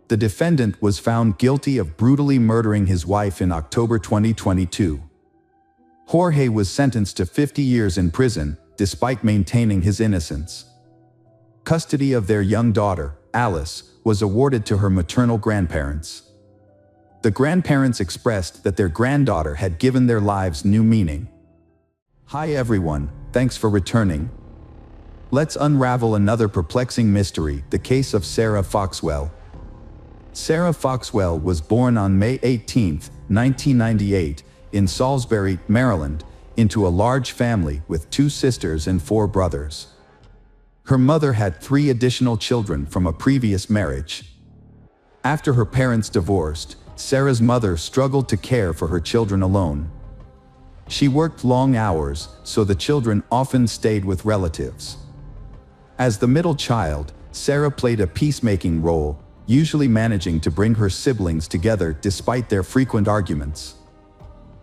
The defendant was found guilty of brutally murdering his wife in October 2022. Jorge was sentenced to 50 years in prison, despite maintaining his innocence. Custody of their young daughter, Alice, was awarded to her maternal grandparents. The grandparents expressed that their granddaughter had given their lives new meaning. Hi everyone, thanks for returning. Let's unravel another perplexing mystery, the case of Sarah Foxwell. Sarah Foxwell was born on May 18, 1998, in Salisbury, Maryland, into a large family with 2 sisters and 4 brothers. Her mother had 3 additional children from a previous marriage. After her parents divorced, Sarah's mother struggled to care for her children alone. She worked long hours, so the children often stayed with relatives. As the middle child, Sarah played a peacemaking role, usually managing to bring her siblings together despite their frequent arguments.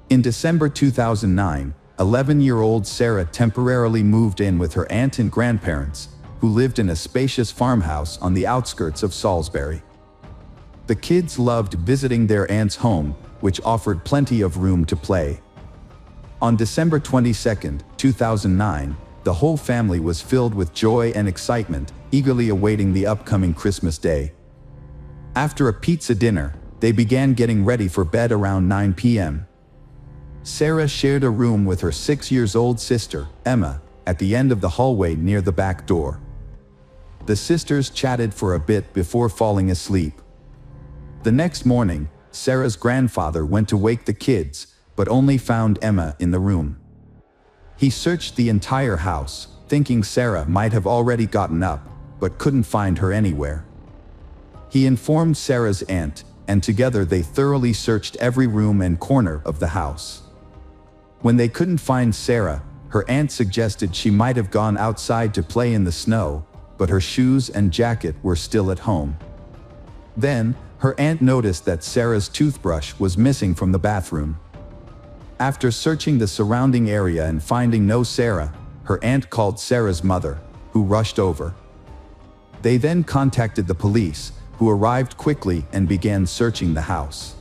In December 2009, 11-year-old Sarah temporarily moved in with her aunt and grandparents, who lived in a spacious farmhouse on the outskirts of Salisbury. The kids loved visiting their aunt's home, which offered plenty of room to play. On December 22, 2009, the whole family was filled with joy and excitement, eagerly awaiting the upcoming Christmas day. After a pizza dinner, they began getting ready for bed around 9 p.m. Sarah shared a room with her 6-year-old sister, Emma, at the end of the hallway near the back door. The sisters chatted for a bit before falling asleep. The next morning, Sarah's grandfather went to wake the kids, but only found Emma in the room. He searched the entire house, thinking Sarah might have already gotten up, but couldn't find her anywhere. He informed Sarah's aunt, and together they thoroughly searched every room and corner of the house. When they couldn't find Sarah, her aunt suggested she might have gone outside to play in the snow, but her shoes and jacket were still at home. Then, her aunt noticed that Sarah's toothbrush was missing from the bathroom. After searching the surrounding area and finding no Sarah, her aunt called Sarah's mother, who rushed over. They then contacted the police, who arrived quickly and began searching the house.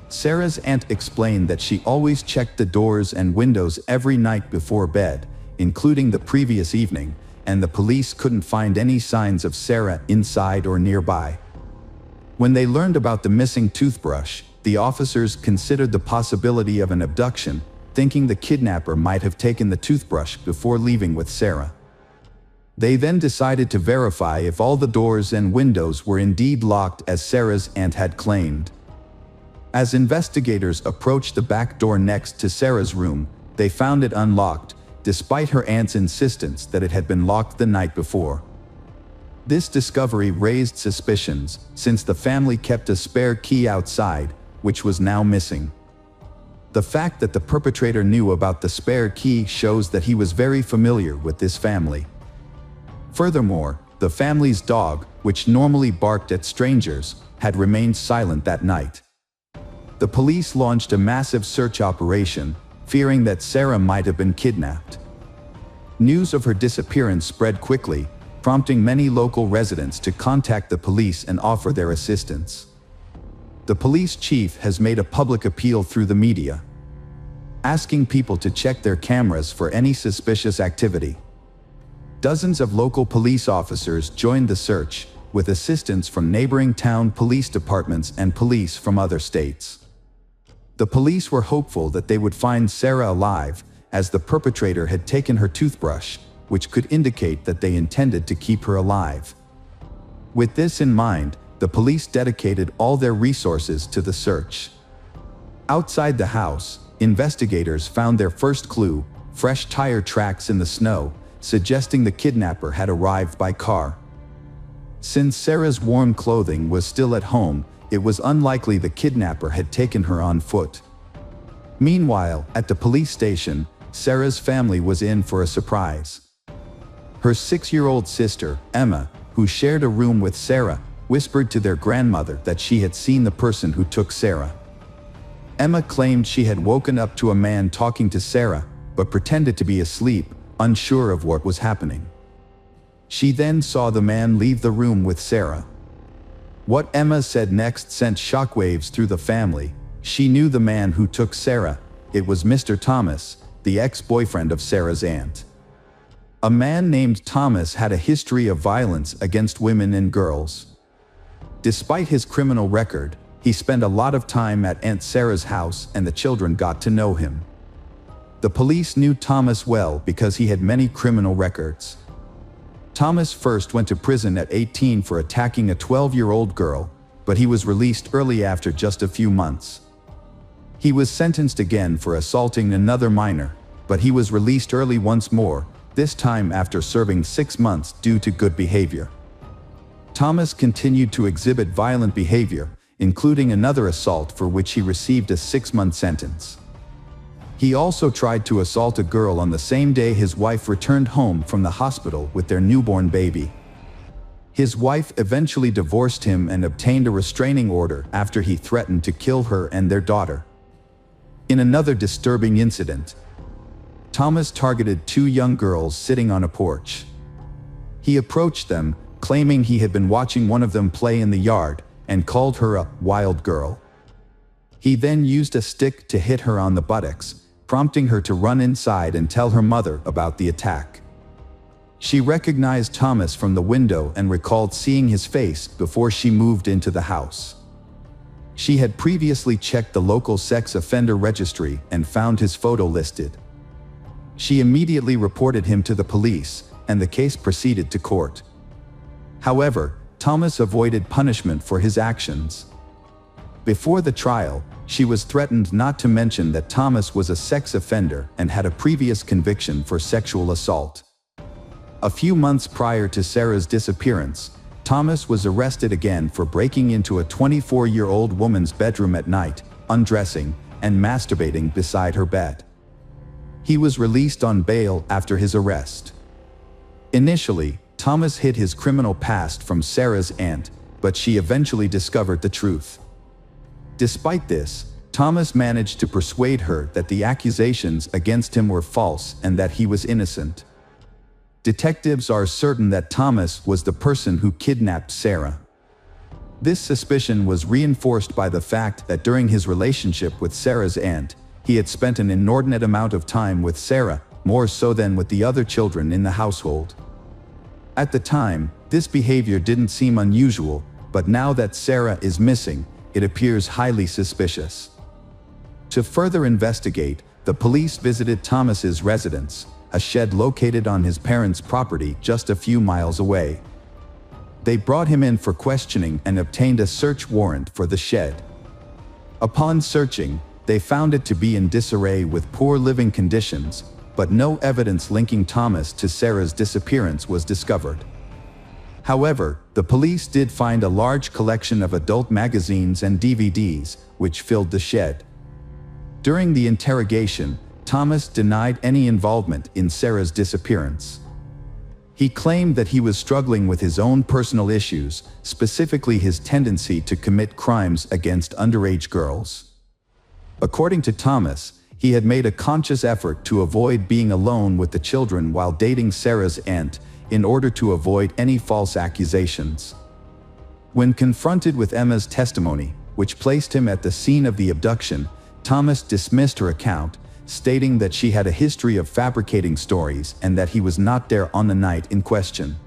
Sarah's aunt explained that she always checked the doors and windows every night before bed, including the previous evening, and the police couldn't find any signs of Sarah inside or nearby. When they learned about the missing toothbrush, the officers considered the possibility of an abduction, thinking the kidnapper might have taken the toothbrush before leaving with Sarah. They then decided to verify if all the doors and windows were indeed locked as Sarah's aunt had claimed. As investigators approached the back door next to Sarah's room, they found it unlocked, despite her aunt's insistence that it had been locked the night before. This discovery raised suspicions, since the family kept a spare key outside, which was now missing. The fact that the perpetrator knew about the spare key shows that he was very familiar with this family. Furthermore, the family's dog, which normally barked at strangers, had remained silent that night. The police launched a massive search operation, fearing that Sarah might have been kidnapped. News of her disappearance spread quickly, prompting many local residents to contact the police and offer their assistance. the police chief has made a public appeal through the media, asking people to check their cameras for any suspicious activity. Dozens of local police officers joined the search, with assistance from neighboring town police departments and police from other states. The police were hopeful that they would find Sarah alive, as the perpetrator had taken her toothbrush, which could indicate that they intended to keep her alive. With this in mind, the police dedicated all their resources to the search. Outside the house, investigators found their first clue, fresh tire tracks in the snow, suggesting the kidnapper had arrived by car. Since Sarah's warm clothing was still at home, it was unlikely the kidnapper had taken her on foot. Meanwhile, at the police station, Sarah's family was in for a surprise. Her 6-year-old sister, Emma, who shared a room with Sarah, whispered to their grandmother that she had seen the person who took Sarah. Emma claimed she had woken up to a man talking to Sarah, but pretended to be asleep, unsure of what was happening. She then saw the man leave the room with Sarah. What Emma said next sent shockwaves through the family. She knew the man who took Sarah. It was Mr. Thomas, the ex-boyfriend of Sarah's aunt. A man named Thomas had a history of violence against women and girls. Despite his criminal record, he spent a lot of time at Aunt Sarah's house and the children got to know him. The police knew Thomas well because he had many criminal records. Thomas first went to prison at 18 for attacking a 12-year-old girl, but he was released early after just a few months. He was sentenced again for assaulting another minor, but he was released early once more, this time after serving 6 months due to good behavior. Thomas continued to exhibit violent behavior, including another assault for which he received a 6-month sentence. He also tried to assault a girl on the same day his wife returned home from the hospital with their newborn baby. His wife eventually divorced him and obtained a restraining order after he threatened to kill her and their daughter. In another disturbing incident, Thomas targeted 2 young girls sitting on a porch. He approached them, claiming he had been watching one of them play in the yard, and called her a wild girl. He then used a stick to hit her on the buttocks, prompting her to run inside and tell her mother about the attack. She recognized Thomas from the window and recalled seeing his face before she moved into the house. She had previously checked the local sex offender registry and found his photo listed. She immediately reported him to the police, and the case proceeded to court. However, Thomas avoided punishment for his actions. Before the trial, she was threatened not to mention that Thomas was a sex offender and had a previous conviction for sexual assault. A few months prior to Sarah's disappearance, Thomas was arrested again for breaking into a 24-year-old woman's bedroom at night, undressing, and masturbating beside her bed. He was released on bail after his arrest. Initially, Thomas hid his criminal past from Sarah's aunt, but she eventually discovered the truth. Despite this, Thomas managed to persuade her that the accusations against him were false and that he was innocent. Detectives are certain that Thomas was the person who kidnapped Sarah. This suspicion was reinforced by the fact that during his relationship with Sarah's aunt, he had spent an inordinate amount of time with Sarah, more so than with the other children in the household. At the time, this behavior didn't seem unusual, but now that Sarah is missing, it appears highly suspicious. To further investigate, the police visited Thomas's residence, a shed located on his parents' property just a few miles away. They brought him in for questioning and obtained a search warrant for the shed. Upon searching, they found it to be in disarray with poor living conditions, but no evidence linking Thomas to Sarah's disappearance was discovered. However, the police did find a large collection of adult magazines and DVDs, which filled the shed. During the interrogation, Thomas denied any involvement in Sarah's disappearance. He claimed that he was struggling with his own personal issues, specifically his tendency to commit crimes against underage girls. According to Thomas, he had made a conscious effort to avoid being alone with the children while dating Sarah's aunt, in order to avoid any false accusations. When confronted with Emma's testimony, which placed him at the scene of the abduction, Thomas dismissed her account, stating that she had a history of fabricating stories and that he was not there on the night in question.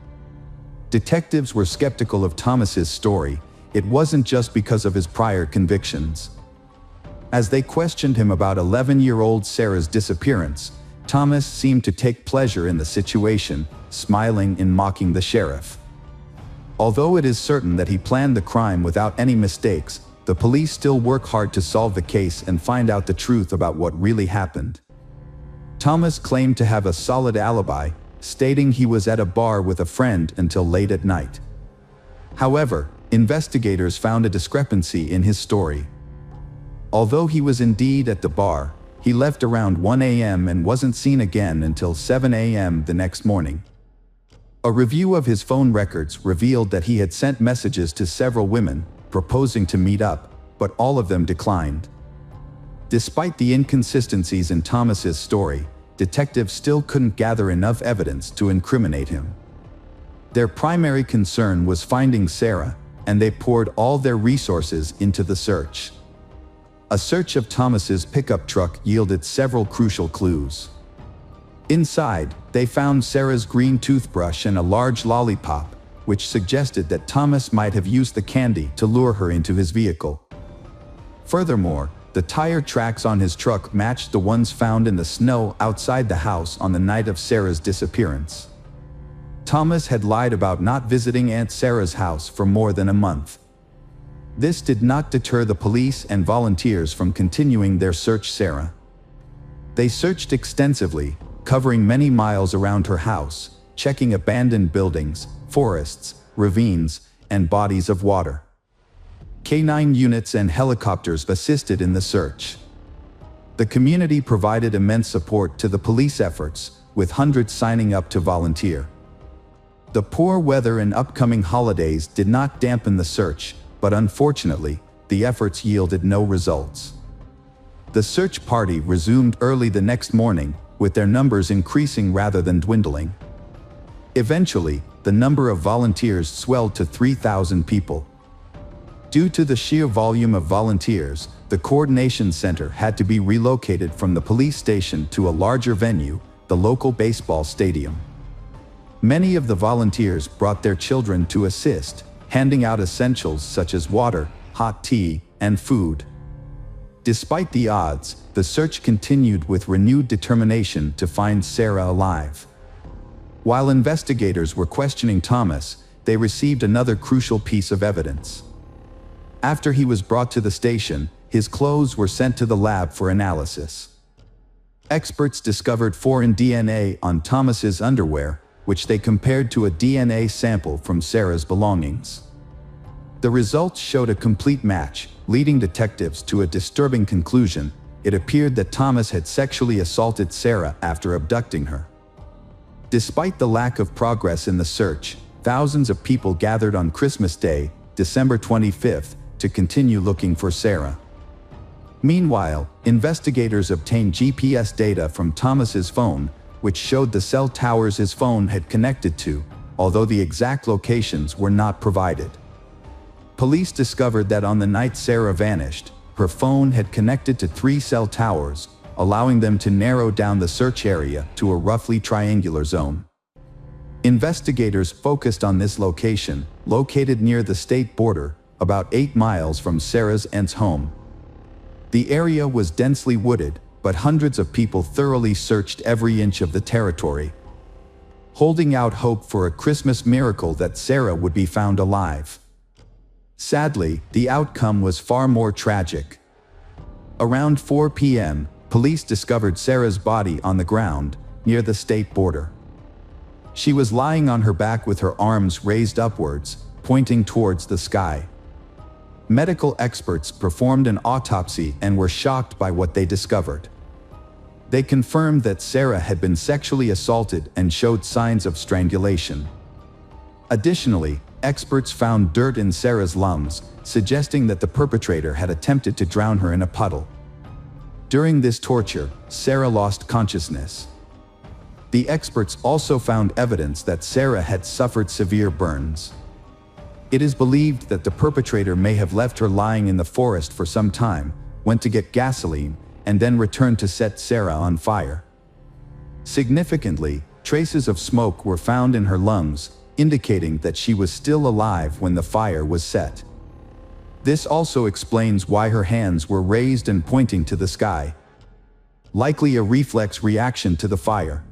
Detectives were skeptical of Thomas's story. It wasn't just because of his prior convictions. As they questioned him about 11-year-old Sarah's disappearance, Thomas seemed to take pleasure in the situation, smiling and mocking the sheriff. Although it is certain that he planned the crime without any mistakes, the police still work hard to solve the case and find out the truth about what really happened. Thomas claimed to have a solid alibi, stating he was at a bar with a friend until late at night. However, investigators found a discrepancy in his story. Although he was indeed at the bar, he left around 1 a.m. and wasn't seen again until 7 a.m. the next morning. A review of his phone records revealed that he had sent messages to several women, proposing to meet up, but all of them declined. Despite the inconsistencies in Thomas's story, detectives still couldn't gather enough evidence to incriminate him. Their primary concern was finding Sarah, and they poured all their resources into the search. A search of Thomas's pickup truck yielded several crucial clues. Inside, they found Sarah's green toothbrush and a large lollipop, which suggested that Thomas might have used the candy to lure her into his vehicle. Furthermore, the tire tracks on his truck matched the ones found in the snow outside the house on the night of Sarah's disappearance. Thomas had lied about not visiting Aunt Sarah's house for more than a month. This did not deter the police and volunteers from continuing their search for Sarah. They searched extensively, covering many miles around her house, checking abandoned buildings, forests, ravines, and bodies of water. K-9 units and helicopters assisted in the search. The community provided immense support to the police efforts, with hundreds signing up to volunteer. The poor weather and upcoming holidays did not dampen the search, but unfortunately, the efforts yielded no results. The search party resumed early the next morning, with their numbers increasing rather than dwindling. Eventually, the number of volunteers swelled to 3,000 people. Due to the sheer volume of volunteers, the coordination center had to be relocated from the police station to a larger venue, the local baseball stadium. Many of the volunteers brought their children to assist, handing out essentials such as water, hot tea, and food. Despite the odds, the search continued with renewed determination to find Sarah alive. While investigators were questioning Thomas, they received another crucial piece of evidence. After he was brought to the station, his clothes were sent to the lab for analysis. Experts discovered foreign DNA on Thomas's underwear, which they compared to a DNA sample from Sarah's belongings. The results showed a complete match, leading detectives to a disturbing conclusion. It appeared that Thomas had sexually assaulted Sarah after abducting her. Despite the lack of progress in the search, thousands of people gathered on Christmas Day, December 25th, to continue looking for Sarah. Meanwhile, investigators obtained GPS data from Thomas's phone, which showed the cell towers his phone had connected to, although the exact locations were not provided. Police discovered that on the night Sarah vanished, her phone had connected to 3 cell towers, allowing them to narrow down the search area to a roughly triangular zone. Investigators focused on this location, located near the state border, about 8 miles from Sarah's aunt's home. The area was densely wooded, but hundreds of people thoroughly searched every inch of the territory, holding out hope for a Christmas miracle that Sarah would be found alive. Sadly, the outcome was far more tragic. Around 4 p.m., police discovered Sarah's body on the ground, near the state border. She was lying on her back with her arms raised upwards, pointing towards the sky. Medical experts performed an autopsy and were shocked by what they discovered. They confirmed that Sarah had been sexually assaulted and showed signs of strangulation. Additionally, experts found dirt in Sarah's lungs, suggesting that the perpetrator had attempted to drown her in a puddle. During this torture, Sarah lost consciousness. The experts also found evidence that Sarah had suffered severe burns. It is believed that the perpetrator may have left her lying in the forest for some time, went to get gasoline, and then returned to set Sarah on fire. Significantly, traces of smoke were found in her lungs, indicating that she was still alive when the fire was set. This also explains why her hands were raised and pointing to the sky. Likely a reflex reaction to the fire.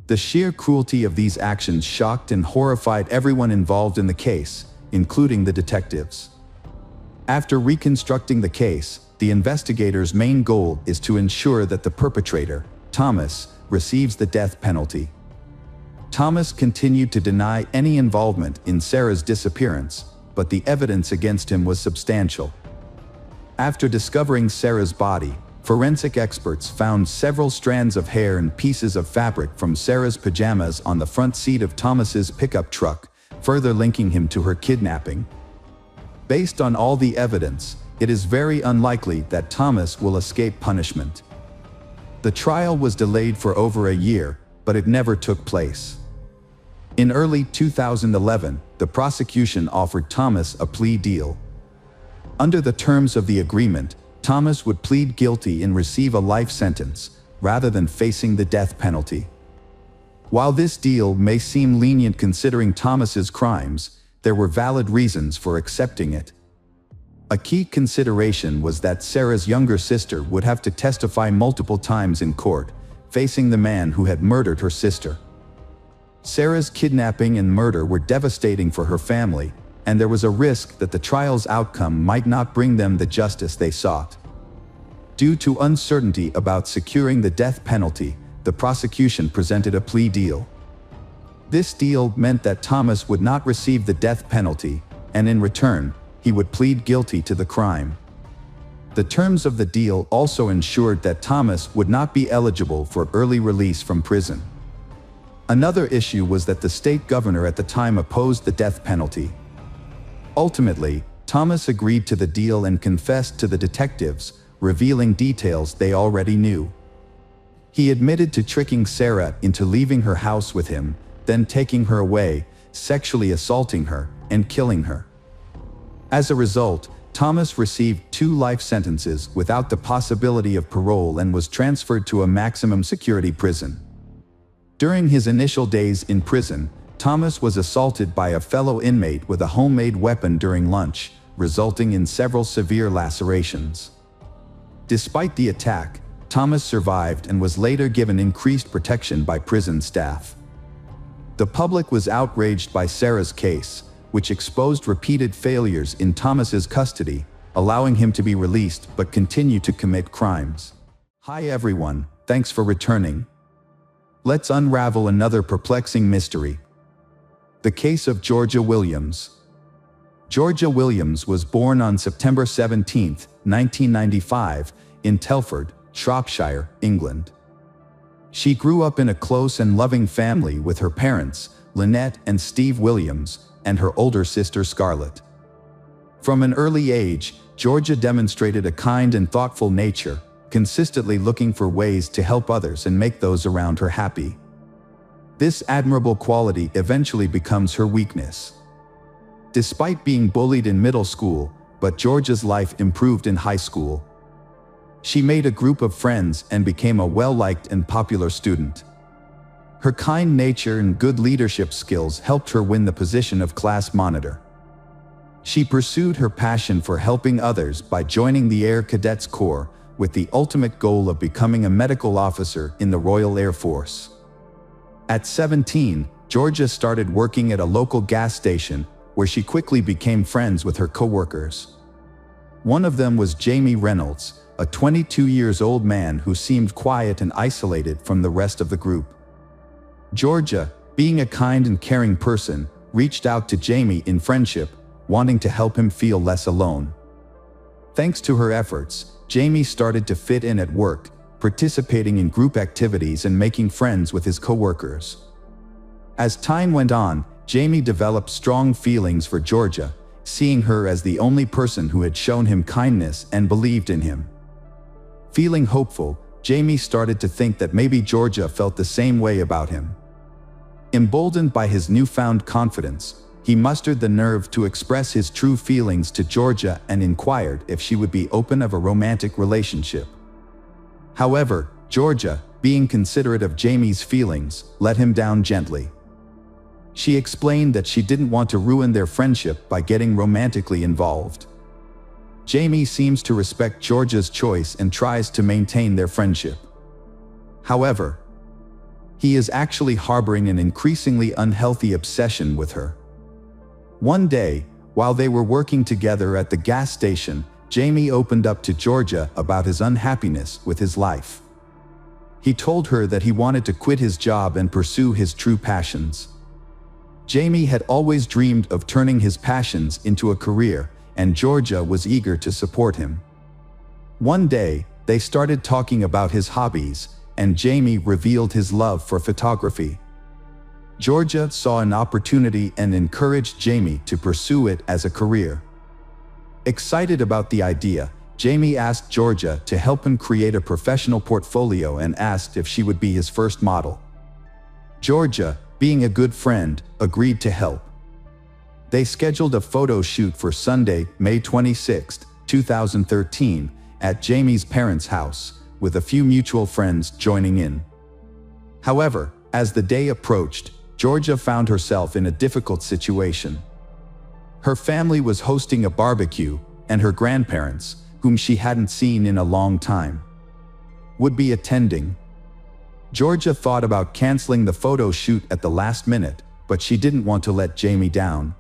The sheer cruelty of these actions shocked and horrified everyone involved in the case, including the detectives. After reconstructing the case, the investigators' main goal is to ensure that the perpetrator, Thomas, receives the death penalty. Thomas continued to deny any involvement in Sarah's disappearance, but the evidence against him was substantial. After discovering Sarah's body, forensic experts found several strands of hair and pieces of fabric from Sarah's pajamas on the front seat of Thomas's pickup truck, further linking him to her kidnapping. Based on all the evidence, it is very unlikely that Thomas will escape punishment. The trial was delayed for over a year, but it never took place. In early 2011, the prosecution offered Thomas a plea deal. Under the terms of the agreement, Thomas would plead guilty and receive a life sentence, rather than facing the death penalty. While this deal may seem lenient considering Thomas's crimes, there were valid reasons for accepting it. A key consideration was that Sarah's younger sister would have to testify multiple times in court, facing the man who had murdered her sister. Sarah's kidnapping and murder were devastating for her family, and there was a risk that the trial's outcome might not bring them the justice they sought. Due to uncertainty about securing the death penalty, the prosecution presented a plea deal. This deal meant that Thomas would not receive the death penalty, and in return, he would plead guilty to the crime. The terms of the deal also ensured that Thomas would not be eligible for early release from prison. Another issue was that the state governor at the time opposed the death penalty. Ultimately, Thomas agreed to the deal and confessed to the detectives, revealing details they already knew. He admitted to tricking Sarah into leaving her house with him, then taking her away, sexually assaulting her, and killing her. As a result, Thomas received 2 life sentences without the possibility of parole and was transferred to a maximum security prison. During his initial days in prison, Thomas was assaulted by a fellow inmate with a homemade weapon during lunch, resulting in several severe lacerations. Despite the attack, Thomas survived and was later given increased protection by prison staff. The public was outraged by Sarah's case, which exposed repeated failures in Thomas's custody, allowing him to be released but continue to commit crimes. Hi everyone, thanks for returning. Let's unravel another perplexing mystery. The case of Georgia Williams. Georgia Williams was born on September 17, 1995, in Telford, Shropshire, England. She grew up in a close and loving family with her parents, Lynette and Steve Williams, and her older sister Scarlett. From an early age, Georgia demonstrated a kind and thoughtful nature, consistently looking for ways to help others and make those around her happy. This admirable quality eventually becomes her weakness. Despite being bullied in middle school, but Georgia's life improved in high school. She made a group of friends and became a well-liked and popular student. Her kind nature and good leadership skills helped her win the position of class monitor. She pursued her passion for helping others by joining the Air Cadets Corps, with the ultimate goal of becoming a medical officer in the Royal Air Force. At 17, Georgia started working at a local gas station, where she quickly became friends with her co-workers. One of them was Jamie Reynolds, a 22-year-old man who seemed quiet and isolated from the rest of the group. Georgia, being a kind and caring person, reached out to Jamie in friendship, wanting to help him feel less alone. Thanks to her efforts, Jamie started to fit in at work, participating in group activities and making friends with his co-workers. As time went on, Jamie developed strong feelings for Georgia, seeing her as the only person who had shown him kindness and believed in him. Feeling hopeful, Jamie started to think that maybe Georgia felt the same way about him. Emboldened by his newfound confidence, he mustered the nerve to express his true feelings to Georgia and inquired if she would be open of a romantic relationship. However, Georgia, being considerate of Jamie's feelings, let him down gently. She explained that she didn't want to ruin their friendship by getting romantically involved. Jamie seems to respect Georgia's choice and tries to maintain their friendship. However, he is actually harboring an increasingly unhealthy obsession with her. One day, while they were working together at the gas station, Jamie opened up to Georgia about his unhappiness with his life. He told her that he wanted to quit his job and pursue his true passions. Jamie had always dreamed of turning his passions into a career, and Georgia was eager to support him. One day, they started talking about his hobbies, and Jamie revealed his love for photography. Georgia saw an opportunity and encouraged Jamie to pursue it as a career. Excited about the idea, Jamie asked Georgia to help him create a professional portfolio and asked if she would be his first model. Georgia, being a good friend, agreed to help. They scheduled a photo shoot for Sunday, May 26, 2013, at Jamie's parents' house, with a few mutual friends joining in. However, as the day approached, Georgia found herself in a difficult situation. Her family was hosting a barbecue, and her grandparents, whom she hadn't seen in a long time, would be attending. Georgia thought about canceling the photo shoot at the last minute, but she didn't want to let Jamie down.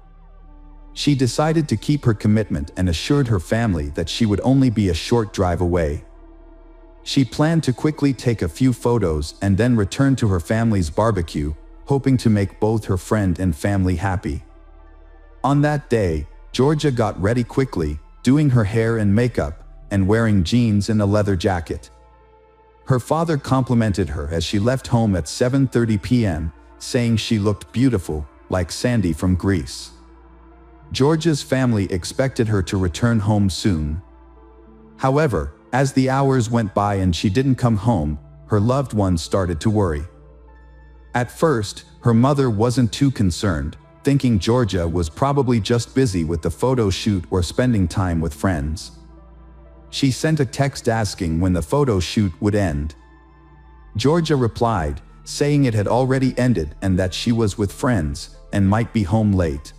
She decided to keep her commitment and assured her family that she would only be a short drive away. She planned to quickly take a few photos and then return to her family's barbecue, hoping to make both her friend and family happy. On that day, Georgia got ready quickly, doing her hair and makeup, and wearing jeans and a leather jacket. Her father complimented her as she left home at 7:30 p.m., saying she looked beautiful, like Sandy from Greece. Georgia's family expected her to return home soon. However, as the hours went by and she didn't come home, her loved ones started to worry. At first, her mother wasn't too concerned, thinking Georgia was probably just busy with the photo shoot or spending time with friends. She sent a text asking when the photo shoot would end. Georgia replied, saying it had already ended and that she was with friends and might be home late.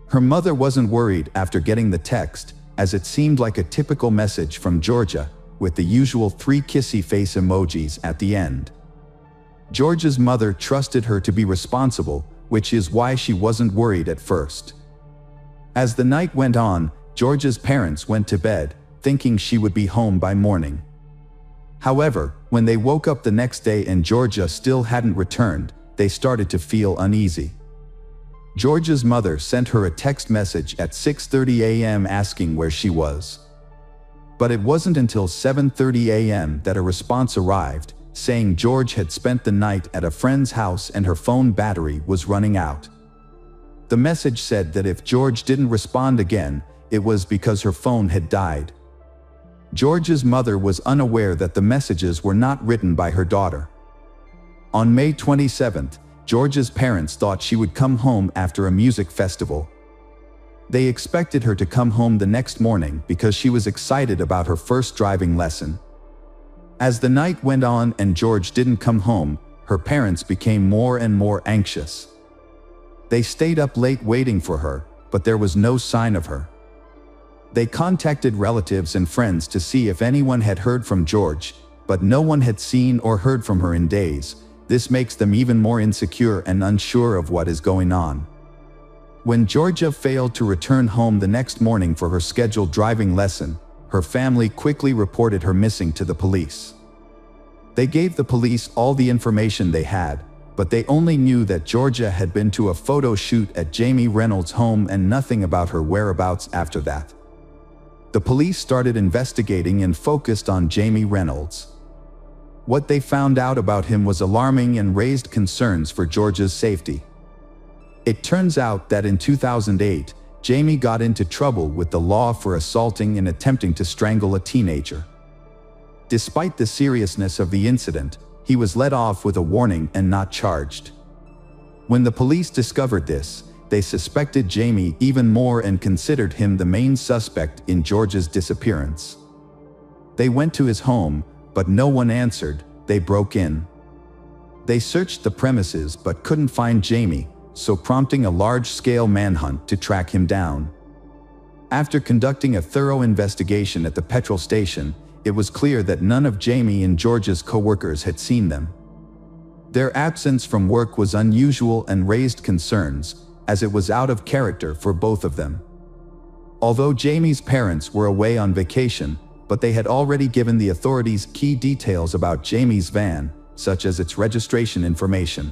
Her mother wasn't worried after getting the text, as it seemed like a typical message from Georgia, with the usual 3 kissy face emojis at the end. Georgia's mother trusted her to be responsible, which is why she wasn't worried at first. As the night went on, Georgia's parents went to bed, thinking she would be home by morning. However, when they woke up the next day and Georgia still hadn't returned, they started to feel uneasy. Georgia's mother sent her a text message at 6:30 a.m. asking where she was. But it wasn't until 7:30 a.m. that a response arrived, saying George had spent the night at a friend's house and her phone battery was running out. The message said that if George didn't respond again, it was because her phone had died. George's mother was unaware that the messages were not written by her daughter. On May 27th, Georgia's parents thought she would come home after a music festival. They expected her to come home the next morning because she was excited about her first driving lesson. As the night went on and George didn't come home, her parents became more and more anxious. They stayed up late waiting for her, but there was no sign of her. They contacted relatives and friends to see if anyone had heard from George, but no one had seen or heard from her in days. This makes them even more insecure and unsure of what is going on. When Georgia failed to return home the next morning for her scheduled driving lesson, her family quickly reported her missing to the police. They gave the police all the information they had, but they only knew that Georgia had been to a photo shoot at Jamie Reynolds' home and nothing about her whereabouts after that. The police started investigating and focused on Jamie Reynolds. What they found out about him was alarming and raised concerns for Georgia's safety. It turns out that in 2008, Jamie got into trouble with the law for assaulting and attempting to strangle a teenager. Despite the seriousness of the incident, he was let off with a warning and not charged. When the police discovered this, they suspected Jamie even more and considered him the main suspect in George's disappearance. They went to his home, but no one answered. They broke in. They searched the premises but couldn't find Jamie, so prompting a large-scale manhunt to track him down. After conducting a thorough investigation at the petrol station, it was clear that none of Jamie and George's co-workers had seen them. Their absence from work was unusual and raised concerns, as it was out of character for both of them. Although Jamie's parents were away on vacation, but they had already given the authorities key details about Jamie's van, such as its registration information.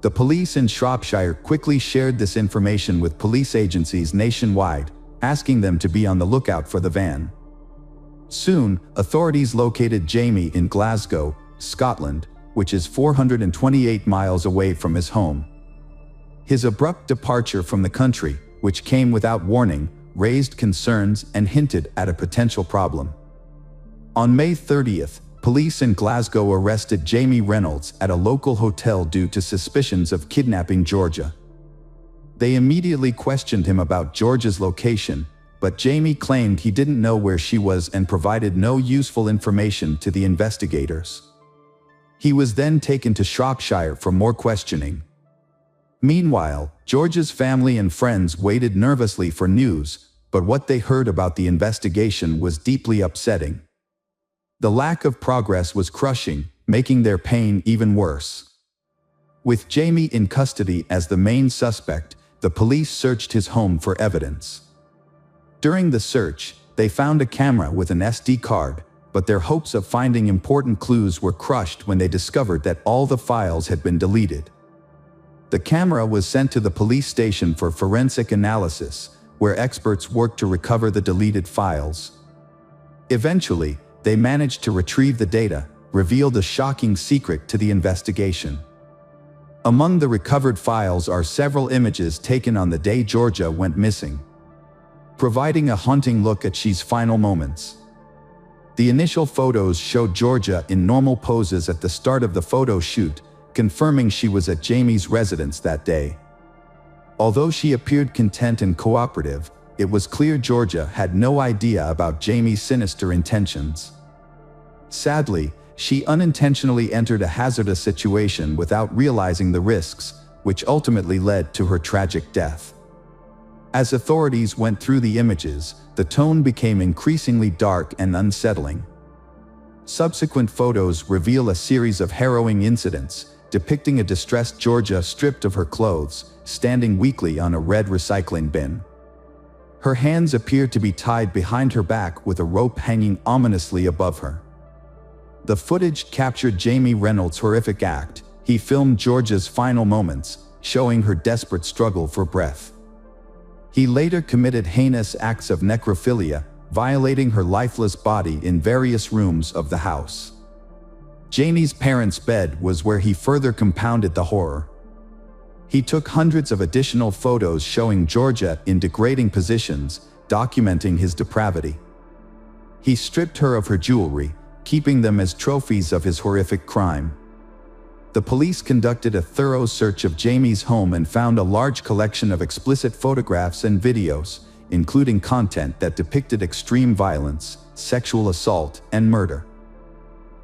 The police in Shropshire quickly shared this information with police agencies nationwide, asking them to be on the lookout for the van. Soon, authorities located Jamie in Glasgow, Scotland, which is 428 miles away from his home. His abrupt departure from the country, which came without warning, raised concerns and hinted at a potential problem. On May 30th, police in Glasgow arrested Jamie Reynolds at a local hotel due to suspicions of kidnapping Georgia. They immediately questioned him about Georgia's location, but Jamie claimed he didn't know where she was and provided no useful information to the investigators. He was then taken to Shropshire for more questioning. Meanwhile, George's family and friends waited nervously for news, but what they heard about the investigation was deeply upsetting. The lack of progress was crushing, making their pain even worse. With Jamie in custody as the main suspect, the police searched his home for evidence. During the search, they found a camera with an SD card, but their hopes of finding important clues were crushed when they discovered that all the files had been deleted. The camera was sent to the police station for forensic analysis, where experts worked to recover the deleted files. Eventually, they managed to retrieve the data, revealed a shocking secret to the investigation. Among the recovered files are several images taken on the day Georgia went missing, providing a haunting look at she's final moments. The initial photos showed Georgia in normal poses at the start of the photo shoot, confirming she was at Jamie's residence that day. Although she appeared content and cooperative, it was clear Georgia had no idea about Jamie's sinister intentions. Sadly, she unintentionally entered a hazardous situation without realizing the risks, which ultimately led to her tragic death. As authorities went through the images, the tone became increasingly dark and unsettling. Subsequent photos reveal a series of harrowing incidents, depicting a distressed Georgia stripped of her clothes, standing weakly on a red recycling bin. Her hands appear to be tied behind her back with a rope hanging ominously above her. The footage captured Jamie Reynolds' horrific act. He filmed Georgia's final moments, showing her desperate struggle for breath. He later committed heinous acts of necrophilia, violating her lifeless body in various rooms of the house. Jamie's parents' bed was where he further compounded the horror. He took hundreds of additional photos showing Georgia in degrading positions, documenting his depravity. He stripped her of her jewelry, keeping them as trophies of his horrific crime. The police conducted a thorough search of Jamie's home and found a large collection of explicit photographs and videos, including content that depicted extreme violence, sexual assault, and murder.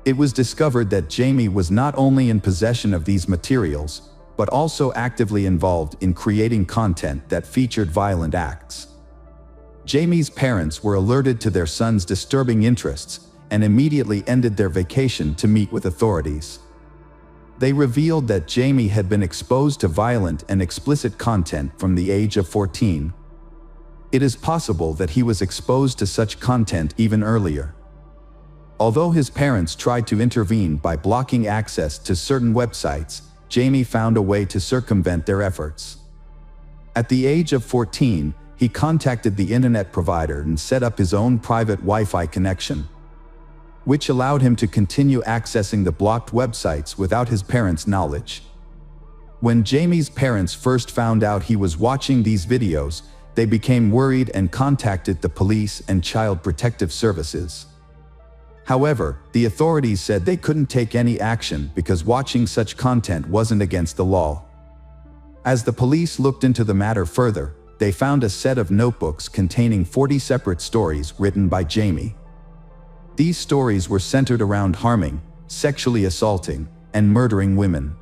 It was discovered that Jamie was not only in possession of these materials, but also actively involved in creating content that featured violent acts. Jamie's parents were alerted to their son's disturbing interests and immediately ended their vacation to meet with authorities. They revealed that Jamie had been exposed to violent and explicit content from the age of 14. It is possible that he was exposed to such content even earlier. Although his parents tried to intervene by blocking access to certain websites, Jamie found a way to circumvent their efforts. At the age of 14, he contacted the internet provider and set up his own private Wi-Fi connection, which allowed him to continue accessing the blocked websites without his parents' knowledge. When Jamie's parents first found out he was watching these videos, they became worried and contacted the police and Child Protective Services. However, the authorities said they couldn't take any action because watching such content wasn't against the law. As the police looked into the matter further, they found a set of notebooks containing 40 separate stories written by Jamie. These stories were centered around harming, sexually assaulting, and murdering women.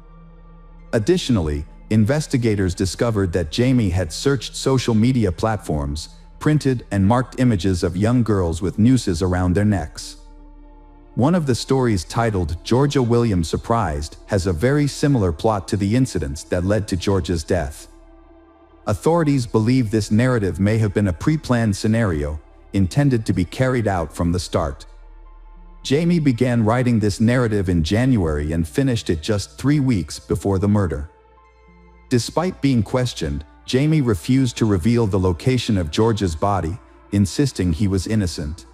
Additionally, investigators discovered that Jamie had searched social media platforms, printed and marked images of young girls with nooses around their necks. One of the stories, titled "Georgia Williams Surprised," has a very similar plot to the incidents that led to Georgia's death. Authorities believe this narrative may have been a pre-planned scenario, intended to be carried out from the start. Jamie began writing this narrative in January and finished it just 3 weeks before the murder. Despite being questioned, Jamie refused to reveal the location of Georgia's body, insisting he was innocent.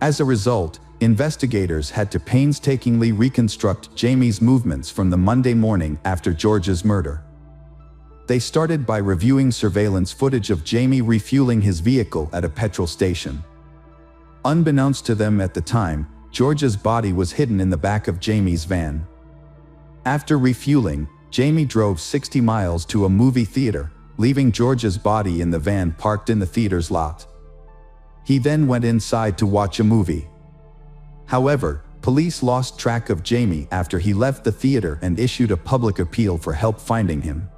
As a result, investigators had to painstakingly reconstruct Jamie's movements from the Monday morning after Georgia's murder. They started by reviewing surveillance footage of Jamie refueling his vehicle at a petrol station. Unbeknownst to them at the time, Georgia's body was hidden in the back of Jamie's van. After refueling, Jamie drove 60 miles to a movie theater, leaving Georgia's body in the van parked in the theater's lot. He then went inside to watch a movie. However, police lost track of Jamie after he left the theater and issued a public appeal for help finding him.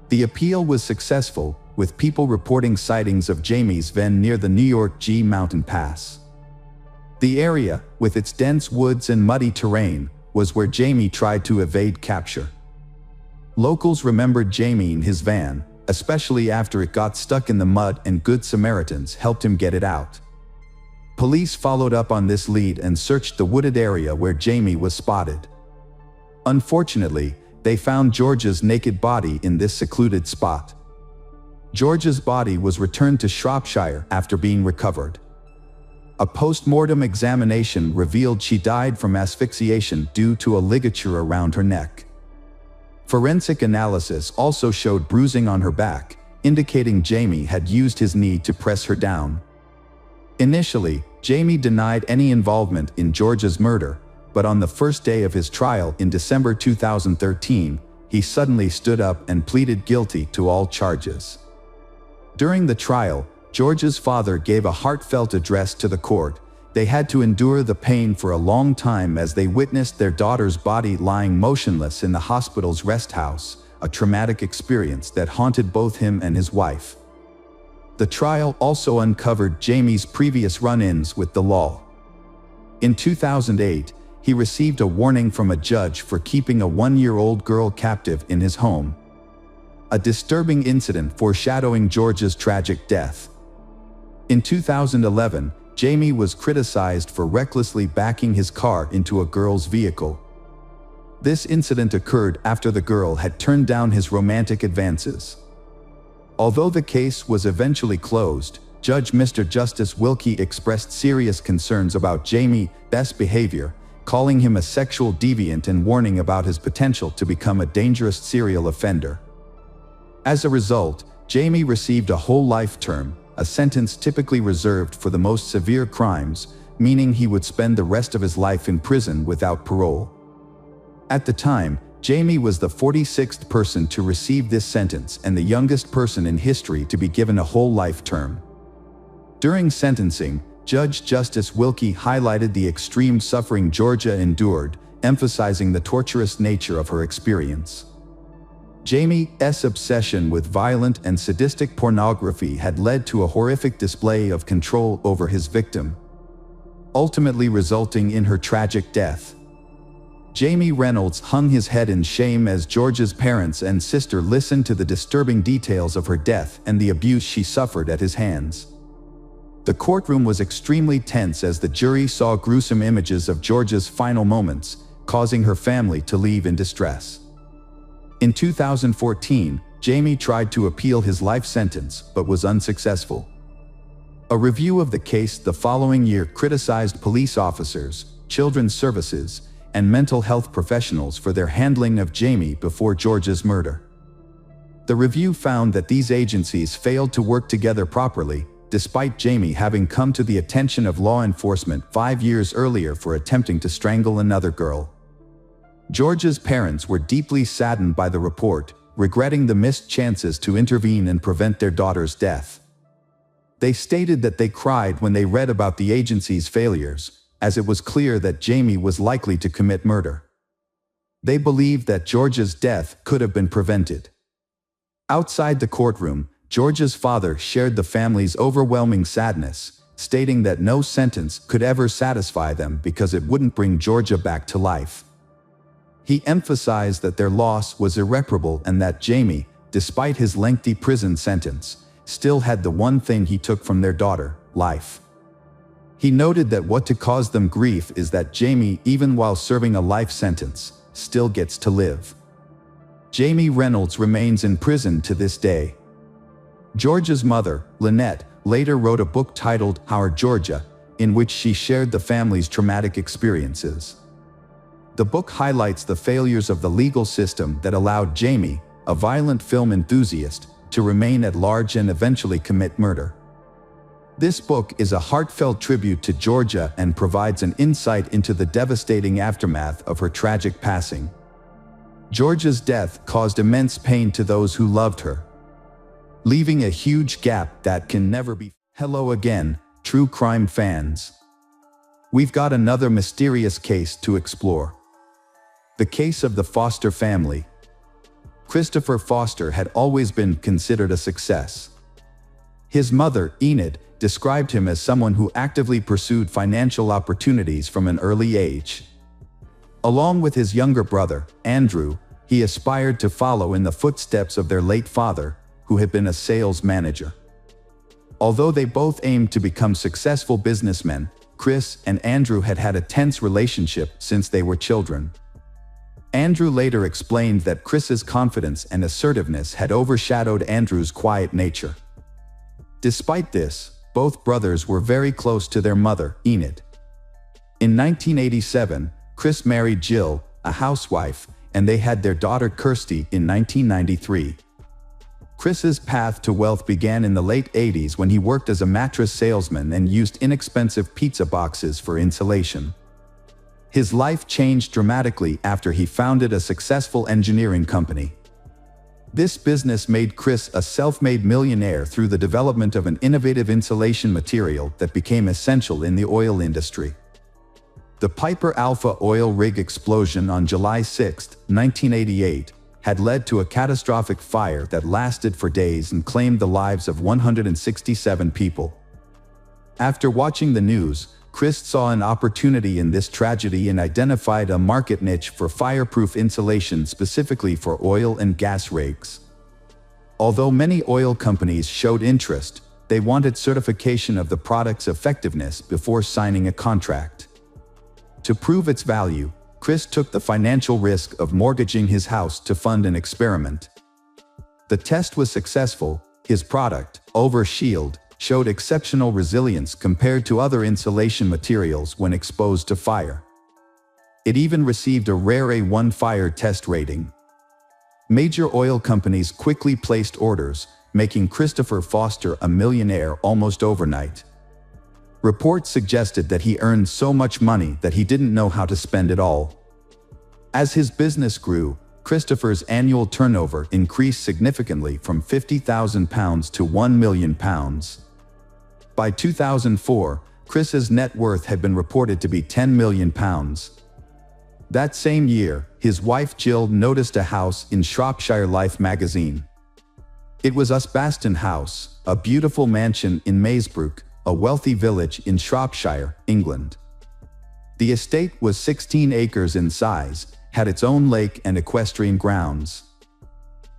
The appeal was successful, with people reporting sightings of Jamie's van near the New York G Mountain Pass. The area, with its dense woods and muddy terrain, was where Jamie tried to evade capture. Locals remembered Jamie in his van, especially after it got stuck in the mud and Good Samaritans helped him get it out. Police followed up on this lead and searched the wooded area where Jamie was spotted. Unfortunately, they found Georgia's naked body in this secluded spot. Georgia's body was returned to Shropshire after being recovered. A post-mortem examination revealed she died from asphyxiation due to a ligature around her neck. Forensic analysis also showed bruising on her back, indicating Jamie had used his knee to press her down. Initially, Jamie denied any involvement in Georgia's murder, but on the first day of his trial in December 2013, he suddenly stood up and pleaded guilty to all charges. During the trial, Georgia's father gave a heartfelt address to the court. They had to endure the pain for a long time as they witnessed their daughter's body lying motionless in the hospital's rest house, a traumatic experience that haunted both him and his wife. The trial also uncovered Jamie's previous run-ins with the law. In 2008, he received a warning from a judge for keeping a 1-year-old girl captive in his home. A disturbing incident foreshadowing Georgia's tragic death. In 2011, Jamie was criticized for recklessly backing his car into a girl's vehicle. This incident occurred after the girl had turned down his romantic advances. Although the case was eventually closed, Judge Mr. Justice Wilkie expressed serious concerns about Jamie's behavior, calling him a sexual deviant and warning about his potential to become a dangerous serial offender. As a result, Jamie received a whole life term, a sentence typically reserved for the most severe crimes, meaning he would spend the rest of his life in prison without parole. At the time, Jamie was the 46th person to receive this sentence and the youngest person in history to be given a whole life term. During sentencing, Judge Justice Wilkie highlighted the extreme suffering Georgia endured, emphasizing the torturous nature of her experience. Jamie's obsession with violent and sadistic pornography had led to a horrific display of control over his victim, ultimately resulting in her tragic death. Jamie Reynolds hung his head in shame as Georgia's parents and sister listened to the disturbing details of her death and the abuse she suffered at his hands. The courtroom was extremely tense as the jury saw gruesome images of Georgia's final moments, causing her family to leave in distress. In 2014, Jamie tried to appeal his life sentence but was unsuccessful. A review of the case the following year criticized police officers, children's services, and mental health professionals for their handling of Jamie before Georgia's murder. The review found that these agencies failed to work together properly, despite Jamie having come to the attention of law enforcement 5 years earlier for attempting to strangle another girl. Georgia's parents were deeply saddened by the report, regretting the missed chances to intervene and prevent their daughter's death. They stated that they cried when they read about the agency's failures, as it was clear that Jamie was likely to commit murder. They believed that Georgia's death could have been prevented. Outside the courtroom, Georgia's father shared the family's overwhelming sadness, stating that no sentence could ever satisfy them because it wouldn't bring Georgia back to life. He emphasized that their loss was irreparable and that Jamie, despite his lengthy prison sentence, still had the one thing he took from their daughter, life. He noted that what to cause them grief is that Jamie, even while serving a life sentence, still gets to live. Jamie Reynolds remains in prison to this day. Georgia's mother, Lynette, later wrote a book titled Our Georgia, in which she shared the family's traumatic experiences. The book highlights the failures of the legal system that allowed Jamie, a violent film enthusiast, to remain at large and eventually commit murder. This book is a heartfelt tribute to Georgia and provides an insight into the devastating aftermath of her tragic passing. Georgia's death caused immense pain to those who loved her, leaving a huge gap that can never be. Hello again, true crime fans. We've got another mysterious case to explore. The case of the Foster family. Christopher Foster had always been considered a success. His mother, Enid, described him as someone who actively pursued financial opportunities from an early age. Along with his younger brother, Andrew, he aspired to follow in the footsteps of their late father, who had been a sales manager. Although they both aimed to become successful businessmen, Chris and Andrew had had a tense relationship since they were children. Andrew later explained that Chris's confidence and assertiveness had overshadowed Andrew's quiet nature. Despite this, both brothers were very close to their mother, Enid. In 1987, Chris married Jill, a housewife, and they had their daughter Kirsty in 1993. Chris's path to wealth began in the late 80s when he worked as a mattress salesman and used inexpensive pizza boxes for insulation. His life changed dramatically after he founded a successful engineering company. This business made Chris a self-made millionaire through the development of an innovative insulation material that became essential in the oil industry. The Piper Alpha oil rig explosion on July 6, 1988, had led to a catastrophic fire that lasted for days and claimed the lives of 167 people. After watching the news, Chris saw an opportunity in this tragedy and identified a market niche for fireproof insulation specifically for oil and gas rigs. Although many oil companies showed interest, they wanted certification of the product's effectiveness before signing a contract. To prove its value, Chris took the financial risk of mortgaging his house to fund an experiment. The test was successful. His product, Overshield, showed exceptional resilience compared to other insulation materials when exposed to fire. It even received a rare A1 fire test rating. Major oil companies quickly placed orders, making Christopher Foster a millionaire almost overnight. Reports suggested that he earned so much money that he didn't know how to spend it all. As his business grew, Christopher's annual turnover increased significantly from £50,000 to £1 million. By 2004, Chris's net worth had been reported to be £10 million. That same year, his wife Jill noticed a house in Shropshire Life magazine. It was Usbaston House, a beautiful mansion in Maesbrook, a wealthy village in Shropshire, England. The estate was 16 acres in size, had its own lake and equestrian grounds.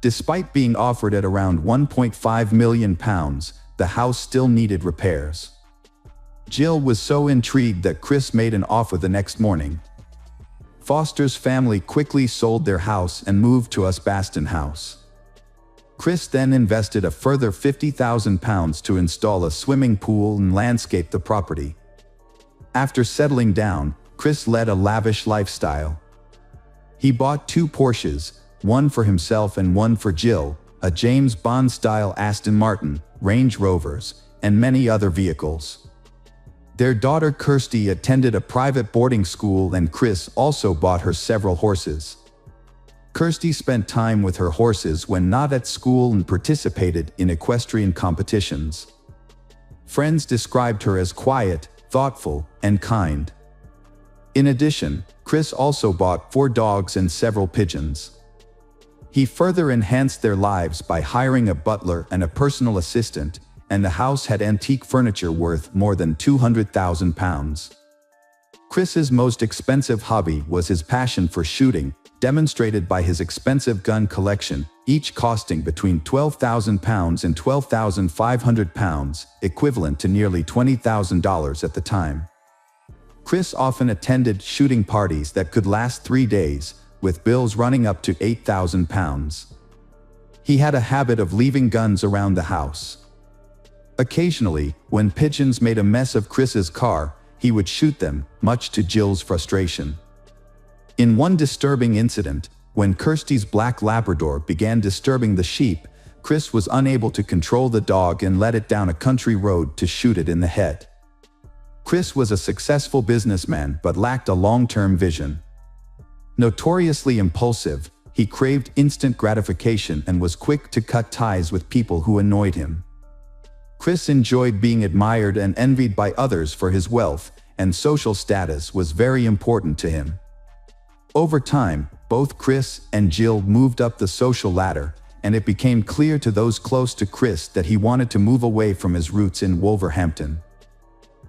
Despite being offered at around £1.5 million, the house still needed repairs. Jill was so intrigued that Chris made an offer the next morning. Foster's family quickly sold their house and moved to Usbaston House. Chris then invested a further £50,000 to install a swimming pool and landscape the property. After settling down, Chris led a lavish lifestyle. He bought 2 Porsches, one for himself and one for Jill, a James Bond-style Aston Martin, Range Rovers, and many other vehicles. Their daughter Kirsty attended a private boarding school and Chris also bought her several horses. Kirsty spent time with her horses when not at school and participated in equestrian competitions. Friends described her as quiet, thoughtful, and kind. In addition, Chris also bought 4 dogs and several pigeons. He further enhanced their lives by hiring a butler and a personal assistant, and the house had antique furniture worth more than £200,000. Chris's most expensive hobby was his passion for shooting, demonstrated by his expensive gun collection, each costing between £12,000 and £12,500, equivalent to nearly $20,000 at the time. Chris often attended shooting parties that could last 3 days, with bills running up to £8,000. He had a habit of leaving guns around the house. Occasionally, when pigeons made a mess of Chris's car, he would shoot them, much to Jill's frustration. In one disturbing incident, when Kirsty's black Labrador began disturbing the sheep, Chris was unable to control the dog and let it down a country road to shoot it in the head. Chris was a successful businessman but lacked a long-term vision. Notoriously impulsive, he craved instant gratification and was quick to cut ties with people who annoyed him. Chris enjoyed being admired and envied by others for his wealth, and social status was very important to him. Over time, both Chris and Jill moved up the social ladder, and it became clear to those close to Chris that he wanted to move away from his roots in Wolverhampton.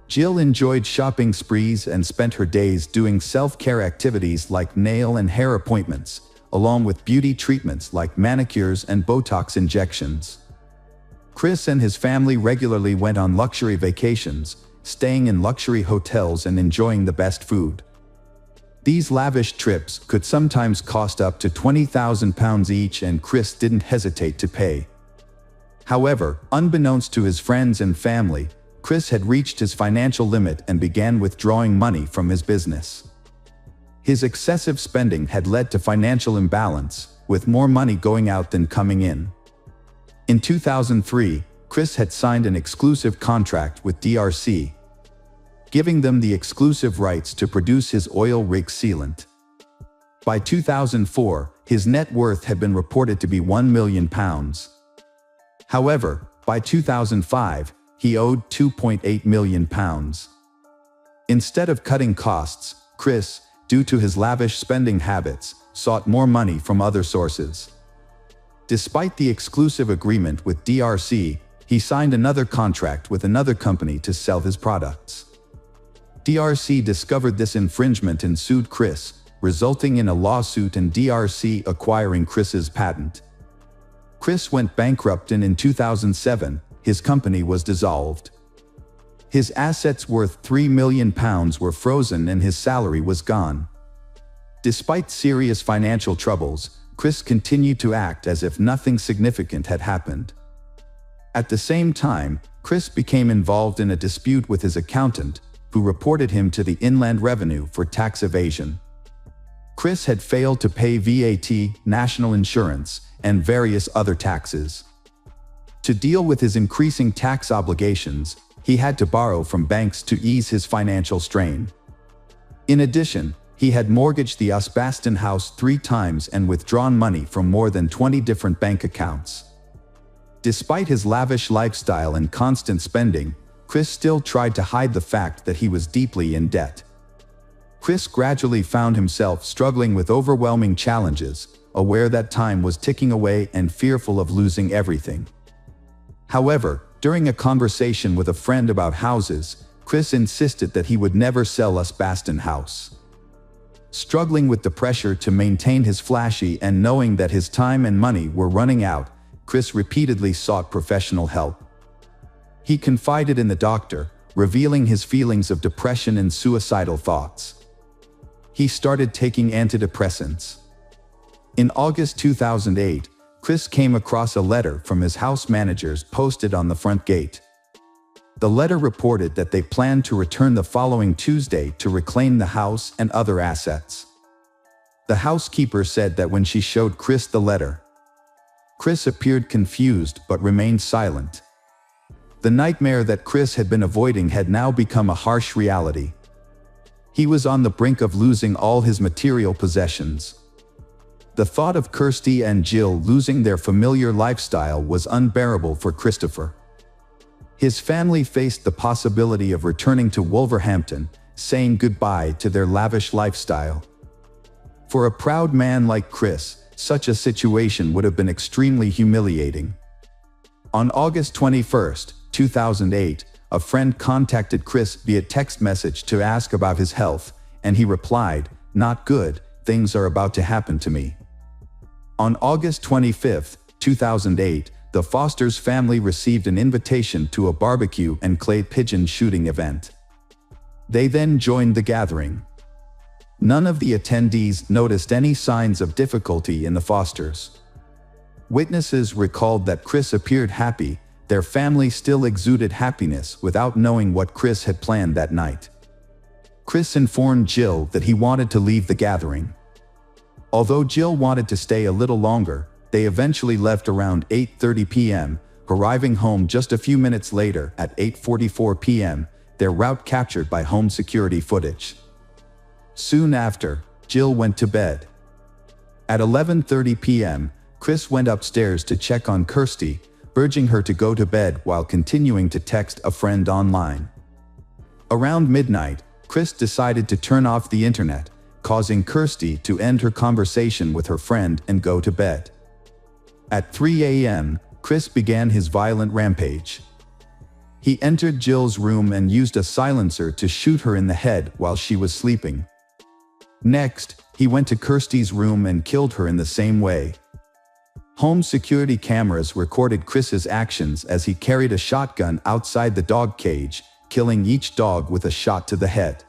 Jill enjoyed shopping sprees and spent her days doing self-care activities like nail and hair appointments, along with beauty treatments like manicures and Botox injections. Chris and his family regularly went on luxury vacations, staying in luxury hotels and enjoying the best food. These lavish trips could sometimes cost up to £20,000 each, and Chris didn't hesitate to pay. However, unbeknownst to his friends and family, Chris had reached his financial limit and began withdrawing money from his business. His excessive spending had led to financial imbalance, with more money going out than coming in. In 2003, Chris had signed an exclusive contract with DRC, giving them the exclusive rights to produce his oil rig sealant. By 2004, his net worth had been reported to be £1 million. However, by 2005, he owed £2.8 million. Instead of cutting costs, Chris, due to his lavish spending habits, sought more money from other sources. Despite the exclusive agreement with DRC, he signed another contract with another company to sell his products. DRC discovered this infringement and sued Chris, resulting in a lawsuit and DRC acquiring Chris's patent. Chris went bankrupt, and in 2007, his company was dissolved. His assets worth £3 million were frozen and his salary was gone. Despite serious financial troubles, Chris continued to act as if nothing significant had happened. At the same time, Chris became involved in a dispute with his accountant, who reported him to the Inland Revenue for tax evasion. Chris had failed to pay VAT, national insurance, and various other taxes. To deal with his increasing tax obligations, he had to borrow from banks to ease his financial strain. In addition, he had mortgaged the Osbaston house 3 times and withdrawn money from more than 20 different bank accounts. Despite his lavish lifestyle and constant spending, Chris still tried to hide the fact that he was deeply in debt. Chris gradually found himself struggling with overwhelming challenges, aware that time was ticking away and fearful of losing everything. However, during a conversation with a friend about houses, Chris insisted that he would never sell Osbaston house. Struggling with the pressure to maintain his flashy and knowing that his time and money were running out, Chris repeatedly sought professional help. He confided in the doctor, revealing his feelings of depression and suicidal thoughts. He started taking antidepressants. In August 2008, Chris came across a letter from his house managers posted on the front gate. The letter reported that they planned to return the following Tuesday to reclaim the house and other assets. The housekeeper said that when she showed Chris the letter, Chris appeared confused but remained silent. The nightmare that Chris had been avoiding had now become a harsh reality. He was on the brink of losing all his material possessions. The thought of Kirsty and Jill losing their familiar lifestyle was unbearable for Christopher. His family faced the possibility of returning to Wolverhampton, saying goodbye to their lavish lifestyle. For a proud man like Chris, such a situation would have been extremely humiliating. On August 21, 2008, a friend contacted Chris via text message to ask about his health, and he replied, "Not good, things are about to happen to me." On August 25, 2008, the Foster's family received an invitation to a barbecue and clay pigeon shooting event. They then joined the gathering. None of the attendees noticed any signs of difficulty in the Fosters. Witnesses recalled that Chris appeared happy. Their family still exuded happiness without knowing what Chris had planned that night. Chris informed Jill that he wanted to leave the gathering. Although Jill wanted to stay a little longer, they eventually left around 8:30 p.m., arriving home just a few minutes later at 8:44 p.m., their route captured by home security footage. Soon after, Jill went to bed. At 11:30 p.m., Chris went upstairs to check on Kirsty, urging her to go to bed while continuing to text a friend online. Around midnight, Chris decided to turn off the internet, causing Kirsty to end her conversation with her friend and go to bed. At 3 a.m., Chris began his violent rampage. He entered Jill's room and used a silencer to shoot her in the head while she was sleeping. Next, he went to Kirsty's room and killed her in the same way. Home security cameras recorded Chris's actions as he carried a shotgun outside the dog cage, killing each dog with a shot to the head.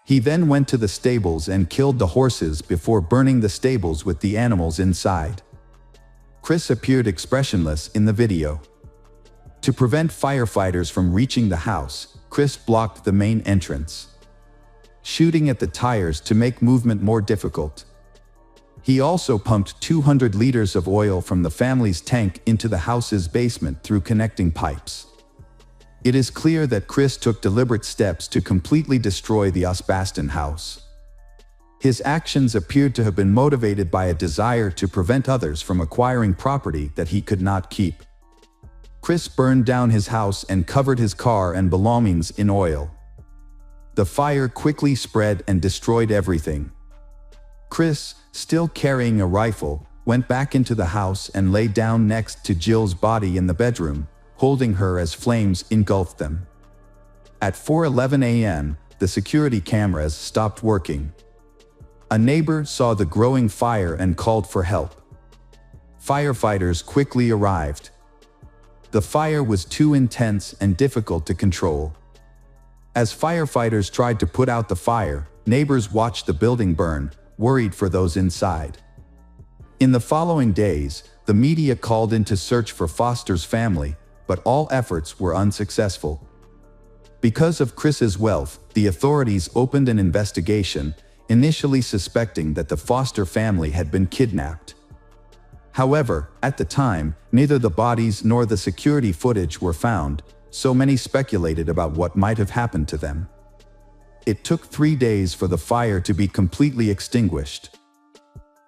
He then went to the stables and killed the horses before burning the stables with the animals inside. Chris appeared expressionless in the video. To prevent firefighters from reaching the house, Chris blocked the main entrance, shooting at the tires to make movement more difficult. He also pumped 200 liters of oil from the family's tank into the house's basement through connecting pipes. It is clear that Chris took deliberate steps to completely destroy the Osbaston house. His actions appeared to have been motivated by a desire to prevent others from acquiring property that he could not keep. Chris burned down his house and covered his car and belongings in oil. The fire quickly spread and destroyed everything. Chris, still carrying a rifle, went back into the house and lay down next to Jill's body in the bedroom, holding her as flames engulfed them. At 4:11 a.m., the security cameras stopped working. A neighbor saw the growing fire and called for help. Firefighters quickly arrived. The fire was too intense and difficult to control. As firefighters tried to put out the fire, neighbors watched the building burn, worried for those inside. In the following days, the media called in to search for Foster's family, but all efforts were unsuccessful. Because of Chris's wealth, the authorities opened an investigation, initially suspecting that the Foster family had been kidnapped. However, at the time, neither the bodies nor the security footage were found, so many speculated about what might have happened to them. It took 3 days for the fire to be completely extinguished.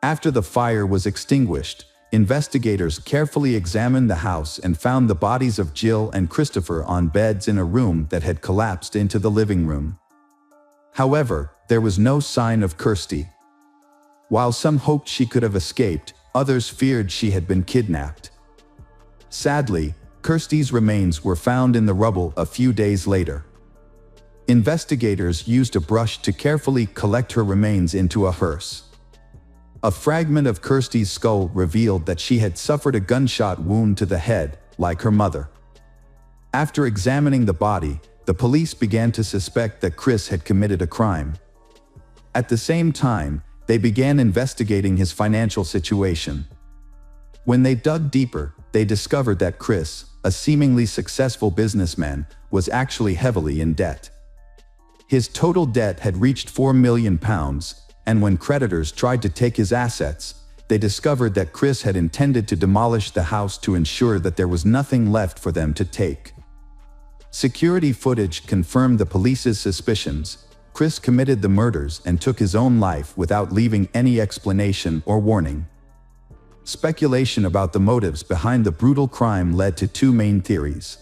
After the fire was extinguished, investigators carefully examined the house and found the bodies of Jill and Christopher on beds in a room that had collapsed into the living room. However, there was no sign of Kirsty. While some hoped she could have escaped, others feared she had been kidnapped. Sadly, Kirsty's remains were found in the rubble a few days later. Investigators used a brush to carefully collect her remains into a hearse. A fragment of Kirsty's skull revealed that she had suffered a gunshot wound to the head, like her mother. After examining the body, the police began to suspect that Chris had committed a crime. At the same time, they began investigating his financial situation. When they dug deeper, they discovered that Chris, a seemingly successful businessman, was actually heavily in debt. His total debt had reached £4 million, and when creditors tried to take his assets, they discovered that Chris had intended to demolish the house to ensure that there was nothing left for them to take. Security footage confirmed the police's suspicions. Chris committed the murders and took his own life without leaving any explanation or warning. Speculation about the motives behind the brutal crime led to two main theories.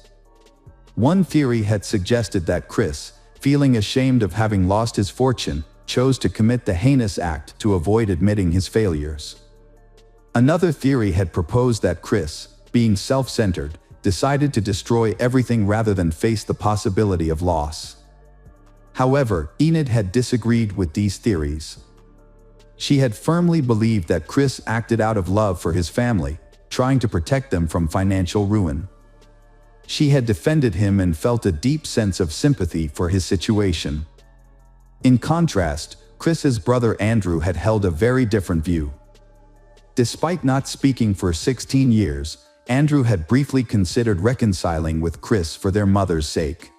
One theory had suggested that Chris, feeling ashamed of having lost his fortune, chose to commit the heinous act to avoid admitting his failures. Another theory had proposed that Chris, being self-centered, decided to destroy everything rather than face the possibility of loss. However, Enid had disagreed with these theories. She had firmly believed that Chris acted out of love for his family, trying to protect them from financial ruin. She had defended him and felt a deep sense of sympathy for his situation. In contrast, Chris's brother Andrew had held a very different view. Despite not speaking for 16 years, Andrew had briefly considered reconciling with Chris for their mother's sake.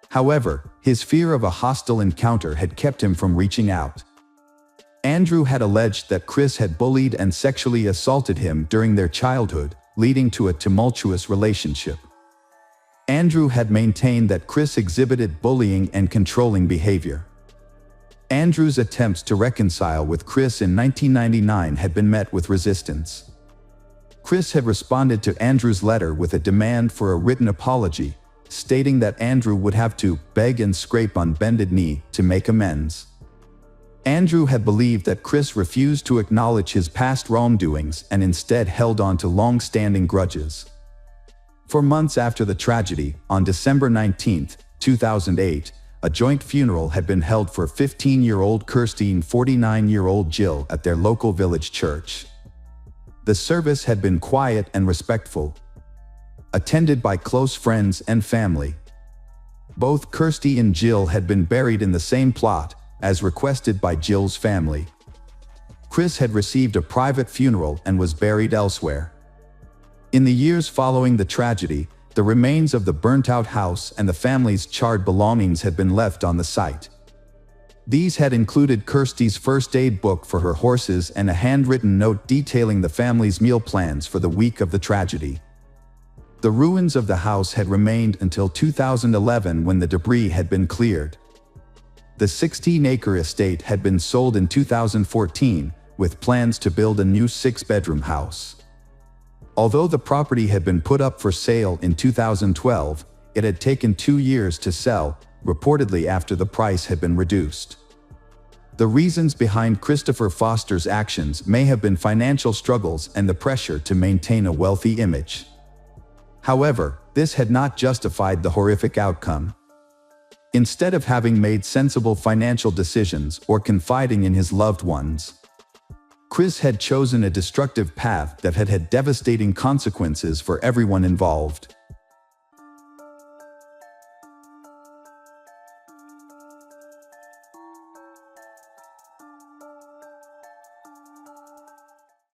However, his fear of a hostile encounter had kept him from reaching out. Andrew had alleged that Chris had bullied and sexually assaulted him during their childhood, leading to a tumultuous relationship. Andrew had maintained that Chris exhibited bullying and controlling behavior. Andrew's attempts to reconcile with Chris in 1999 had been met with resistance. Chris had responded to Andrew's letter with a demand for a written apology, stating that Andrew would have to beg and scrape on bended knee to make amends. Andrew had believed that Chris refused to acknowledge his past wrongdoings and instead held on to long-standing grudges. For months after the tragedy, on December 19, 2008, a joint funeral had been held for 15-year-old Kirsty and 49-year-old Jill at their local village church. The service had been quiet and respectful, attended by close friends and family. Both Kirsty and Jill had been buried in the same plot, as requested by Jill's family. Chris had received a private funeral and was buried elsewhere. In the years following the tragedy, the remains of the burnt-out house and the family's charred belongings had been left on the site. These had included Kirsty's first aid book for her horses and a handwritten note detailing the family's meal plans for the week of the tragedy. The ruins of the house had remained until 2011 when the debris had been cleared. The 16-acre estate had been sold in 2014, with plans to build a new 6-bedroom house. Although the property had been put up for sale in 2012, it had taken 2 years to sell, reportedly after the price had been reduced. The reasons behind Christopher Foster's actions may have been financial struggles and the pressure to maintain a wealthy image. However, this had not justified the horrific outcome. Instead of having made sensible financial decisions or confiding in his loved ones, Chris had chosen a destructive path that had had devastating consequences for everyone involved.